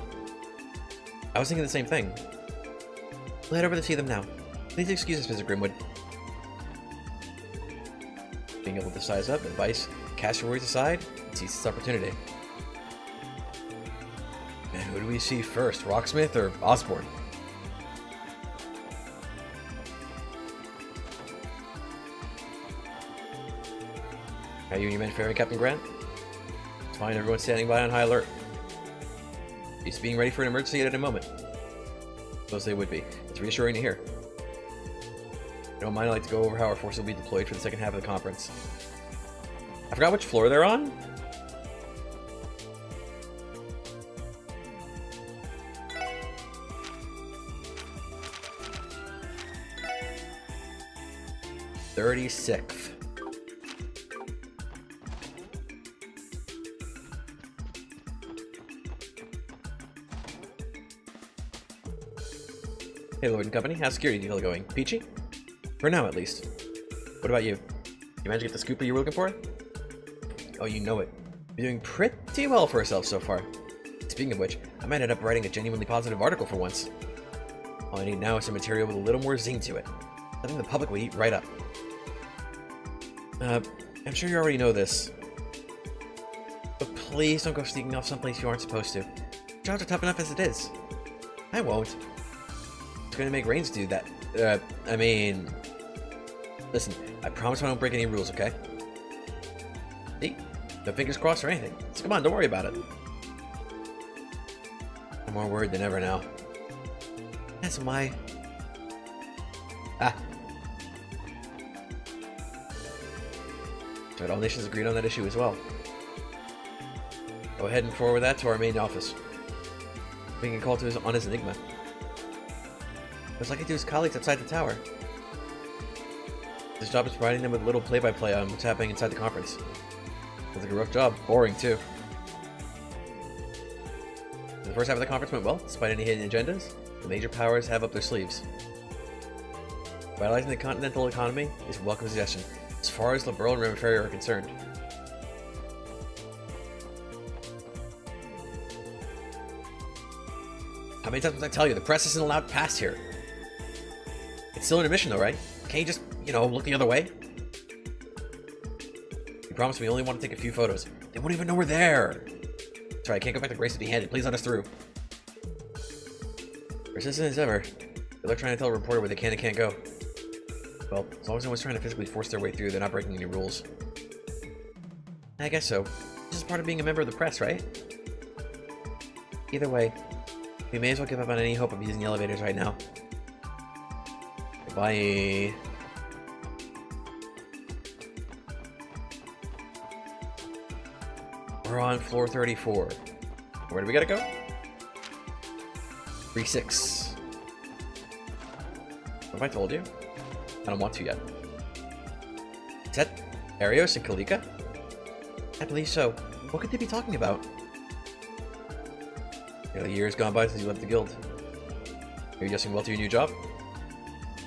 Speaker 1: I was thinking the same thing. We'll head over to see them now. Please excuse us, Mr. Grimwood. Being able to size up, advice, cast your worries aside, and seize this opportunity. And who do we see first, Rocksmith or Osborne? How you and your men faring, Captain Grant? It's fine, everyone's standing by on high alert. He's being ready for an emergency at any moment. Suppose they would be. It's reassuring to hear. I don't mind, I'd like to go over how our force will be deployed for the second half of the conference. I forgot which floor they're on? "36th." Hey, Lord and Company, how's security deal going? Peachy? For now, at least. What about you? You managed to get the scoop that you were looking for? Oh, you know it. You're doing pretty well for yourself so far. Speaking of which, I might end up writing a genuinely positive article for once. All I need now is some material with a little more zing to it. Something the public would eat right up. I'm sure you already know this. But please don't go sneaking off someplace you aren't supposed to. Jobs are tough enough as it is. I won't. It's gonna make Reigns do that. I mean... Listen, I promise I won't break any rules, okay? See? No fingers crossed or anything. So come on, don't worry about it. I'm more worried than ever now. That's why... Ah. But all nations agreed on that issue as well. Go ahead and forward that to our main office. We can call on his Enigma. It's like I do his colleagues outside the tower. His job is providing them with a little play-by-play on what's happening inside the conference. Sounds like a rough job. Boring, too. The first half of the conference went well, despite any hidden agendas. The major powers have up their sleeves. Vitalizing the continental economy is a welcome suggestion, as far as Liberal and Remiferia are concerned. How many times must I tell you, the press isn't allowed past here? It's still an admission though, right? Can't you just, you know, look the other way? You promised we only want to take a few photos. They won't even know we're there! Sorry, I can't go back to Grace empty-handed. Please let us through. Persistent as ever. They're trying to tell a reporter where they can and can't go. Well, as long as no one's trying to physically force their way through, they're not breaking any rules. I guess so. This is part of being a member of the press, right? Either way, we may as well give up on any hope of using the elevators right now. Goodbye. We're on floor 34. Where do we gotta go? 3-6. What have I told you? I don't want to yet. Is that Arios and Kalika? I believe so. What could they be talking about? Nearly a year has gone by since you left the guild. Are you adjusting well to your new job?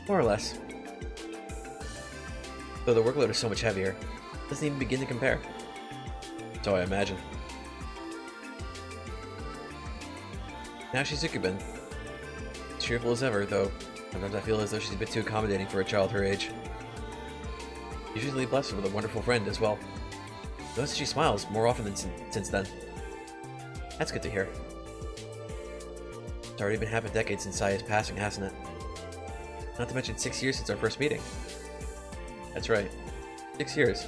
Speaker 1: More or less. Though the workload is so much heavier, it doesn't even begin to compare. So I imagine. Now she's Zukubin. Cheerful as ever, though sometimes I feel as though she's a bit too accommodating for a child her age. Usually blessed with a wonderful friend as well. Notice she smiles more often than since then. That's good to hear. It's already been half a decade since Saya's passing, hasn't it? Not to mention 6 years since our first meeting. That's right. 6 years.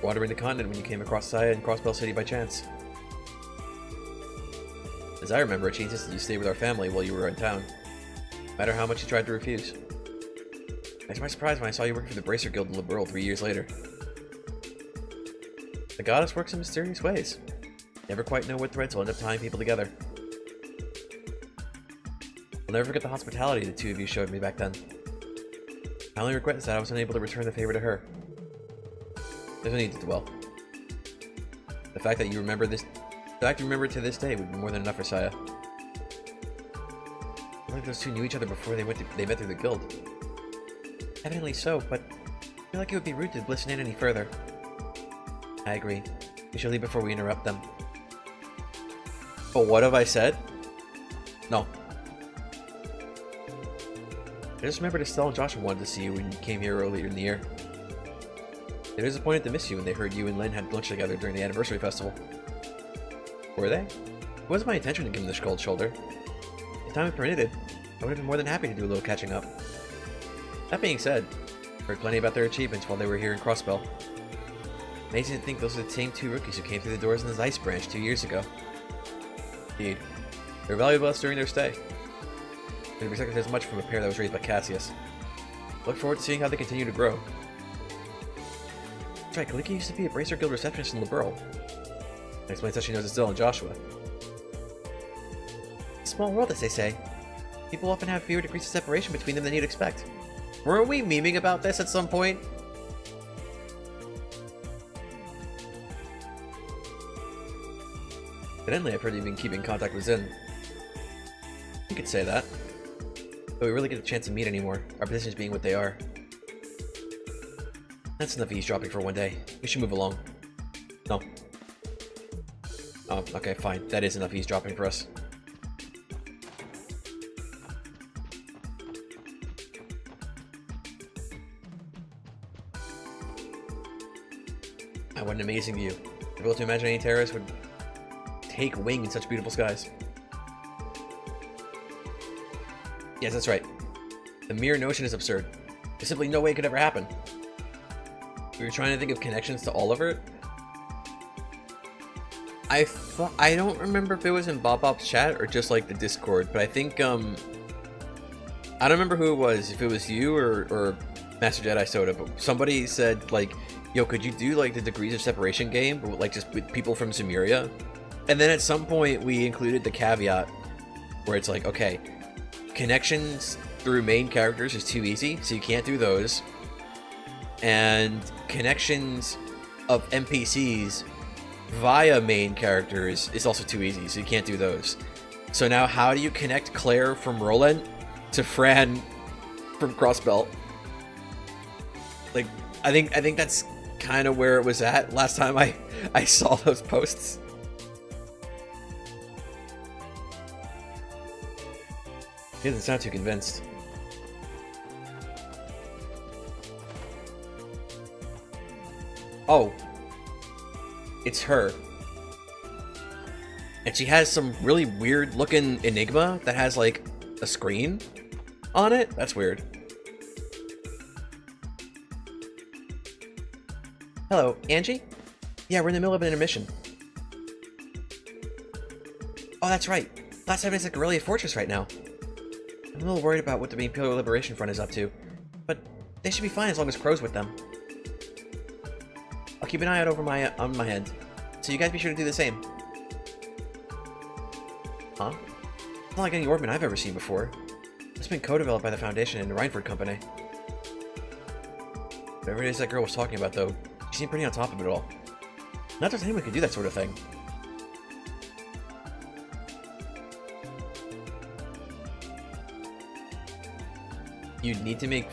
Speaker 1: Wandering the continent when you came across Saya in Crossbell City by chance. As I remember it, she insisted you stay with our family while you were in town. No matter how much you tried to refuse. I was quite surprised when I saw you working for the Bracer Guild in Liberal 3 years later. The goddess works in mysterious ways. Never quite know what threads will end up tying people together. I'll never forget the hospitality the two of you showed me back then. My only regret is that I was unable to return the favor to her. There's no need to dwell. The fact that you remember to this day would be more than enough for Saya. I feel like those two knew each other before they met through the guild. Evidently so, but I feel like it would be rude to listen in any further. I agree. We should leave before we interrupt them. But what have I said? No. I just remembered Estelle and Joshua wanted to see you when you came here earlier in the year. They were disappointed to miss you when they heard you and Lynn had lunch together during the anniversary festival. Were they? It wasn't my intention to give them the cold shoulder. If time had permitted, I would have been more than happy to do a little catching up. That being said, I heard plenty about their achievements while they were here in Crossbell. Amazing to think those are the same two rookies who came through the doors in the Ice Branch 2 years ago. Indeed, they were valuable to us during their stay. I didn't expect as much from a pair that was raised by Cassius. Look forward to seeing how they continue to grow. That's right, Kalika used to be a Bracer Guild receptionist in Liberal. That explains how she knows Estelle and Joshua. Small world, as they say. People often have fewer degrees of separation between them than you'd expect. Weren't we memeing about this at some point? Evidently, I've heard you've been keeping in contact with Zin. You could say that. But we really get a chance to meet anymore, our positions being what they are. That's enough eavesdropping for one day. We should move along. No. Oh, okay, fine. That is enough eavesdropping for us. What an amazing view. Difficult to imagine any terrorist would take wing in such beautiful skies. Yes, that's right. The mere notion is absurd. There's simply no way it could ever happen. We were trying to think of connections to all of it. I don't remember if it was in Bob's chat or just like the Discord, but I think I don't remember who it was, if it was you or Master Jedi Soda, but somebody said like, yo, could you do like the degrees of separation game, but like just with people from Sumeria? And then at some point we included the caveat where it's like, okay, connections through main characters is too easy, so you can't do those. And connections of NPCs via main characters is also too easy, so you can't do those. So now how do you connect Claire from Roland to Fran from Crossbell? Like, I think that's kind of where it was at last time I saw those posts. He doesn't sound too convinced. Oh. It's her. And she has some really weird looking Enigma that has like a screen on it. That's weird. Hello, Angie? Yeah, we're in the middle of an intermission. Oh, that's right. Last time it's at Guerrilla Fortress right now. I'm a little worried about what the Imperial Liberation Front is up to, but they should be fine as long as Crow's with them. I'll keep an eye out over on my end, so you guys be sure to do the same. Huh? It's not like any Orphan I've ever seen before. It's been co-developed by the Foundation and the Reinford Company. Whatever it is that girl was talking about, though, she seemed pretty on top of it all. Not just anyone could do that sort of thing. You need to make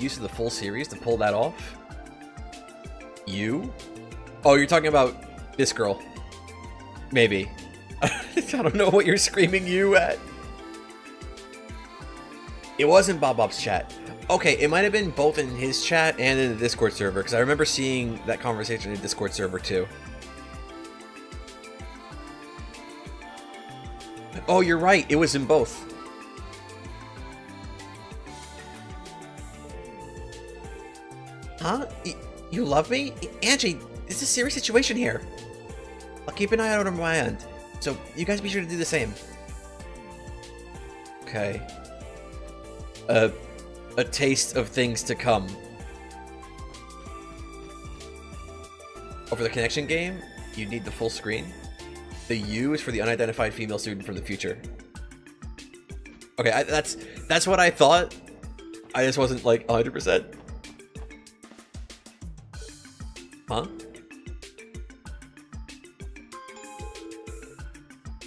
Speaker 1: use of the full series to pull that off? You? Oh, you're talking about this girl. Maybe. I don't know what you're screaming you at. It wasn't Bob's chat. Okay, it might have been both in his chat and in the Discord server, because I remember seeing that conversation in the Discord server too. Oh, you're right. It was in both. Huh? You love me? Angie, it's a serious situation here. I'll keep an eye out on my end, so you guys be sure to do the same. Okay. A taste of things to come. Oh, for the connection game, you need the full screen. The U is for the unidentified female student from the future. Okay, that's what I thought. I just wasn't like 100%. Huh?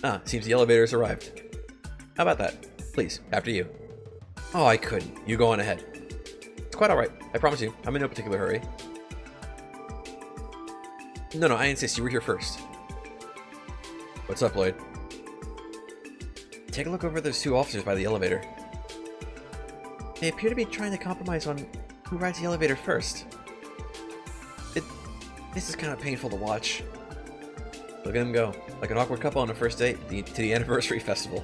Speaker 1: Ah, seems the elevator's arrived. How about that? Please, after you. Oh, I couldn't. You go on ahead. It's quite alright. I promise you. I'm in no particular hurry. No, I insist. You were here first. What's up, Lloyd? Take a look over those two officers by the elevator. They appear to be trying to compromise on who rides the elevator first. This is kind of painful to watch. Look at them go, like an awkward couple on a first date to the anniversary festival.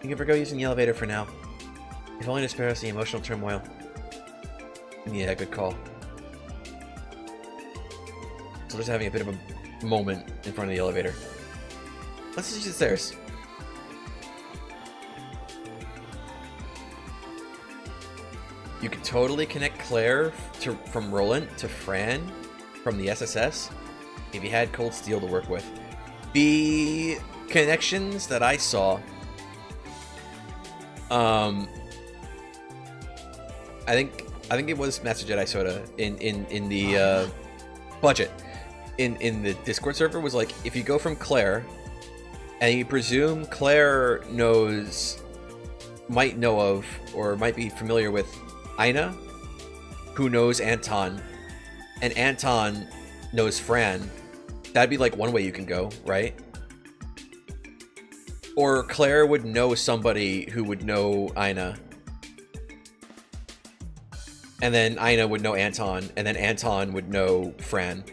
Speaker 1: You can forgo using the elevator for now, if only to spare us the emotional turmoil. Yeah, good call. So just having a bit of a moment in front of the elevator. Let's just use the stairs. You could totally connect Claire from Roland to Fran from the SSS if you had Cold Steel to work with. The connections that I saw, I think it was Master Jedi Soda in the budget in the Discord server was like, if you go from Claire and you presume Claire might know of or might be familiar with Aina, who knows Anton, and Anton knows Fran, that'd be like one way you can go, right? Or Claire would know somebody who would know Aina, and then Aina would know Anton, and then Anton would know Fran.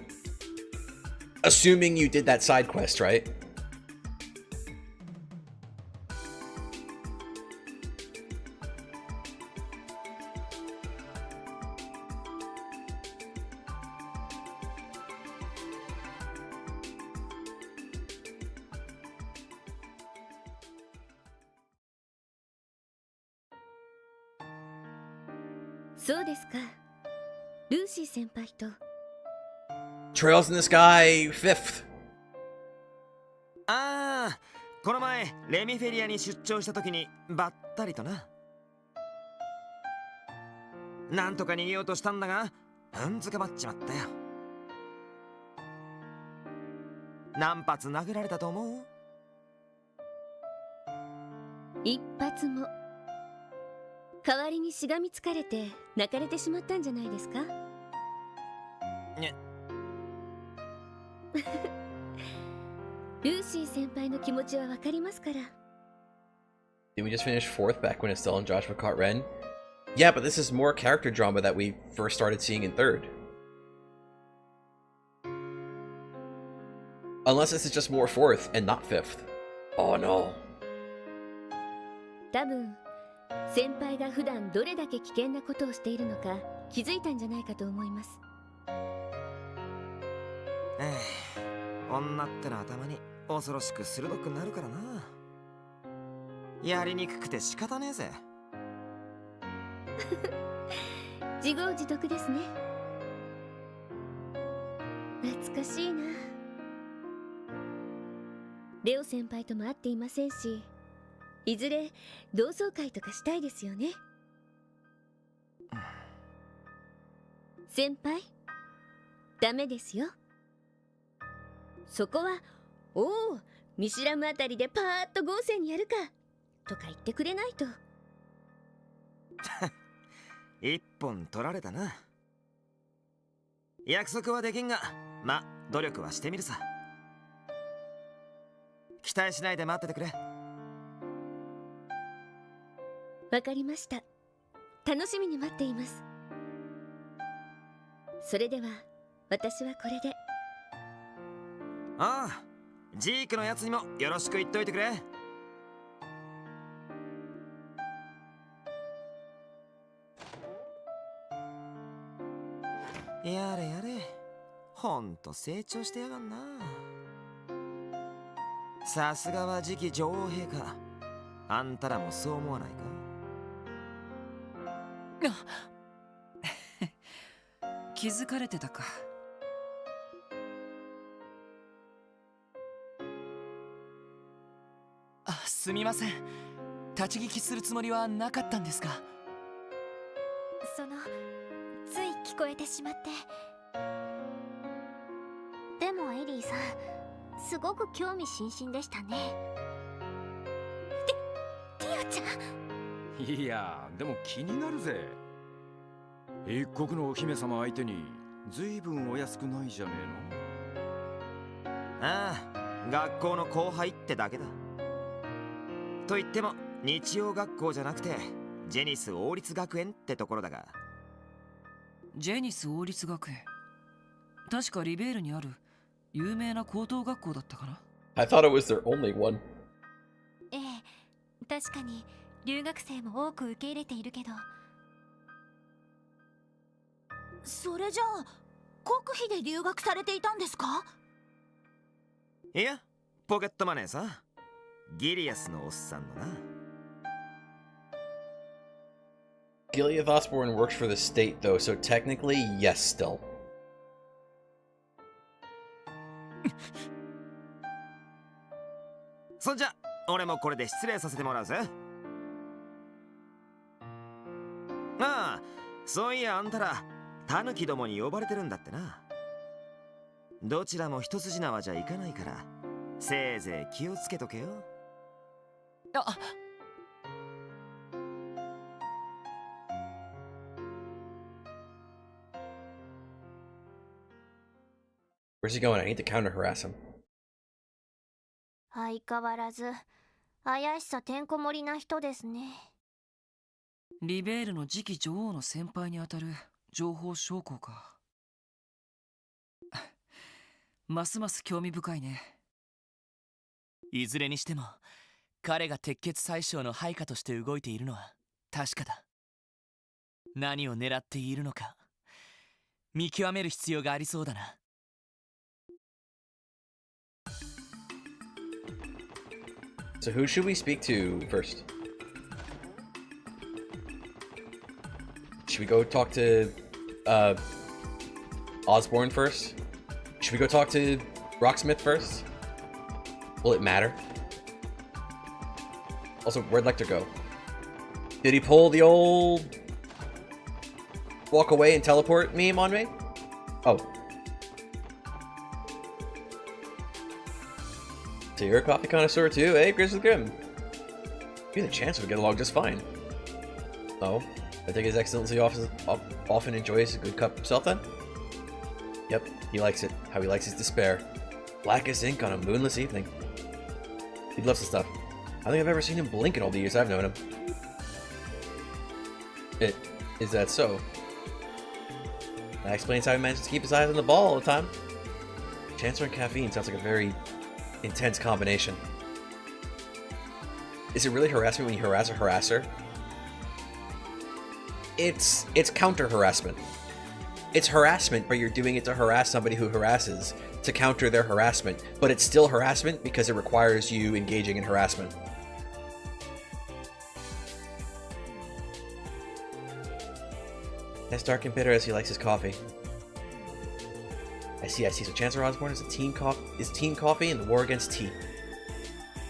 Speaker 1: Assuming you did that side quest, right? Trails in the Sky 5th.
Speaker 8: ああ、この前レミフェリアに出張した時にばったりとな。なんとか逃げようとしたんだが、うんずかばっちまったよ。何発殴られたと思う？
Speaker 16: 一発も。代わりにしがみつかれて泣かれてしまったんじゃないですか？
Speaker 8: ね。
Speaker 16: ルーシー先輩の気持ちはわかりますから。
Speaker 1: Did we just finish 4th back when Estelle and Joshua caught Ren? Yeah, but this is more character drama that we first started seeing in 3rd. Unless this is just more 4th and not 5th. Oh no.
Speaker 16: 多分先輩が普段どれだけ危険なことをしているのか気づいたんじゃないかと思います。
Speaker 8: 女ってのはたまに恐ろしく鋭くなるからな。やりにくくて仕方ねえぜ。
Speaker 16: 自業自得ですね。懐かしいな。レオ先輩とも会っていませんし、いずれ同窓会とかしたいですよね。先輩、ダメですよ。そこは「おお、見知らぬあたりでパーッと豪勢にやるか」とか言ってくれないと。
Speaker 8: 一本取られたな。約束はできんが、ま、努力はしてみるさ。期待しないで待っててくれ。
Speaker 16: わかりました。楽しみに待っています。それでは私はこれで。
Speaker 8: ああ、ジークのやつにもよろしく言っといてくれ。やれやれ、ほんと成長してやがんな。さすがは次期女王陛下。あんたらもそう思わないか？
Speaker 4: 気づかれてたか。
Speaker 5: すみません。立ち聞きするつもりはなかったんですが。
Speaker 3: つい聞こえてしまって。でもエリーさん、すごく興味津々でしたね。ティオちゃん。
Speaker 7: いや、でも気になるぜ。一国のお姫様相手に随分お安くないじゃねえの。
Speaker 8: ああ、学校の後輩ってだけだ。と言っても日曜学校じゃなくてジェニス王立学園ってところだが。
Speaker 4: ジェニス王立学園、確かリベールにある有名な高等学校だったかな。
Speaker 1: I thought it was their only one.
Speaker 3: ええ、確かに留学生も多く受け入れているけど。それじゃあ国費で留学されていたんですか？
Speaker 8: いや、ポケットマネーさ。ギリアスのおっさんのな。
Speaker 1: Gilead Osborne works for the state, though, so technically, yes, still.
Speaker 8: そんじゃ、俺もこれで失礼させてもらうぜ。ああ、そういやあんたら、タヌキどもに呼ばれてるんだってな。どちらも一筋縄じゃいかないから、せいぜい気をつけとけよ。
Speaker 5: あ、
Speaker 1: Where's he going? I need to counter harass him.
Speaker 3: 相変わらず怪しさてんこ盛りな人ですね。
Speaker 4: リベールの次期女王の先輩にあたる情報将校か。ますます興味深いね。
Speaker 5: いずれにしても彼が鉄血宰相の配下として動いているのは確かだ。何を狙っているのか見極める必要がありそうだな。
Speaker 1: So who should we speak to first? Should we go talk to Osborne first? Should we go talk to Rocksmith first? Will it matter? Also, where'd Lecter go? Did he pull the old walk away and teleport meme on me? Oh. So you're a coffee connoisseur too, eh, Grizzly Grim? You and the Chancellor would get along just fine. Oh, I think His Excellency often enjoys a good cup himself then? Yep, he likes it. How he likes his despair. Black as ink on a moonless evening. He loves the stuff. I don't think I've ever seen him blink in all the years I've known him. Is that so? That explains how he manages to keep his eyes on the ball all the time. Chancellor and caffeine sounds like a very intense combination. Is it really harassment when you harass a harasser? it's counter harassment. It's harassment, but you're doing it to harass somebody who harasses, to counter their harassment. But it's still harassment because it requires you engaging in harassment. As dark and bitter as he likes his coffee. I see. So Chancellor Osborne is teen coffee in the war against tea.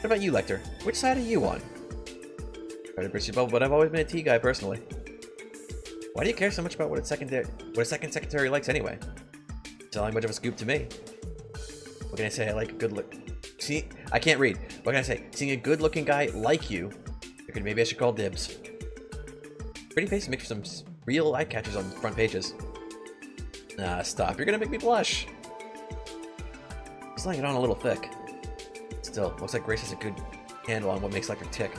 Speaker 1: What about you, Lecter? Which side are you on? Try to burst your bubble, but I've always been a tea guy personally. Why do you care so much about what a second secretary likes anyway? It's not like much of a scoop to me. What can I say? I like a good look. See, I can't read. What can I say? Seeing a good-looking guy like you, figured maybe I should call dibs. Pretty face makes for some real eye catchers on front pages. Nah, stop. You're gonna make me blush. Just laying it on a little thick. Still, looks like Grace has a good handle on what makes Lecter tick.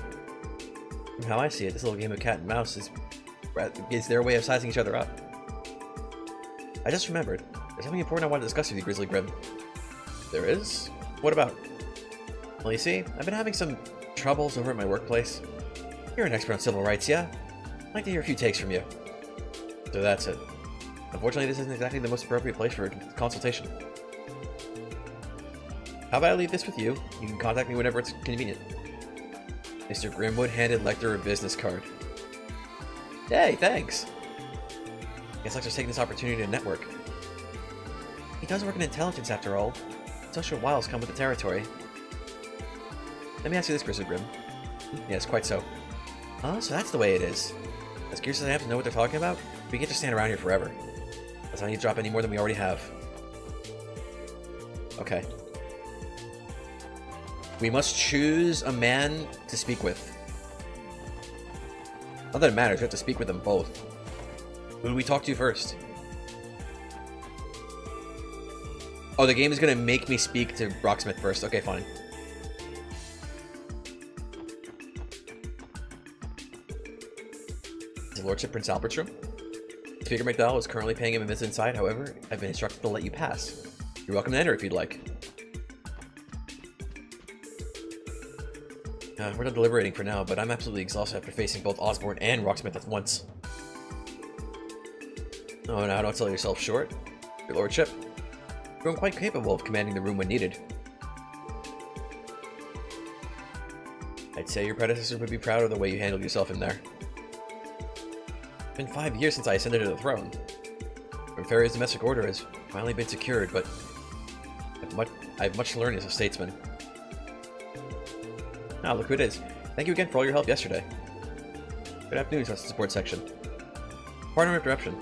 Speaker 1: From how I see it, this little game of cat and mouse is their way of sizing each other up. I just remembered. There's something important I want to discuss with you, Grizzly Grim. There is? What about? Well, you see, I've been having some troubles over at my workplace. You're an expert on civil rights, yeah? I'd like to hear a few takes from you. So that's it. Unfortunately, this isn't exactly the most appropriate place for a consultation. How about I leave this with you? You can contact me whenever it's convenient. Mr. Grimwood handed Lecter a business card. Hey, thanks! Guess Lecter's taking this opportunity to network. He does work in intelligence after all. Social wiles come with the territory. Let me ask you this, Grizzly Grim. Yes, quite so. Oh, so that's the way it is. As curious as I am to know what they're talking about, we can't just stand around here forever. Let's not need to drop any more than we already have. Okay. We must choose a man to speak with. Not that it matters, we have to speak with them both. Who do we talk to first? Oh, the game is gonna make me speak to Rocksmith first. Okay, fine. His Lordship Prince Albert's room? Speaker McDowell is currently paying him a visit inside, however, I've been instructed to let you pass. You're welcome to enter if you'd like. We're not deliberating for now, but I'm absolutely exhausted after facing both Osborne and Rocksmith at once. Oh, now don't sell yourself short, Your Lordship. You've grown quite capable of commanding the room when needed. I'd say your predecessor would be proud of the way you handled yourself in there. It's been 5 years since I ascended to the throne. Farria's domestic order has finally been secured, but I have much to learn as a statesman. Ah, look who it is. Thank you again for all your help yesterday. Good afternoon, Trusted Support Section. Pardon my interruption.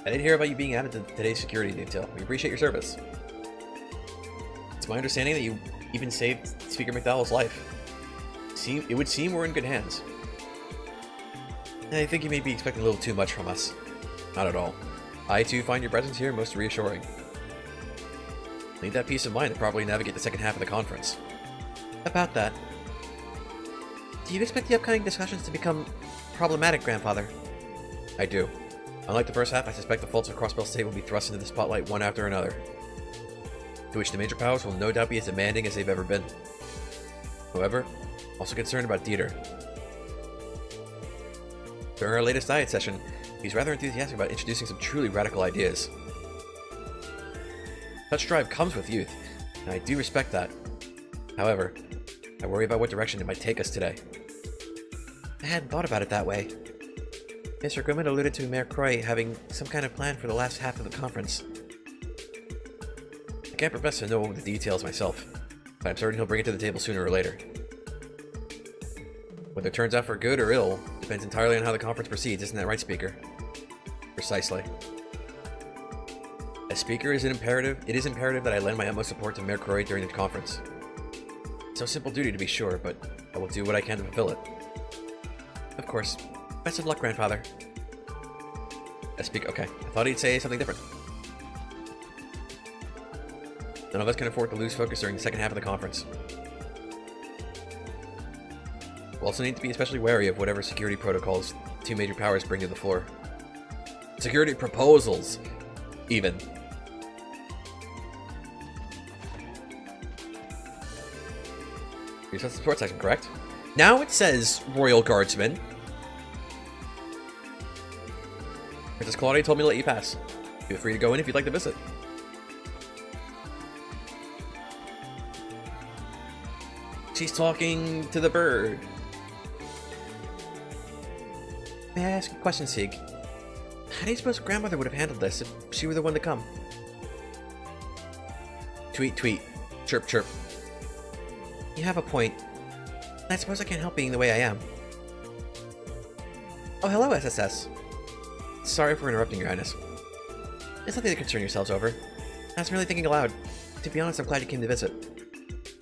Speaker 1: I did hear about you being added to today's security detail. We appreciate your service. It's my understanding that you even saved Speaker McDowell's life. It would seem we're in good hands. And I think you may be expecting a little too much from us. Not at all. I too find your presence here most reassuring. Need that peace of mind to properly navigate the second half of the conference. About that, do you expect the upcoming discussions to become problematic, Grandfather? I do. Unlike the first half, I suspect the faults of Crossbell State will be thrust into the spotlight one after another, to which the major powers will no doubt be as demanding as they've ever been. However, I'm also concerned about Dieter. During our latest diet session, he's rather enthusiastic about introducing some truly radical ideas. Such drive comes with youth, and I do respect that. However, I worry about what direction it might take us today. I hadn't thought about it that way. Mr. Grimwood alluded to Mayor Croy having some kind of plan for the last half of the conference. I can't profess to know the details myself, but I'm certain he'll bring it to the table sooner or later. Whether it turns out for good or ill depends entirely on how the conference proceeds, isn't that right, Speaker? Precisely. As Speaker, it is imperative that I lend my utmost support to Mayor Croy during the conference. It's no simple duty to be sure, but I will do what I can to fulfill it. Of course. Best of luck, Grandfather. Okay. I thought he'd say something different. None of us can afford to lose focus during the second half of the conference. We'll also need to be especially wary of whatever security protocols two major powers bring to the floor. Security proposals, even. You're supposed to support section, correct? Now it says Royal Guardsman. Miss Claudia told me to let you pass. Feel free to go in if you'd like to visit. She's talking to the bird. May I ask a question, Sieg? How do you suppose grandmother would have handled this if she were the one to come? Tweet, tweet. Chirp, chirp. You have a point. I suppose I can't help being the way I am. Oh, hello, SSS. Sorry for interrupting, Your Highness. It's nothing to concern yourselves over. I was merely thinking aloud. To be honest, I'm glad you came to visit.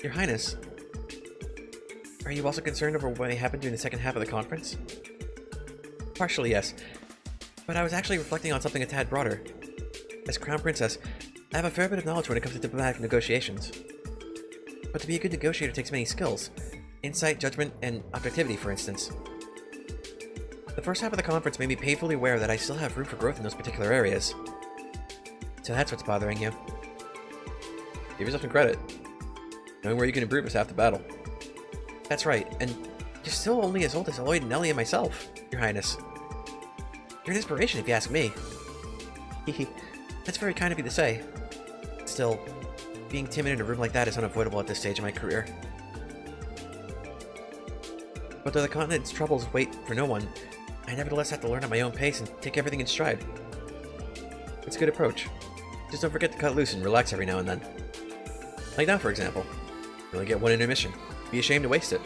Speaker 1: Your Highness, are you also concerned over what may happen during the second half of the conference? Partially, yes. But I was actually reflecting on something a tad broader. As Crown Princess, I have a fair bit of knowledge when it comes to diplomatic negotiations. But to be a good negotiator takes many skills. Insight, judgment, and objectivity, for instance. The first half of the conference made me painfully aware that I still have room for growth in those particular areas. So that's what's bothering you. Give yourself some credit. Knowing where you can improve is half the battle. That's right, and you're still only as old as Lloyd, Nellie, and myself, Your Highness. You're an inspiration, if you ask me. Hehe, that's very kind of you to say. Still, being timid in a room like that is unavoidable at this stage of my career. But though the continent's troubles wait for no one, I nevertheless have to learn at my own pace and take everything in stride. It's a good approach. Just don't forget to cut loose and relax every now and then. Like now, for example. You only get one intermission. Be ashamed to waste it.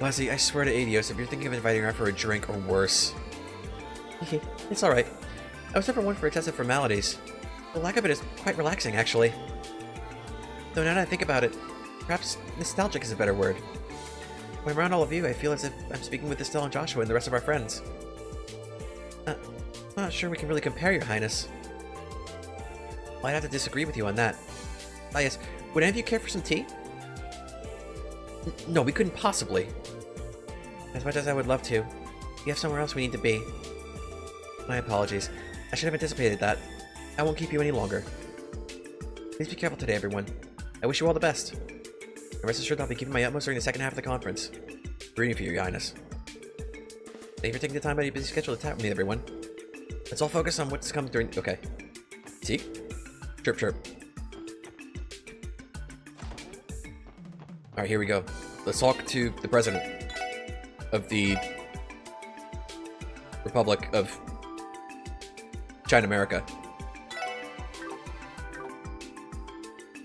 Speaker 1: Leslie, I swear to Adios, if you're thinking of inviting her out for a drink or worse. It's alright. I was never one for excessive formalities. The lack of it is quite relaxing, actually. Though now that I think about it, perhaps nostalgic is a better word. When I'm around all of you, I feel as if I'm speaking with Estelle and Joshua and the rest of our friends. I'm not sure we can really compare, Your Highness. Well, I'd have to disagree with you on that. Ah yes, would any of you care for some tea? No, we couldn't possibly. As much as I would love to, we have somewhere else we need to be. My apologies. I should have anticipated that. I won't keep you any longer. Please be careful today, everyone. I wish you all the best. And rest assured I'll be giving my utmost during the second half of the conference. Rooting for you, Your Highness. Thank you for taking the time out of your busy schedule to chat with me, everyone. Let's all focus on what's to come during... Okay. See? Chirp, chirp. Alright, here we go. Let's talk to the President of the Republic of China America.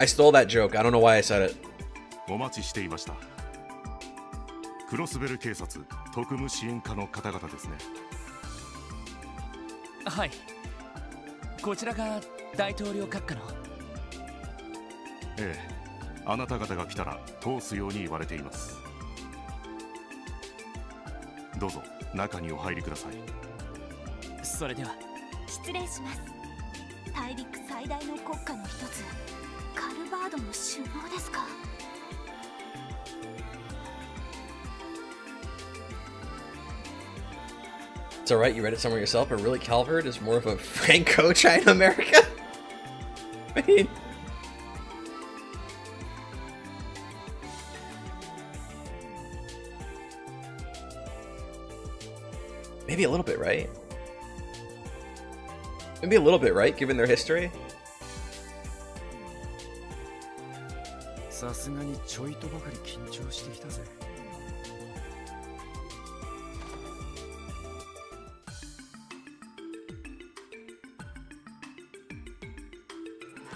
Speaker 1: I stole that joke. I don't know why I said it.
Speaker 14: お待ちしていました。クロスベル警察特務支援課の方々ですね。
Speaker 5: はい。こちらが大統領閣下の。
Speaker 14: ええ、あなた方が来たら通すように言われています。どうぞ中にお入りください。
Speaker 5: それでは
Speaker 3: 失礼します。大陸最大の国家の一つ、カルバードの首脳ですか。
Speaker 1: It's alright, you read it somewhere yourself, but really Calvert is more of a Franco-China America? I mean... Maybe a little bit, right? Maybe a little bit, right? Given their history?
Speaker 7: さすがにちょいとばかり緊張してきたぜ。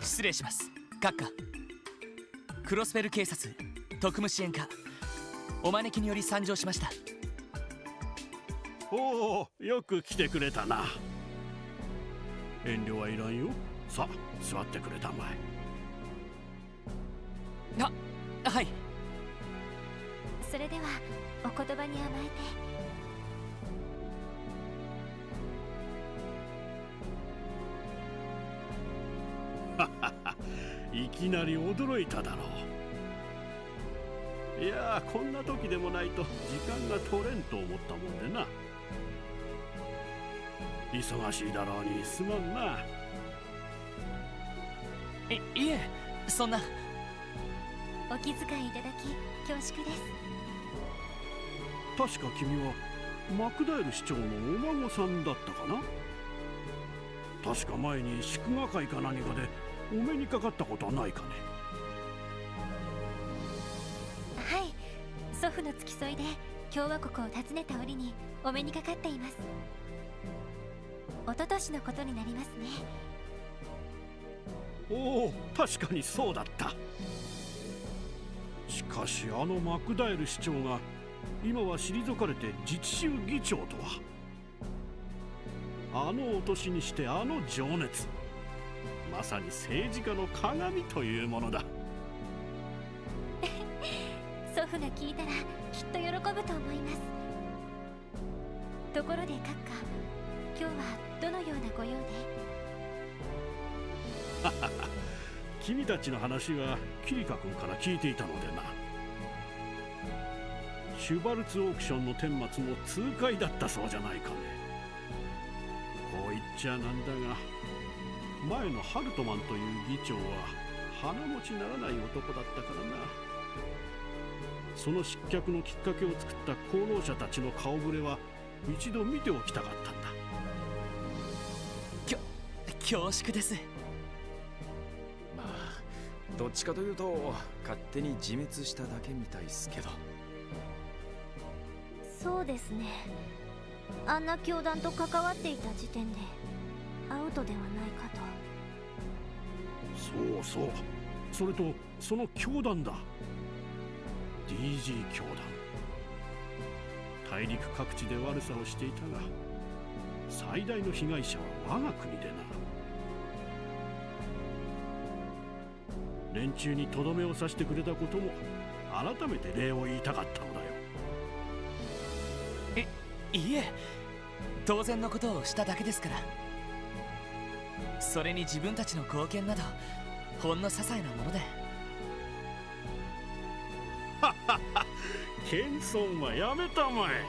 Speaker 5: 失礼します。閣下。クロスベル警察特務支援課。お招きにより参上しました。
Speaker 13: おお、よく来てくれたな。遠慮はいらんよ。さあ、座ってくれたまえ。
Speaker 5: はい。
Speaker 3: それではお言葉に甘
Speaker 13: えて。いきなり驚いただろう。いやー、こんな時でもないと時間が取れんと思ったもんでな。忙しいだろうにすまんな。
Speaker 5: いえ、そんな。
Speaker 3: お気遣いいただき恐縮です。
Speaker 13: 確か君はマクダイル市長のお孫さんだったかな。確か前に祝賀会か何かでお目にかかったことはないかね。
Speaker 3: はい、祖父の付き添いで共和国を訪ねた折にお目にかかっています。一昨年のことになりますね。
Speaker 13: おお、確かにそうだった。しかしあのマクダエル市長が今は退かれて自治州議長とは。あのお年にしてあの情熱、まさに政治家の鏡というものだ。
Speaker 3: 祖父が聞いたらきっと喜ぶと思います。ところで閣下、今日はどのようなご用で？
Speaker 13: 君たちの話はキリカ君から聞いていたのでな。シュバルツオークションの顛末も痛快だったそうじゃないかね。こう言っちゃなんだが、前のハルトマンという議長は鼻持ちならない男だったからな。その失脚のきっかけを作った功労者たちの顔ぶれは一度見ておきたかったんだ。
Speaker 5: 恐縮です。
Speaker 7: まあどっちかというと勝手に自滅しただけみたいっすけど。
Speaker 3: そうですね。あんな教団と関わっていた時点でアウトではないかと。
Speaker 13: そうそう、それとその教団だ。 DG 教団。大陸各地で悪さをしていたが、最大の被害者は我が国でな。連中にとどめを刺してくれたことも改めて礼を言いたかったのだよ。
Speaker 5: いえ、当然のことをしただけですから。それに自分たちの貢献などほんの些細なもので。
Speaker 13: 謙遜はやめたまえ。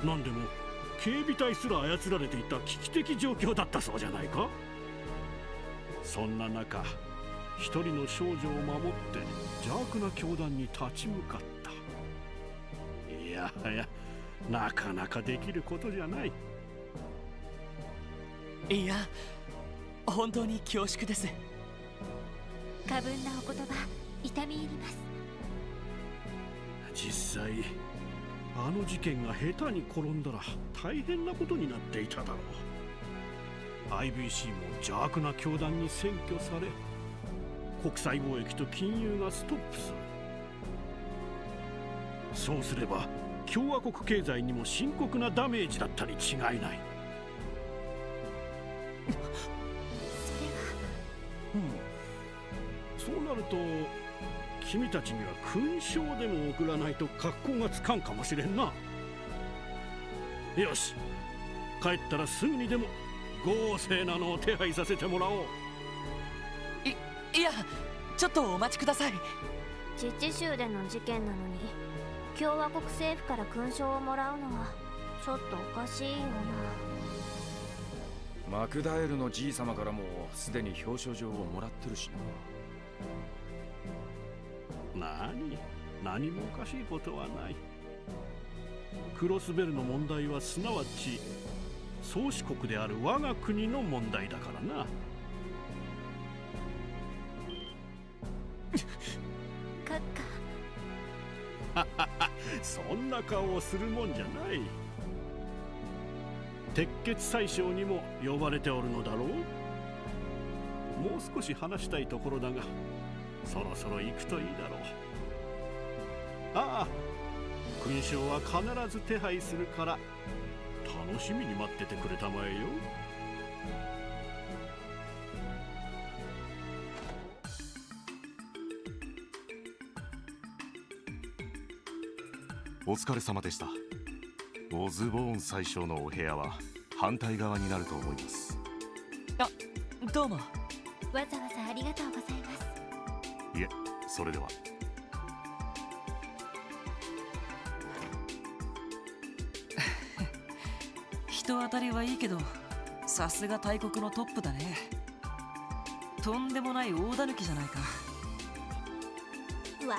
Speaker 13: 何でも警備隊すら操られていた危機的状況だったそうじゃないか。そんな中、一人の少女を守って邪悪な教団に立ち向かった。いやはや、なかなかできることじゃない。
Speaker 5: いや、本当に恐縮です。
Speaker 3: 過分なお言葉、痛み入ります。
Speaker 13: 実際あの事件が下手に転んだら大変なことになっていただろう。 IBC も邪悪な教団に占拠され、国際貿易と金融がストップする。そうすれば共和国経済にも深刻なダメージだったに違いない。そうなると君たちには勲章でも送らないと格好がつかんかもしれんな。よし、帰ったらすぐにでも豪勢なのを手配させてもらおう。
Speaker 5: いや、ちょっとお待ちください。
Speaker 3: 自治州での事件なのに共和国政府から勲章をもらうのはちょっとおかしいよ
Speaker 7: な。マクダエルのじい様からもすでに表彰状をもらってるし
Speaker 13: な。何もおかしいことはない。クロスベルの問題はすなわち宗主国である我が国の問題だからな。
Speaker 3: 閣
Speaker 13: 下そんな顔をするもんじゃない。鉄血宰相にも呼ばれておるのだろう。もう少し話したいところだが、そろそろ行くといいだろう。ああ、勲章は必ず手配するから楽しみに待っててくれたまえよ。
Speaker 17: お疲れ様でした。オズボーン宰相のお部屋は反対側になると思います。
Speaker 5: どうも。
Speaker 3: わざわざありがとうございます。
Speaker 17: いえ、それでは。
Speaker 4: 人当たりはいいけど、さすが大国のトップだね。とんでもない大狸じゃないか。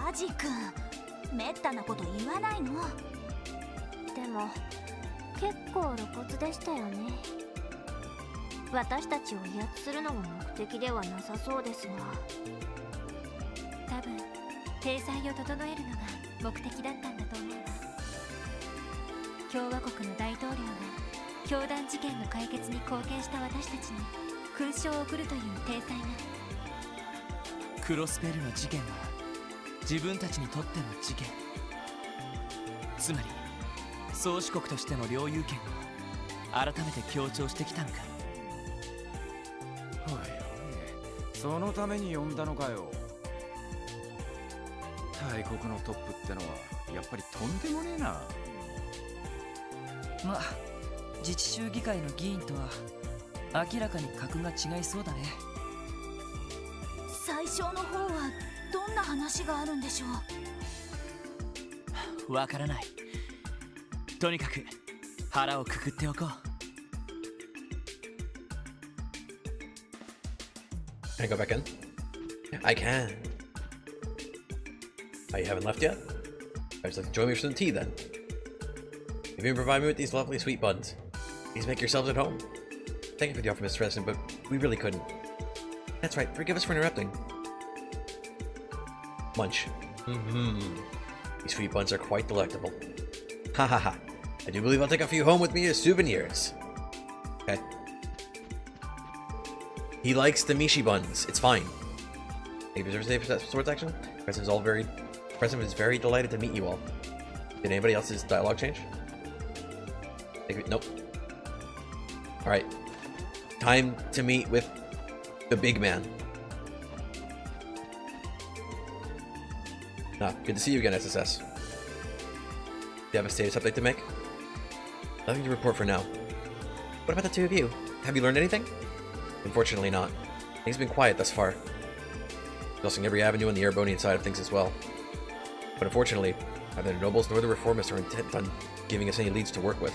Speaker 3: ワジ君、めったなこと言わないの。でも結構露骨でしたよね。私たちを威圧するのが目的ではなさそうですが。
Speaker 18: 多分体裁を整えるのが目的だったんだと思うわ。共和国の大統領が教団事件の解決に貢献した私たちに勲章を送るという体裁が。
Speaker 5: クロスベルの事件は自分たちにとっての事件。つまり宗主国としての領有権を改めて強調してきたのか。
Speaker 7: おいおい、そのために呼んだのかよ。大国のトップってのはやっぱりとんでもねえな。
Speaker 4: まあ自治州議会の議員とは明らかに格が違いそうだね。
Speaker 3: 最初の方はどんな話があるんでしょう。
Speaker 5: わからない。とにかく腹をくくっておこう。
Speaker 1: Can I go back in? I can. Oh, you haven't left yet? I was like, join me for some tea then. If you can provide me with these lovely sweet buns, please make yourselves at home. Thank you for the offer, Mr. President, but we really couldn't. That's right, forgive us for interrupting. Munch. These sweet buns are quite delectable. Ha ha ha. I do believe I'll take a few home with me as souvenirs. Okay. He likes the Mishi buns. It's fine. Thank you for that swords action. President is very delighted to meet you all. Did anybody else's dialogue change? Nope. Alright. Time to meet with the big man. Good to see you again, SSS. Do you have a status update to make? Nothing to report for now. What about the two of you? Have you learned anything? Unfortunately not. Things have been quiet thus far. Exhausting every avenue on the Erebonian side of things as well. But unfortunately, neither the nobles nor the reformists are intent on giving us any leads to work with.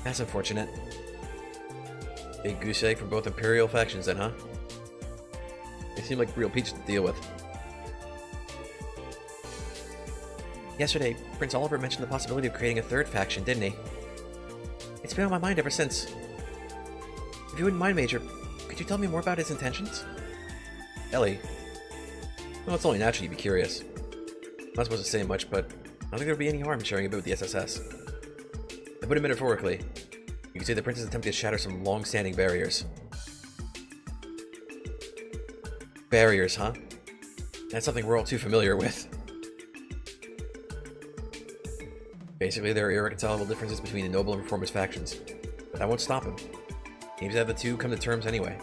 Speaker 1: That's unfortunate. Big goose egg from both Imperial factions then, huh? They seem like real peaches to deal with. Yesterday, Prince Oliver mentioned the possibility of creating a third faction, didn't he? It's been on my mind ever since. If you wouldn't mind, Major, could you tell me more about his intentions? Ellie. Well, it's only natural you'd be curious. I'm not supposed to say much, but I don't think there'd be any harm in sharing a bit with the SSS. To put it metaphorically, you could say the Prince is attempting to shatter some long-standing barriers. Barriers, huh? That's something we're all too familiar with. Basically, there are irreconcilable differences between the noble and reformist factions, but that won't stop him. He aims to have the two come to terms anyway,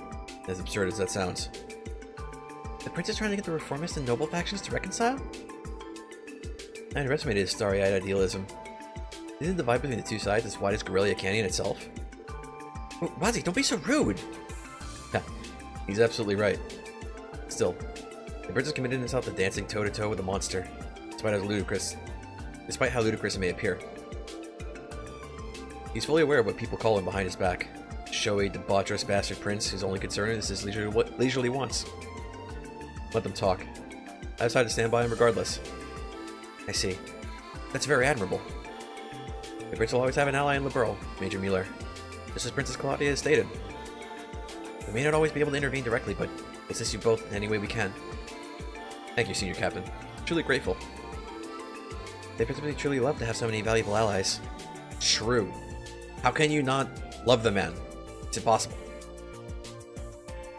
Speaker 1: as absurd as that sounds. The Prince is trying to get the reformist and noble factions to reconcile? I underestimated his starry-eyed idealism. Isn't the divide between the two sides as wide as Guerrilla Canyon itself? Oh, Wazi, don't be so rude! Yeah, he's absolutely right. Still, the Prince has committed himself to dancing toe-to-toe with a monster, despite how ludicrous it may appear. He's fully aware of what people call him behind his back. Showy, debaucherous bastard prince whose only concern is his leisurely wants. Let them talk. I decided to stand by him regardless. I see. That's very admirable. The prince will always have an ally in Liberal, Major Mueller. Just as Princess Claudia has stated. We may not always be able to intervene directly, but we'll assist you both in any way we can. Thank you, Senior Captain. Truly grateful. They principally truly love to have so many valuable allies. True. How can you not love the man? It's impossible.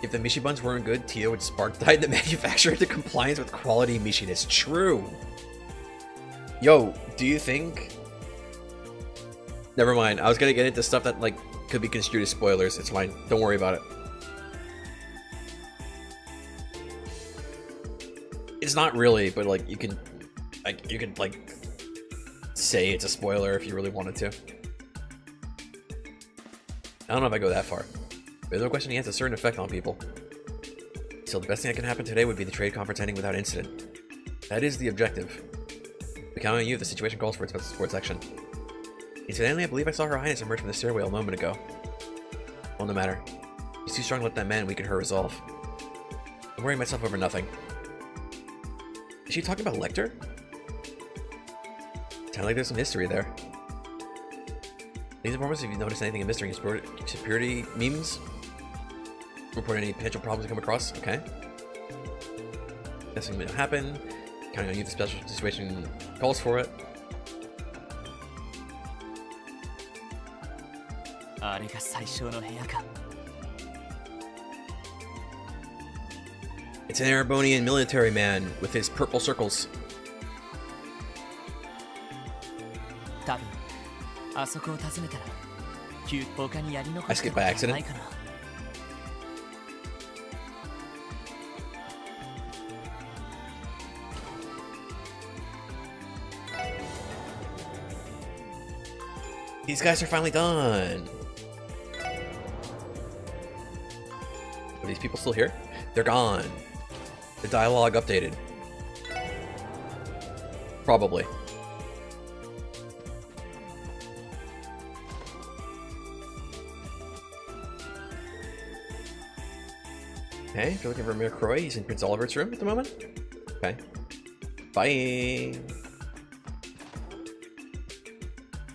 Speaker 1: If the Mishi buns weren't good, Tio would spark dye the manufacturer into compliance with quality Mishiness. True. Yo, do you think... Never mind. I was gonna get into stuff that, like, could be construed as spoilers. It's fine. Don't worry about it. It's not really, but, like, you can... like, say it's a spoiler if you really wanted to. I don't know if I go that far. There's no question he has a certain effect on people. Still, the best thing that can happen today would be the trade conference ending without incident. That is the objective. We count on you if the situation calls for its sports action. Incidentally, I believe I saw Her Highness emerge from the stairwell a moment ago. Well, no matter. He's too strong to let that man weaken her resolve. I'm worrying myself over nothing. Is she talking about Lecter? Sounds like there's some history there. These informants, have you noticed anything in mystery and security memes? Report any potential problems you come across? Okay. Nothing will happen. Counting on you if the special situation calls for it. It's an Erebonian military man with his purple circles. I skipped by accident. These guys are finally done. Are these people still here? They're gone. The dialogue updated. Probably. Okay, if you're looking for Mayor Croy, he's in Prince Oliver's room at the moment. Okay. Bye.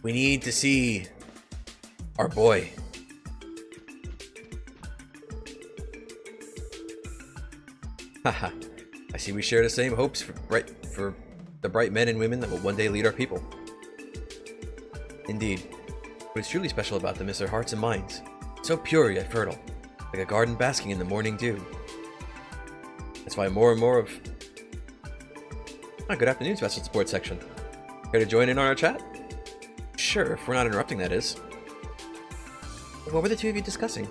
Speaker 1: We need to see our boy. Haha. I see we share the same hopes for the bright men and women that will one day lead our people. Indeed. What's truly special about them is their hearts and minds. So pure yet fertile. Like a garden basking in the morning dew. That's why more and more of... good afternoon, Special Support Section. Care to join in on our chat? Sure, if we're not interrupting, that is. What were the two of you discussing?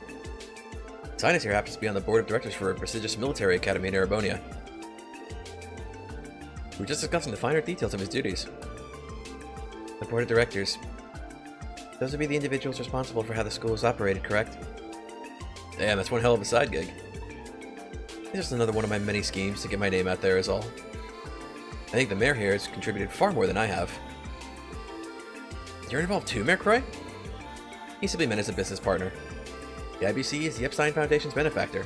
Speaker 1: Sinus here happens to be on the board of directors for a prestigious military academy in Erebonia. We were just discussing the finer details of his duties. The board of directors. Those would be the individuals responsible for how the school is operated, correct? Damn, that's one hell of a side gig. It's just another one of my many schemes to get my name out there is all. I think the mayor here has contributed far more than I have. You're involved too, Mayor Croy? He simply meant as a business partner. The IBC is the Epstein Foundation's benefactor.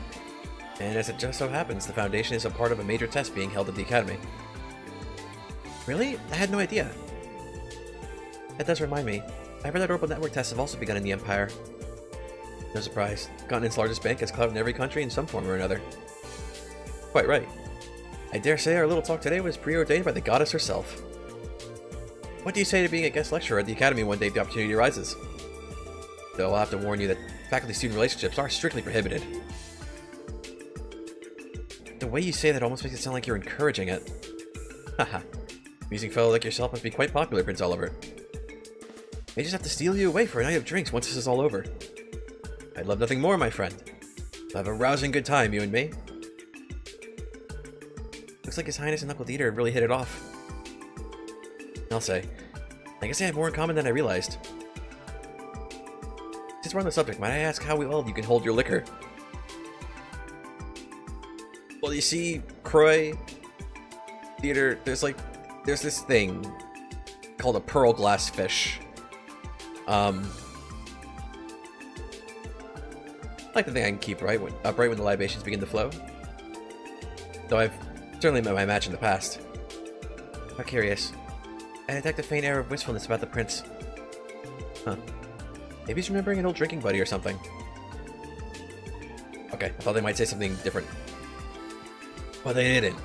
Speaker 1: And as it just so happens, the Foundation is a part of a major test being held at the Academy. Really? I had no idea. That does remind me. I heard that orbital network tests have also begun in the Empire. No surprise. The continent's largest bank has clout in every country in some form or another. Quite right. I dare say our little talk today was preordained by the goddess herself. What do you say to being a guest lecturer at the Academy one day if the opportunity arises? Though I'll have to warn you that faculty-student relationships are strictly prohibited. The way you say that almost makes it sound like you're encouraging it. Haha. Amusing fellow like yourself must be quite popular, Prince Oliver. They just have to steal you away for a night of drinks once this is all over. I'd love nothing more, my friend. We'll have a rousing good time, you and me. Looks like His Highness and Uncle Dieter have really hit it off. I'll say. I guess I have more in common than I realized. Since we're on the subject, might I ask how well you can hold your liquor? Well, you see, Croy, Dieter, there's this thing called a pearl glass fish. Like the thing I can keep upright when the libations begin to flow. Though I've certainly met my match in the past. How curious. I detect a faint air of wistfulness about the prince. Huh. Maybe he's remembering an old drinking buddy or something. Okay, I thought they might say something different. But they didn't.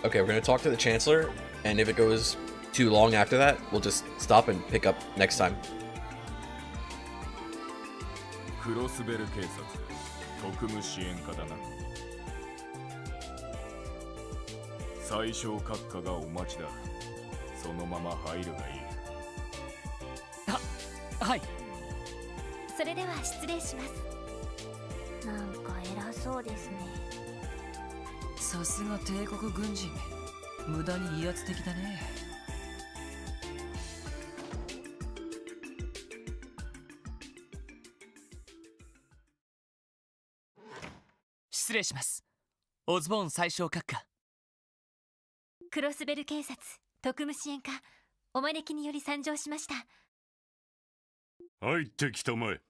Speaker 1: Okay, we're gonna talk to the Chancellor, and if it goes too long after that, we'll just stop and pick up next time.
Speaker 19: クロスベル警察特務支援課だな。最小閣下がお待ちだ。そのまま入るがいい。
Speaker 5: はい。
Speaker 18: それでは失礼します。なんか偉そうですね。
Speaker 4: さすが帝国軍人。無駄に威圧的だね。
Speaker 5: 失礼します。オズボーン最小閣下。
Speaker 18: クロスベル警察特務支援課、お招きにより参上しました。
Speaker 14: 入ってきたまえ。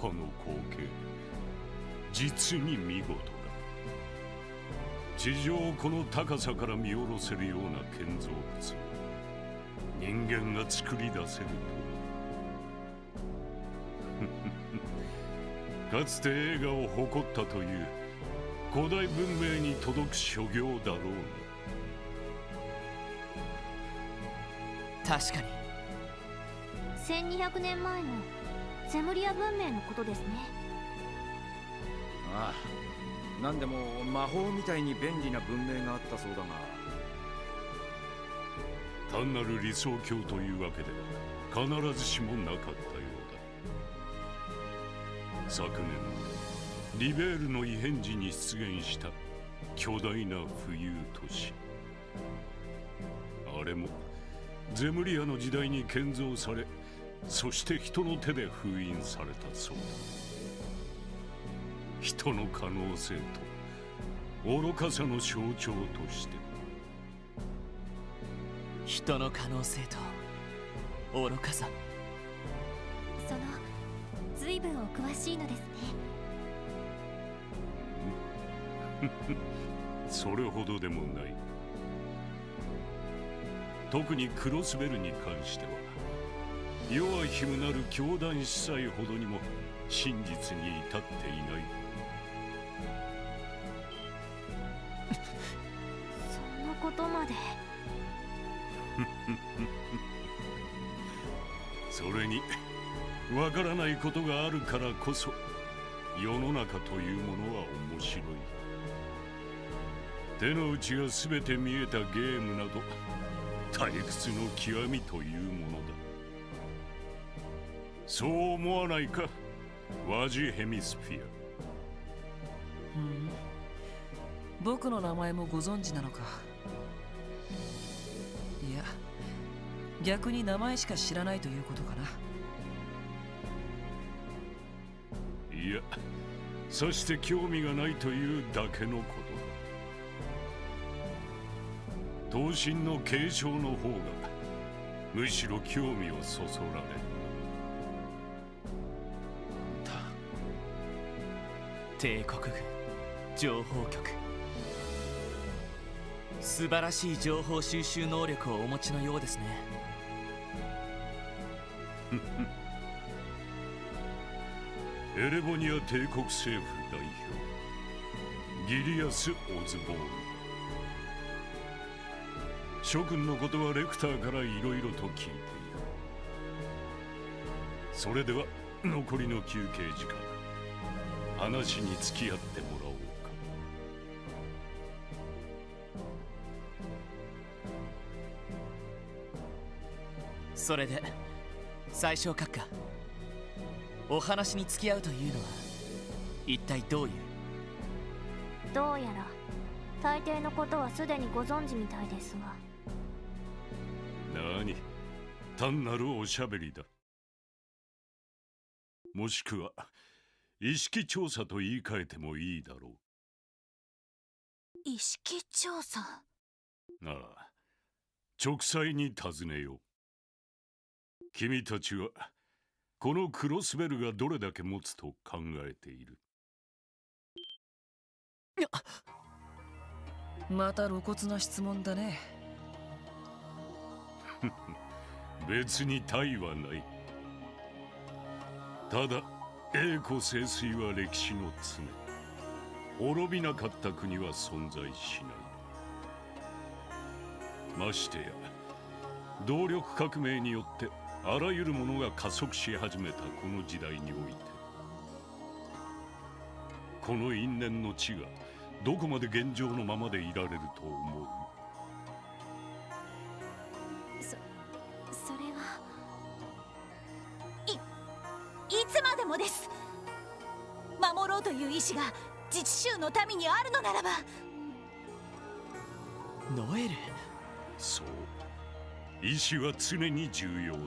Speaker 14: この光景、実に見事だ。地上をこの高さから見下ろせるような建造物を人間が作り出せるとかつて映画を誇ったという古代文明に届く所業だろう
Speaker 5: な。確かに
Speaker 3: 1200年前のゼムリア文明のことですね。
Speaker 7: ああ、なんでも魔法みたいに便利な文明があったそうだが、
Speaker 14: 単なる理想郷というわけでは必ずしもなかったようだ。昨年リベールの異変時に出現した巨大な浮遊都市、あれもゼムリアの時代に建造され、そして人の手で封印されたそうだ。人の可能性と愚かさの象徴として。
Speaker 5: 人の可能性と愚かさ。
Speaker 18: その随分お詳しいのですね。
Speaker 14: それほどでもない。特にクロスベルに関しては、ヨアヒムなる教団司祭ほどにも真実に至っていない。
Speaker 3: そんなことまで。
Speaker 14: それにわからないことがあるからこそ世の中というものは面白い。手の内が全て見えたゲームなど退屈の極みというものだ。そう思わないか、ワジヘミスフィア。
Speaker 4: 僕の名前もご存知なのか。いや、逆に名前しか知らないということかな。
Speaker 14: いや、さして興味がないというだけのことだ。闘神の継承の方がむしろ興味をそそられる。
Speaker 5: 帝国軍情報局、素晴らしい情報収集能力をお持ちのようですね。
Speaker 14: エレボニア帝国政府代表ギリアス・オズボーン。諸君のことはレクターからいろいろと聞いている。それでは残りの休憩時間、話に付き合ってもらおうか。
Speaker 5: それで最小閣下、お話に付き合うというのは一体どういう？
Speaker 3: どうやら大抵のことはすでにご存知みたいですが。
Speaker 14: なに、単なるおしゃべりだ。もしくは意識調査と言い換えてもいいだろう。
Speaker 3: 意識調査？
Speaker 14: ああ、直裁に尋ねよう。君たちはこのクロスベルがどれだけ持つと考えている？
Speaker 4: また露骨な質問だね。
Speaker 14: 別に大はない。ただ栄枯盛衰は歴史の常。滅びなかった国は存在しない。ましてや動力革命によってあらゆるものが加速し始めたこの時代において、この因縁の地がどこまで現状のままでいられると思う？
Speaker 3: それはいつまでもです。守ろうという意志が自治州の民にあるのならば。
Speaker 5: ノエル。
Speaker 14: そう、意志は常に重要だ。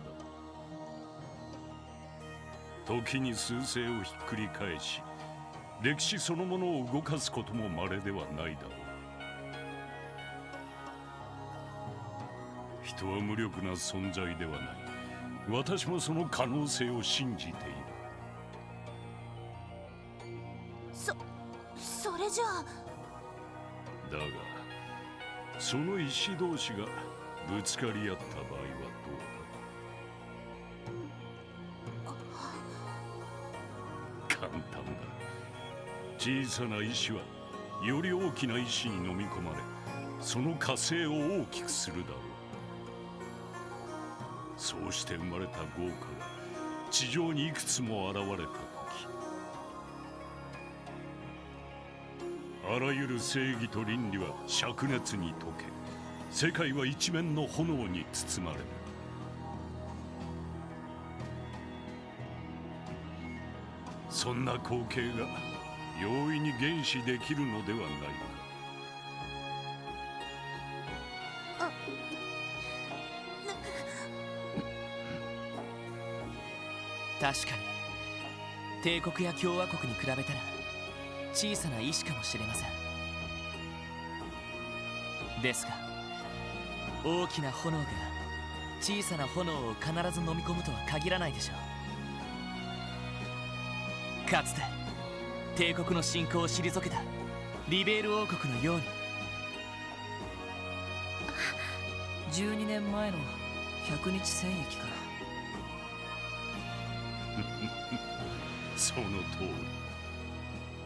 Speaker 14: 時に趨勢をひっくり返し、歴史そのものを動かすことも稀ではないだろう。人は無力な存在ではない。私もその可能性を信じている。だがその石同士がぶつかり合った場合はどうだ？簡単だ。小さな石はより大きな石に飲み込まれ、その火星を大きくするだろう。そうして生まれた豪華が地上にいくつも現れた時、あらゆる正義と倫理は灼熱に溶け、世界は一面の炎に包まれる。そんな光景が容易に原始できるのではないか。
Speaker 5: 確かに帝国や共和国に比べたら小さな石かもしれません。ですが大きな炎が小さな炎を必ず飲み込むとは限らないでしょう。かつて帝国の侵攻を退けたリベール王国のように。
Speaker 4: 12年前の100日戦役か。
Speaker 14: その通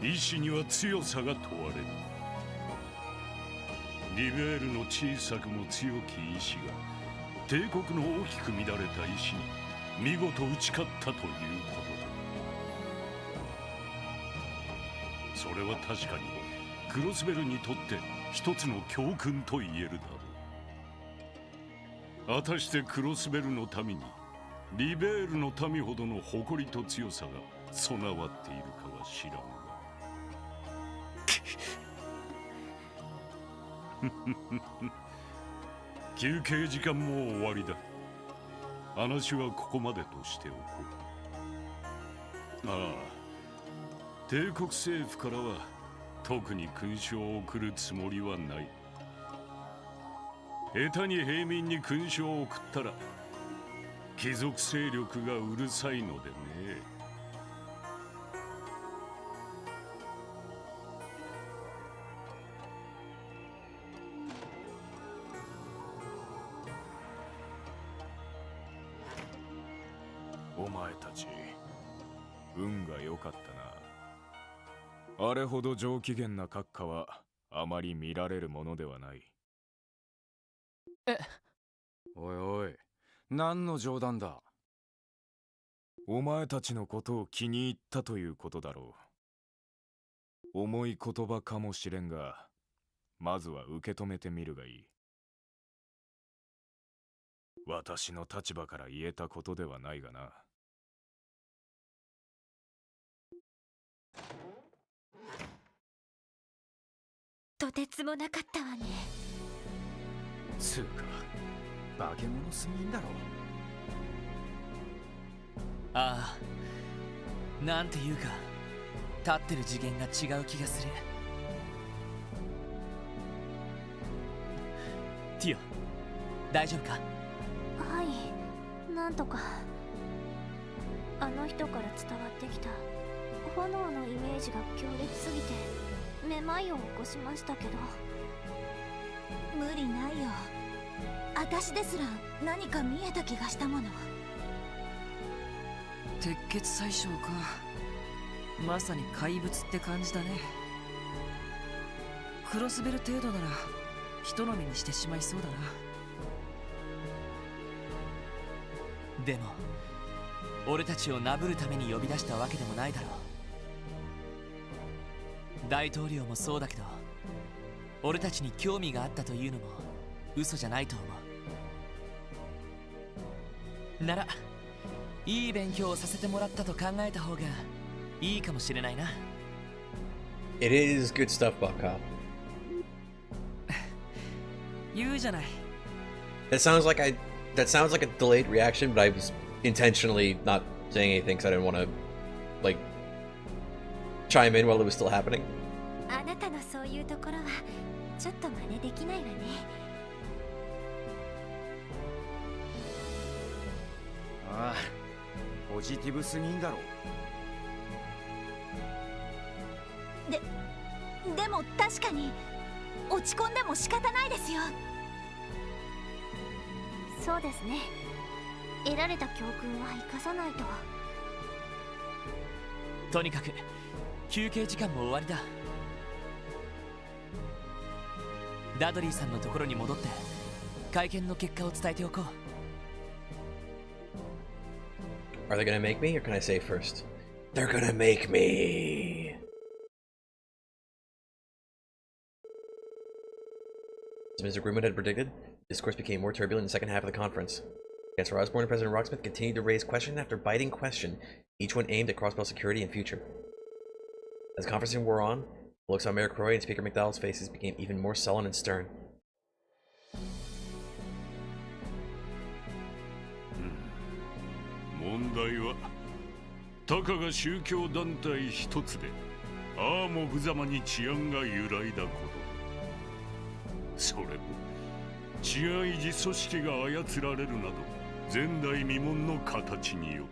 Speaker 14: り。意志には強さが問われる。リベールの小さくも強き意志が帝国の大きく乱れた意志に見事打ち勝ったということだ。それは確かにクロスベルにとって一つの教訓と言えるだろう。果たしてクロスベルの民にリベールの民ほどの誇りと強さが備わっているかは知らんが休憩時間も終わりだ。話はここまでとしておこう。ああ、帝国政府からは特に勲章を送るつもりはない。下手に平民に勲章を送ったら貴族勢力がうるさいのでね。
Speaker 19: お前たち運が良かったな。あれほど上機嫌な閣下はあまり見られるものではない。おいおい、何の冗談だ。お前たちのことを気に入ったということだろう。重い言葉かもしれんが、まずは受け止めてみるがいい。私の立場から言えたことではないがな。
Speaker 18: とてつもなかったわね。
Speaker 7: つうか化け物すぎんだろ。
Speaker 5: ああ、なんていうか立ってる次元が違う気がする。ティオ、大丈夫か？
Speaker 3: はい、なんとか。あの人から伝わってきた炎のイメージが強烈すぎてめまいを起こしましたけど。無理ないよ。私ですら何か見えた気がしたもの。
Speaker 4: 鉄血宰相か。まさに怪物って感じだね。クロスベル程度なら人の目にしてしまいそうだな。
Speaker 5: でも俺たちをなぶるために呼び出したわけでもないだろう。大統領もそうだけど俺たちに興味があったというのも嘘じゃないと思う。ならいい勉強をさせてもらったと考えた方がいいかもしれないな。
Speaker 1: It is good stuff, Baka.
Speaker 4: 言うじゃない。
Speaker 1: That sounds like a delayed reaction, but I was intentionally not saying anything because I didn't want to like chime in while it was still happening.
Speaker 18: あなたのそういうところはちょっと真似できないわね。
Speaker 7: ああ、ポジティブすぎんだろ。
Speaker 3: でも確かに落ち込んでも仕方ないですよ。
Speaker 18: そうですね。得られた教訓は生かさないと。
Speaker 5: とにかく休憩時間も終わりだ。ダドリーさんのところに戻って会見の結果を伝えておこう。
Speaker 1: Are they gonna make me, or can I say first? They're gonna make me. As Mr. Greenwood had predicted, discourse became more turbulent in the second half of the conference. Chancellor Osborne and President Rocksmith continued to raise question after biting question, each one aimed at Crossbell security and future. As the conference wore on, the looks on Mayor Croy and Speaker McDowell's faces became even more sullen and stern.
Speaker 14: 問題はたかが宗教団体一つでああも無様に治安が揺らいだこと。それも治安維持組織が操られるなど前代未聞の形によって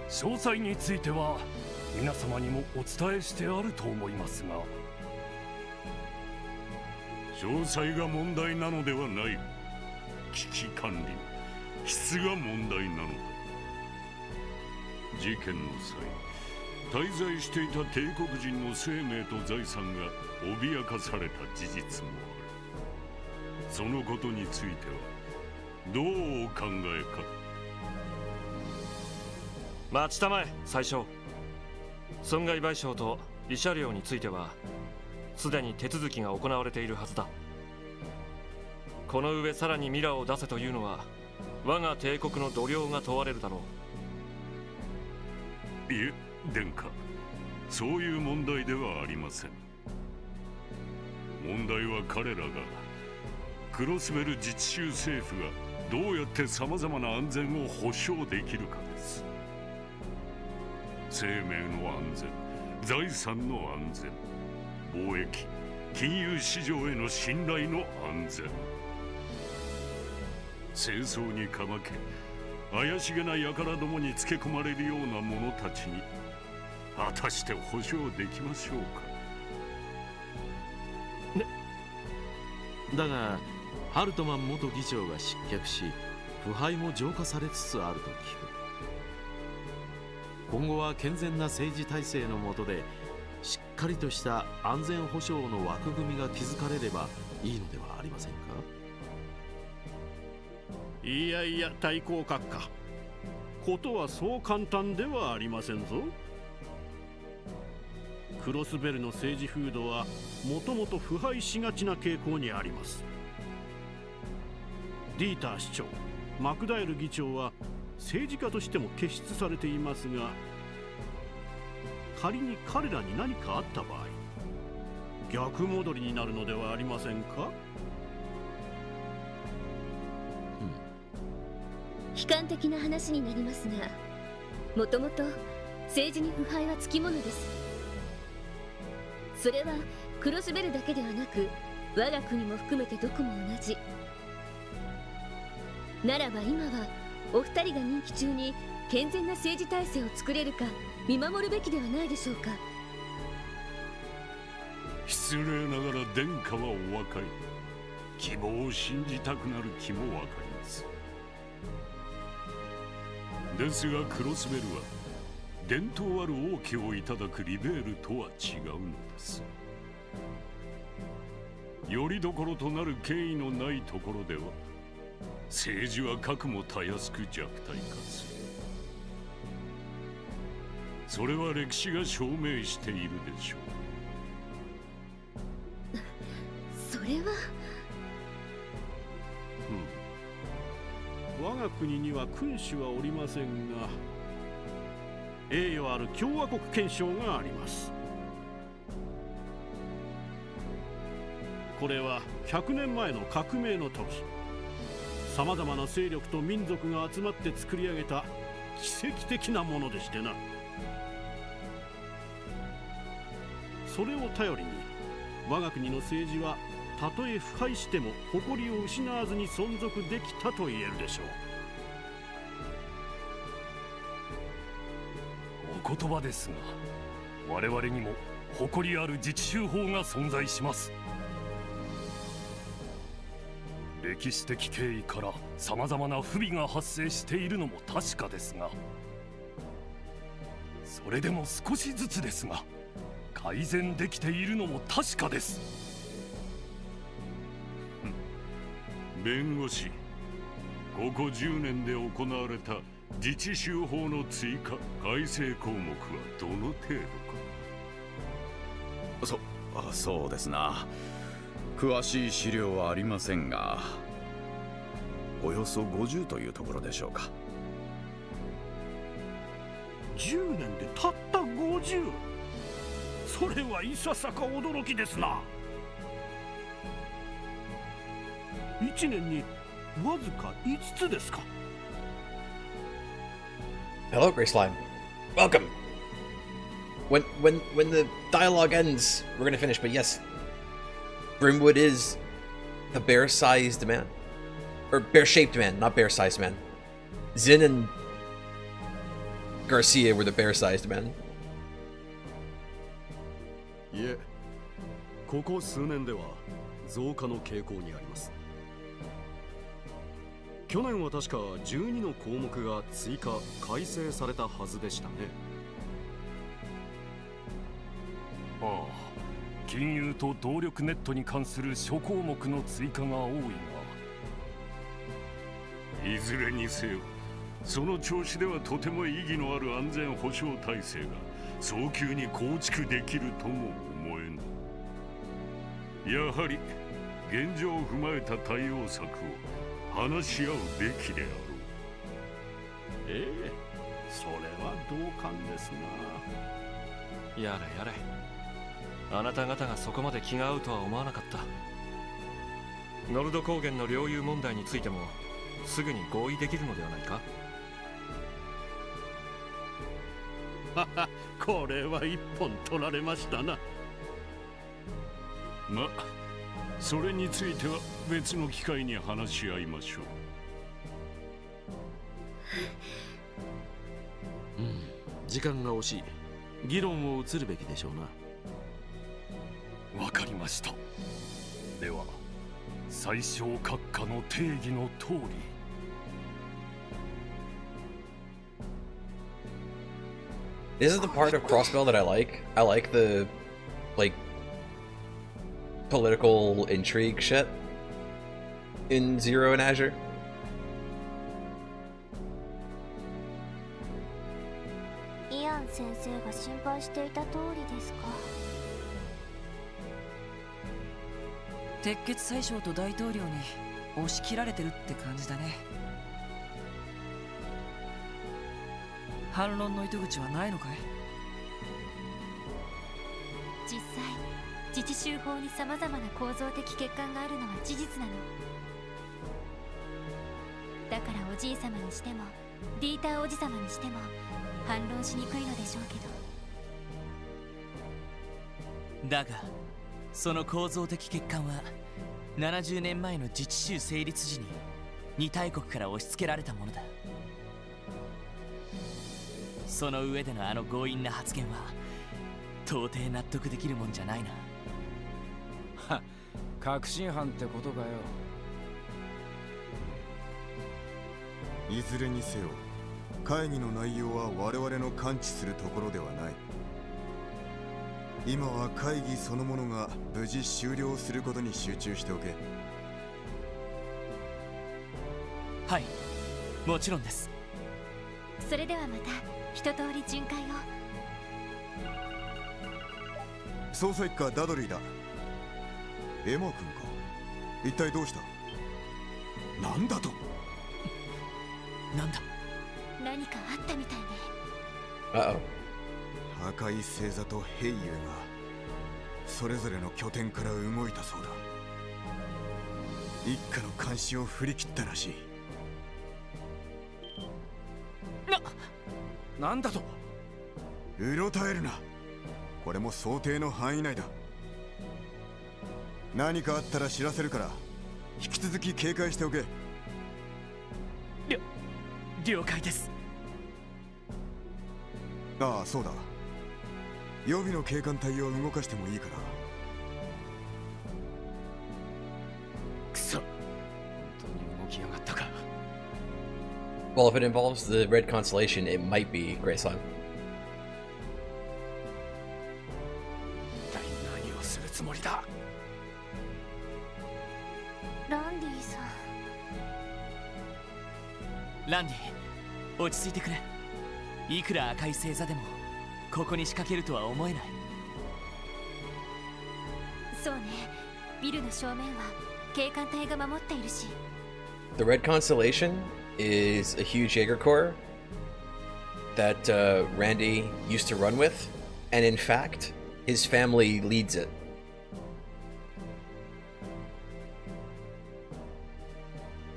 Speaker 9: 詳細については皆様にもお伝えしてあると思いますが、
Speaker 14: 詳細が問題なのではない。危機管理の質が問題なのだ。事件の際滞在していた帝国人の生命と財産が脅かされた事実もある。そのことについてはどうお考えか。
Speaker 10: 待ちたまえ宰相。損害賠償と慰謝料についてはすでに手続きが行われているはずだ。この上さらにミラーを出せというのは我が帝国の度量が問われるだろ
Speaker 14: う。いえ殿下、そういう問題ではありません。問題は彼らがクロスベル自治州政府がどうやってさまざまな安全を保障できるかです。生命の安全、財産の安全、貿易、金融市場への信頼の安全。戦争にかまけ怪しげな輩どもにつけ込まれるような者たちに果たして保証できましょうか。
Speaker 11: だがハルトマン元議長が失脚し腐敗も浄化されつつあると聞く。今後は健全な政治体制の下でしっかりとした安全保障の枠組みが築かれればいいのではありませんか。
Speaker 13: いやいや対抗閣下、ことはそう簡単ではありませんぞ。クロスベルの政治風土はもともと腐敗しがちな傾向にあります。ディーター市長、マクダエル議長は政治家としても傑出されていますが、仮に彼らに何かあった場合逆戻りになるのではありませんか。
Speaker 16: 悲観的な話になりますが、もともと政治に腐敗はつきものです。それはクロスベルだけではなく我が国も含めてどこも同じ。ならば今はお二人が任期中に健全な政治体制を作れるか見守るべきではないでしょうか。
Speaker 14: 失礼ながら殿下はお若い。希望を信じたくなる気もわかります。ですがクロスベルは伝統ある王家をいただくリベールとは違うのです。よりどころとなる権威のないところでは政治はかくもたやすく弱体化する。それは歴史が証明しているでしょう。
Speaker 16: それは
Speaker 13: 我が国には君主はおりませんが栄誉ある共和国憲章があります。これは100年前の革命の時、さまざまな勢力と民族が集まって作り上げた奇跡的なものでしてな。それを頼りに我が国の政治はたとえ腐敗しても誇りを失わずに存続できたと言えるでしょう。
Speaker 9: お言葉ですが我々にも誇りある自治州法が存在します。歴史的経緯からさまざまな不備が発生しているのも確かですが、それでも少しずつですが改善できているのも確かです。
Speaker 14: 弁護士、ここ10年で行われた自治州法の追加改正項目はどの程度か。
Speaker 15: そうですな。詳しい資料はありませんが、およそ50というところでしょうか。
Speaker 13: 10年でたった 50？ それはいささか驚きですな。1年にわずか5つですか。
Speaker 1: Hello, Gray Slime. Welcome. When the dialogue ends, we're gonna finish. But yes, Brimwood is a bear-sized man, or bear-shaped man, not bear-sized man. Zin and Garcia were the bear-sized men.
Speaker 6: いえ、ここ数年では増加の傾向にあります。去年は確か12の項目が追加改正されたはずでしたね。
Speaker 9: ああ、金融と動力ネットに関する諸項目の追加が多い
Speaker 14: が、いずれにせよその調子ではとても意義のある安全保障体制が早急に構築できるとも思えぬ。やはり現状を踏まえた対応策を話し合うべきであろう。
Speaker 13: ええ、それは同感ですな。
Speaker 10: やれやれ、あなた方がそこまで気が合うとは思わなかった。ノルド高原の領有問題についてもすぐに合意できるのではないか。
Speaker 13: これは一本取られましたな。
Speaker 14: ま、それについては別の機会に話し合いましょ
Speaker 11: う。時間が惜しい。議論を移るべきでしょうな。
Speaker 9: わかりました。では最小閣下の定義の通り。
Speaker 1: This is the part of Crossbell that I like. I like the, like, political intrigue shit in Zero and Azure.
Speaker 3: Ian 先生が心配していた通りですか。
Speaker 4: 鉄血宰相と大統領に押し切られてるって感じだね。反論の糸口はないのかい？
Speaker 18: 実際自治州法にさまざまな構造的欠陥があるのは事実なの。だからおじい様にしてもディーターおじ様にしても反論しにくいのでしょうけ
Speaker 5: ど。だがその構造的欠陥は70年前の自治州成立時に2大国から押し付けられたものだ。その上でのあの強引な発言は到底納得できるもんじゃないな。
Speaker 19: はっ、確信犯ってことかよ。
Speaker 2: いずれにせよ会議の内容は我々の感知するところではない。今は会議そのものが無事終了することに集中しておけ。
Speaker 5: はい、もちろんです。
Speaker 18: それではまた一通り巡回を。
Speaker 2: 捜査一課ダドリーだ。エマ君か。一体どうした？なんだと？
Speaker 5: なんだ？
Speaker 18: 何かあったみたいね。
Speaker 2: 破壊星座と兵友がそれぞれの拠点から動いたそうだ。一家の監視を振り切ったらしい。
Speaker 19: なんだと？
Speaker 2: うろたえるな。これも想定の範囲内だ。何かあったら知らせるから引き続き警戒しておけ。
Speaker 5: 了解です。
Speaker 2: ああ、そうだ。予備の警官隊を動かしてもいいから。
Speaker 7: くそ、本当に動きやがったか。
Speaker 1: Well, if it involves the red constellation, it might be Grey Sun.
Speaker 7: 一体何をするつもりだ。
Speaker 3: ランディさん。
Speaker 5: ランディ、落ち着いてくれ。いくら赤い星座でもここに仕掛けるとは思えない。
Speaker 18: そうね、ビルの正面は警官隊が守っているし。
Speaker 1: The red constellation is a huge Jaeger Corps that Randy used to run with, and in fact, his family leads it.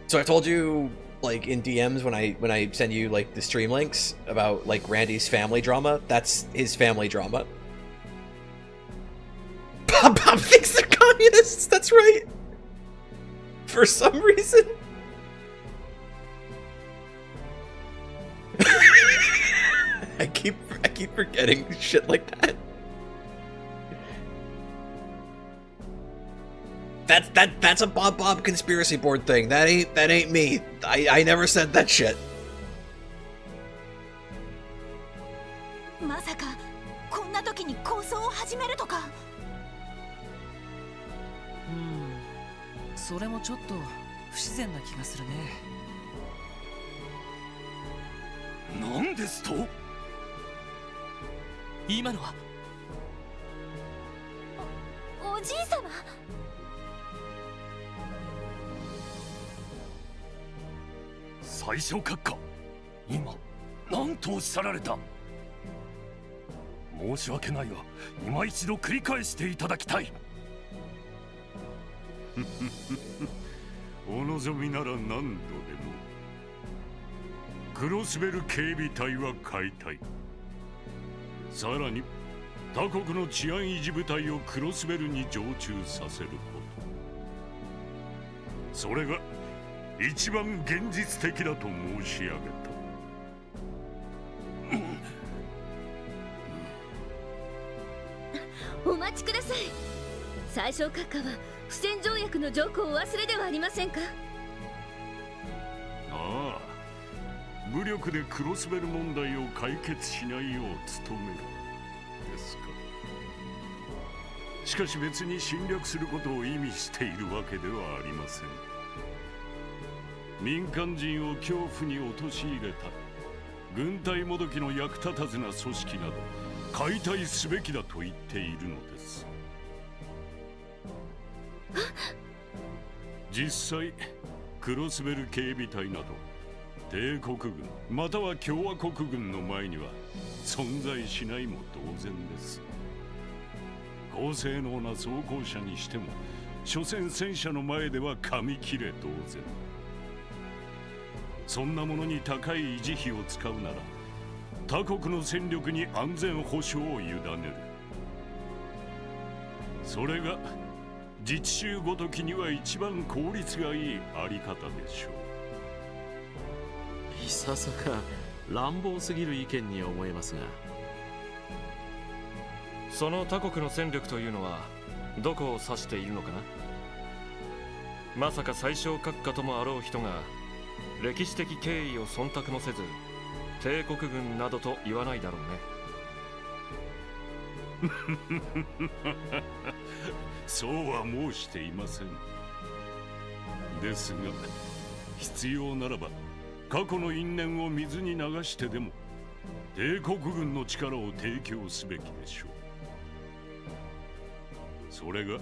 Speaker 1: So I told you, like in DMs when I send you like the stream links about like Randy's family drama. That's his family drama. Bob thinks they're communists. That's right. For some reason. I keep forgetting shit like that. That's a Bob conspiracy board thing. That ain't me. I never said that shit.
Speaker 3: まさかこんな時に構想を始めるとか。
Speaker 4: それもちょっと不自然な気がするね。
Speaker 14: なんですと？
Speaker 5: 今のは
Speaker 3: おじいさま。
Speaker 14: 最小閣下、今何とおっしゃられた？申し訳ないが今一度繰り返していただきたい。お望みなら何度でも。クロスベル警備隊は解体、さらに他国の治安維持部隊をクロスベルに常駐させること、それが一番現実的だと申し上げた。
Speaker 16: お待ちください。最小閣下は不戦条約の条項を忘れではありませんか。
Speaker 14: ああ、武力でクロスベル問題を解決しないよう努めるですか。しかし別に侵略することを意味しているわけではありません。民間人を恐怖に陥れた軍隊もどきの役立たずな組織など解体すべきだと言っているのです。実際クロスベル警備隊など帝国軍または共和国軍の前には存在しないも同然です。高性能な装甲車にしても所詮戦車の前では紙切れ同然。そんなものに高い維持費を使うなら他国の戦力に安全保障を委ねる。それが自治州ごときには一番効率がいいあり方でしょう。
Speaker 11: いささか乱暴すぎる意見に思えますが、
Speaker 10: その他国の戦力というのはどこを指しているのかな。まさか最小閣下ともあろう人が歴史的経緯を忖度もせず帝国軍などと言わないだろうね。
Speaker 14: そうは申していません。ですが必要ならば過去の因縁を水に流してでも帝国軍の力を提供すべきでしょう。それが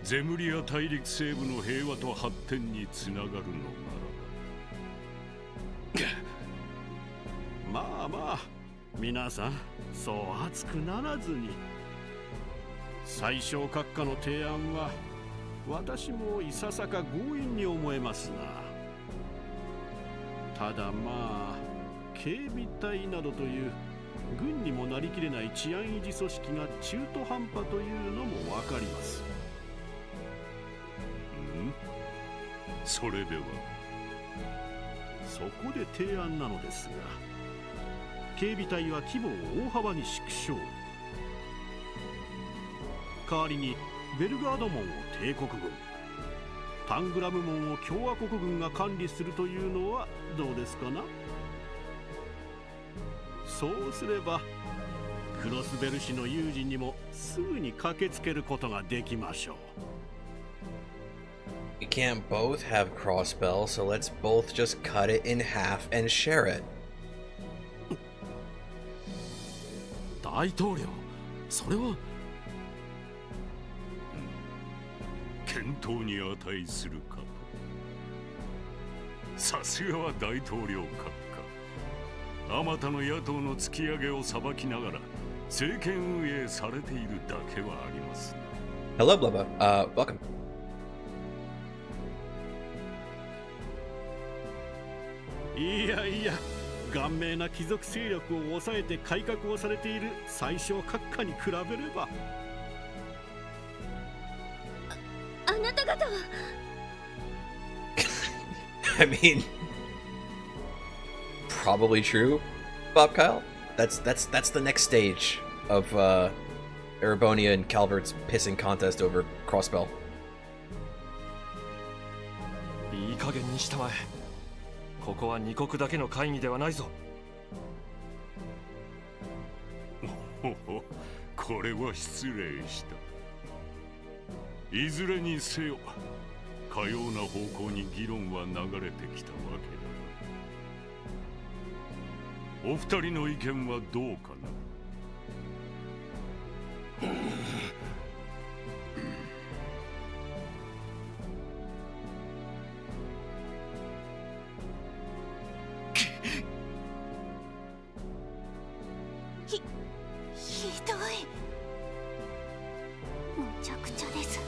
Speaker 14: ゼムリア大陸西部の平和と発展につながるのなら
Speaker 13: まあまあ皆さんそう熱くならずに。最小閣下の提案は私もいささか強引に思えますな。ただまあ警備隊などという軍にもなりきれない治安維持組織が中途半端というのもわかります。
Speaker 14: それでは
Speaker 13: そこで提案なのですが、警備隊は規模を大幅に縮小、代わりにベルガード門を帝国軍、タングラム門を共和国軍が管理するというのはどうですかな。そうすればクロスベル氏の有事にもすぐに駆けつけることができましょう。
Speaker 1: We can't both have crossbell, so let's both just cut it in half and share it.
Speaker 11: 大統領、それは
Speaker 14: 検討に値するかと。さすがは大統領閣下。あまたの野党の突き上げを裁きながら政権運営されているだけはあります。
Speaker 1: Hello, Blubba. Welcome.
Speaker 13: いやいや、顔面な貴族勢力を抑えて改革をされている宰相閣下に比べれば。
Speaker 16: あなた方は
Speaker 1: I mean, probably true, Bob Kyle. That's the next stage of Erebonia and Calvert's pissing contest over crossbell.
Speaker 10: いい加減にしたまえ。ここは二国だけの会議ではないぞ。
Speaker 14: ほほ、これは失礼した。いずれにせよ、かような方向に議論は流れてきたわけだが、お二人の意見はどうかな。
Speaker 3: ひどい。むちゃくちゃです。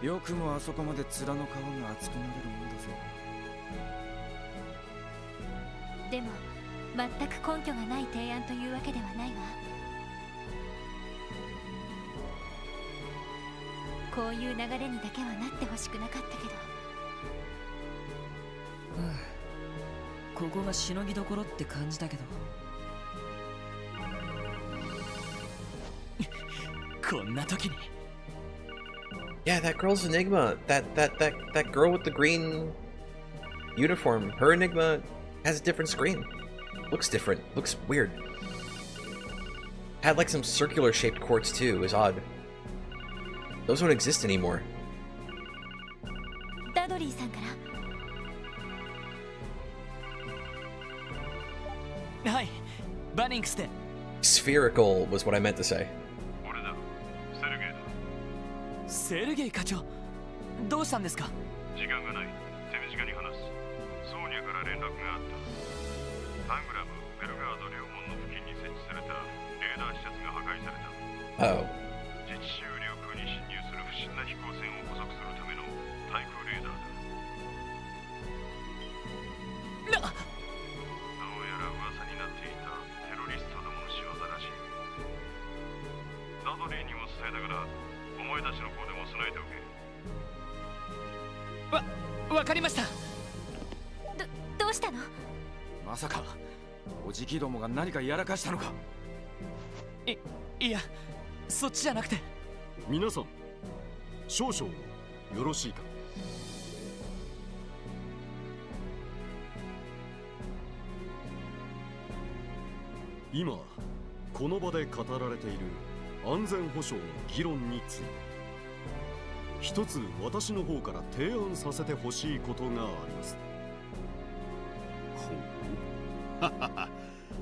Speaker 19: よくもあそこまで面の皮が厚くなれるもんだぞ。
Speaker 18: でも全く根拠がない提案というわけではないわ。こういう流れにだけはなってほしくなかったけど。
Speaker 4: ここがしのぎどころって感じだけど。
Speaker 5: こんな時に。
Speaker 1: Yeah, that girl's Enigma. That girl with the green uniform. Her Enigma has a different screen. Looks different. Looks weird. Had like some circular shaped quartz too. It was odd. Those don't exist anymore.
Speaker 18: ダドリーさんから。はい、バニングスで。
Speaker 1: Spherical was what I meant to say.
Speaker 5: セルゲイ課長、どうしたんですか。
Speaker 14: 時間がない。手短に話す。ソーニャから連絡があった。タングラム、ベルガード両門の付近に設置されたレーダー施設が破壊された。
Speaker 1: Oh.
Speaker 14: 自治州領空に侵入する不審な飛行船を捕捉するための対空レーダーだ。どうやら噂になっていたテロリストどもの仕業らしい。ダドリーにも伝えたから、お前たちの方でも備えておけ。
Speaker 5: わかりました。
Speaker 18: どうしたの。
Speaker 19: まさかおじきどもが何かやらかしたのか。
Speaker 5: いや、そっちじゃなくて。
Speaker 6: 皆さん、少々よろしいか。今この場で語られている安全保障の議論について、一つ私の方から提案させてほしいことがあります。
Speaker 13: ほう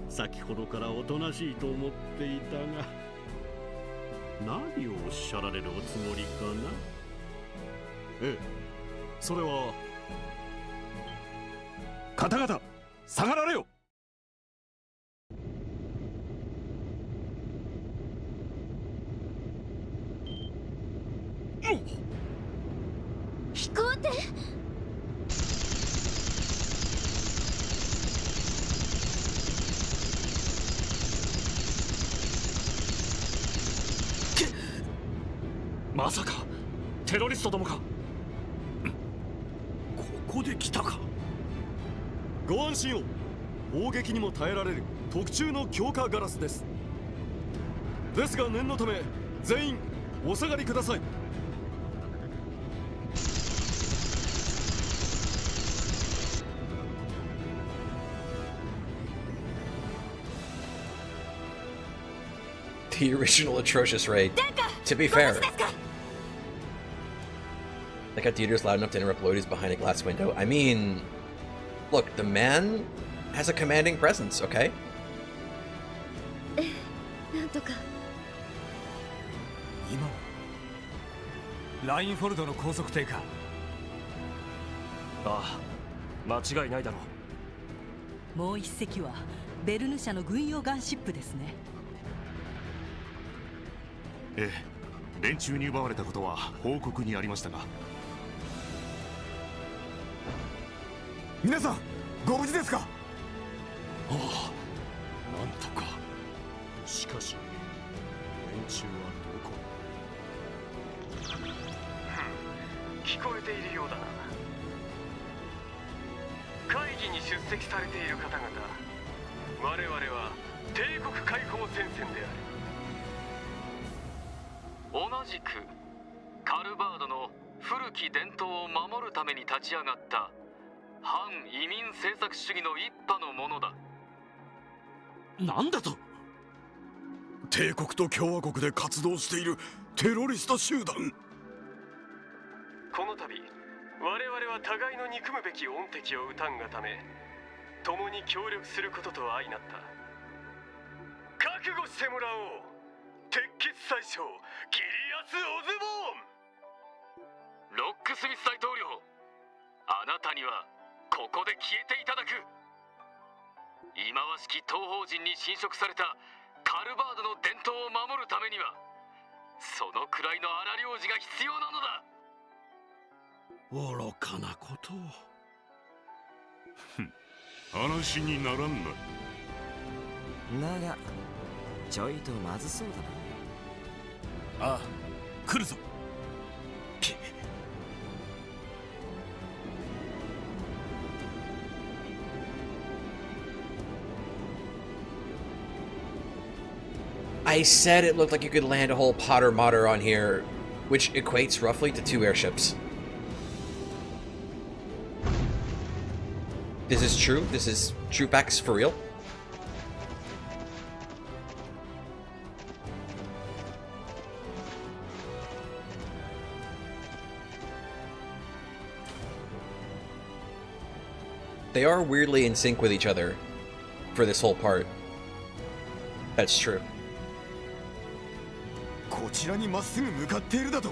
Speaker 13: 先ほどからおとなしいと思っていたが、何をおっしゃられるおつもりかな。
Speaker 6: ええ、それは。
Speaker 12: 方々下がられよ。
Speaker 16: 飛行艇。
Speaker 10: まさかテロリストどもか。
Speaker 13: ここで来たか。
Speaker 6: ご安心を。砲撃にも耐えられる特注の強化ガラスです。ですが念のため全員お下がりください。
Speaker 1: The original atrocious raid. To be fair, like how Dieter's loud enough to interrupt Lloyd is behind a glass window. I mean, look, the man has a commanding presence, okay?
Speaker 16: なんとか
Speaker 20: 今ラインフォルドの高速艇か。
Speaker 10: ああ、間違いないだろ
Speaker 4: う。もう一隻はベルヌ社の軍用ガンシップですね。
Speaker 17: ええ、連中に奪われたことは報告にありましたが。
Speaker 2: 皆さんご無事ですか。
Speaker 6: ああ、なんとか。しかし連中はどこ。
Speaker 21: 聞こえているようだな。会議に出席されている方々、我々は帝国解放戦線である。
Speaker 22: 同じくカルバードの古き伝統を守るために立ち上がった反移民政策主義の一派のものだ。
Speaker 6: なんだと。帝国と共和国で活動しているテロリスト集団。
Speaker 21: この度我々は互いの憎むべき恩敵を討たんがため、共に協力することと相なった。覚悟してもらおう。鉄血宰相ギリアス・オズボーン。
Speaker 22: ロックスミス大統領、あなたにはここで消えていただく。忌まわしき東方人に侵食されたカルバードの伝統を守るためには、そのくらいの荒領事が必要なのだ。
Speaker 13: 愚かなことを。
Speaker 14: 話にならんな。
Speaker 8: だがちょいとまずそうだな。
Speaker 12: ああ、来るぞ。
Speaker 1: I said it looked like you could land a whole Potter Modder on here, which equates roughly to 2 airships. This is true? This is true facts for real? They are weirdly in sync with each other for this whole part. That's true.
Speaker 2: こちらにまっすぐ向かっているだと。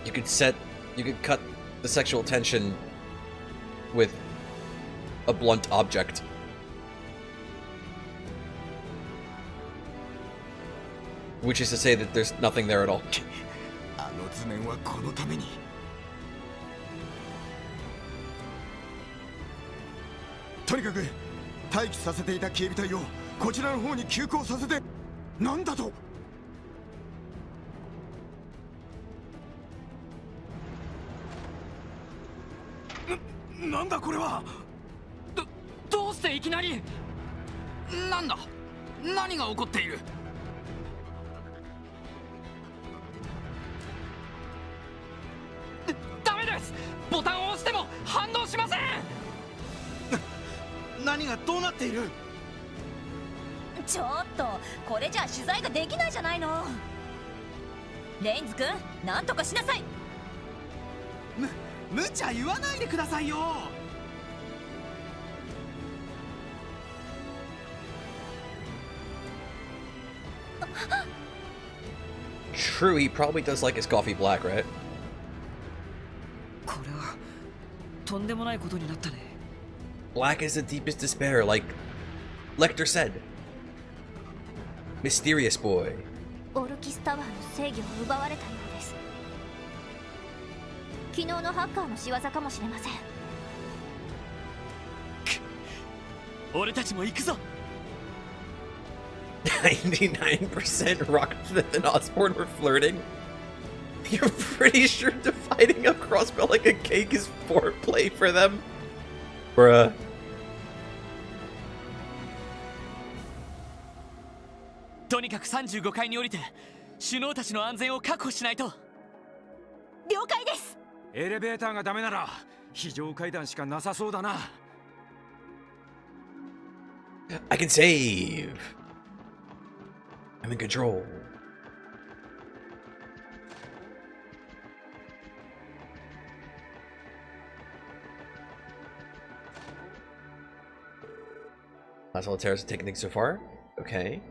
Speaker 1: You could cut the sexual tension with a blunt object. Which is to say that there's nothing there at all.
Speaker 2: あの図面はこのために。とにかく待機させていた警備隊をこちらの方に急行させて。なんだと。
Speaker 20: なんだこれは。どうしていきなり。なんだ、何が起こっている。ダメです。ボタンを押しても反応しません。何がどうなっている。
Speaker 3: ちょっとこれじゃ取材ができないじゃないの。レインズ君、なんとかしなさい。
Speaker 20: 無茶言わないでくださいよ。
Speaker 1: True, he probably does like his coffee black, right?
Speaker 4: これはとんでもないことになったね。
Speaker 1: Black is the deepest despair, like Lecter said. Mysterious boy.
Speaker 3: オルキスタワーの制御を奪われたようです。昨日のハッカーの仕業かもしれません。
Speaker 5: 俺たちも行くぞ。
Speaker 1: 99% Rocket and Osborne were flirting? You're pretty sure dividing a crossbow like a cake is foreplay for them? Bruh.
Speaker 5: とにかく35階に降りて首脳たちの安全を確保しないと。
Speaker 3: 了解です。
Speaker 7: エレベーターがダメなら非常階段しかなさそうだな。
Speaker 1: I can save. I'm in control. Last all the terrorists have taken things so far. Okay.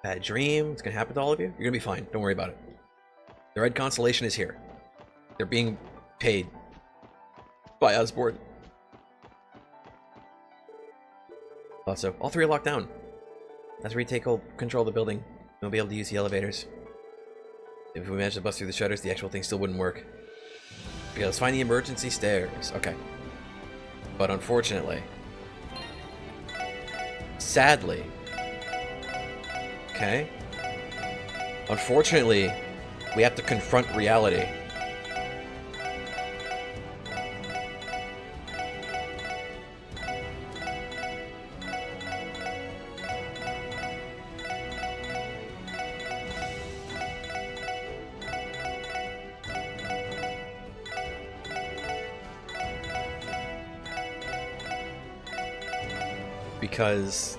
Speaker 1: Bad dream. What's gonna happen to all of you? You're gonna be fine. Don't worry about it. The Red Constellation is here. They're being paid by Osborne. Also, all three are locked down. As we take control of the building, we won't be able to use the elevators. If we manage to bust through the shutters, the actual thing still wouldn't work. Okay, let's find the emergency stairs. Okay. But unfortunately, sadly, okay, unfortunately, we have to confront reality. Because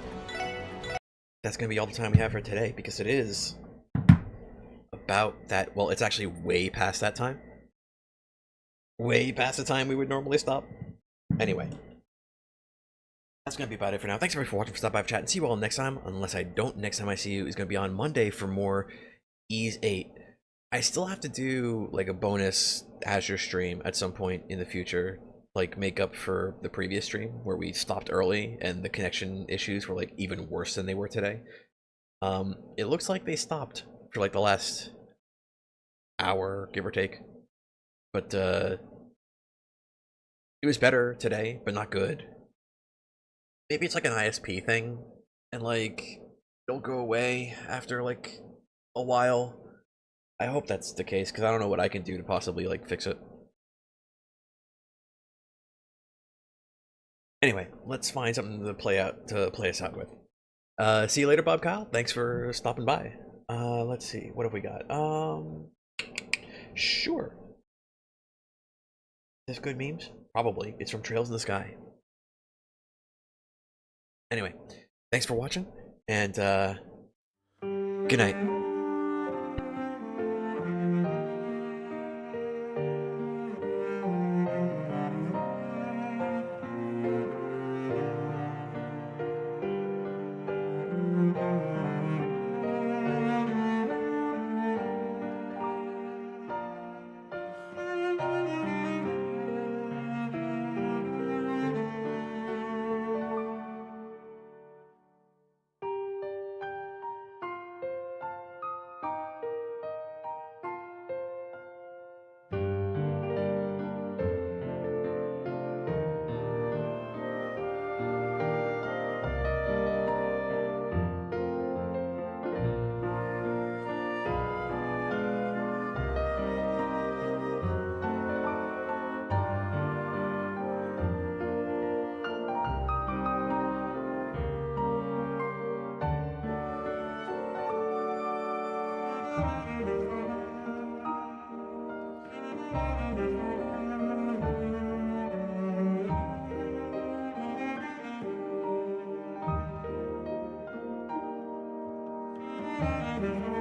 Speaker 1: that's going to be all the time we have for today, because it is about that. Well, it's actually way past that time. Way past the time we would normally stop. Anyway, that's going to be about it for now. Thanks everybody for watching, for stopping by, for chat, and see you all next time. Unless I don't, next time I see you is going to be on Monday for more Ease 8. I still have to do like a bonus Azure stream at some point in the future, like make up for the previous stream where we stopped early and the connection issues were like even worse than they were today. It looks like they stopped for like the last hour, give or take. But it was better today, but not good. Maybe it's like an ISP thing, and like it'll go away after like a while. I hope that's the case, because I don't know what I can do to possibly like fix it. Anyway, let's find something to play us out with. See you later, Bob Kyle. Thanks for stopping by. Let's see, what have we got? Sure. Is this good memes? Probably. It's from Trails in the Sky. Anyway, thanks for watching, and good night.
Speaker 9: Thank you.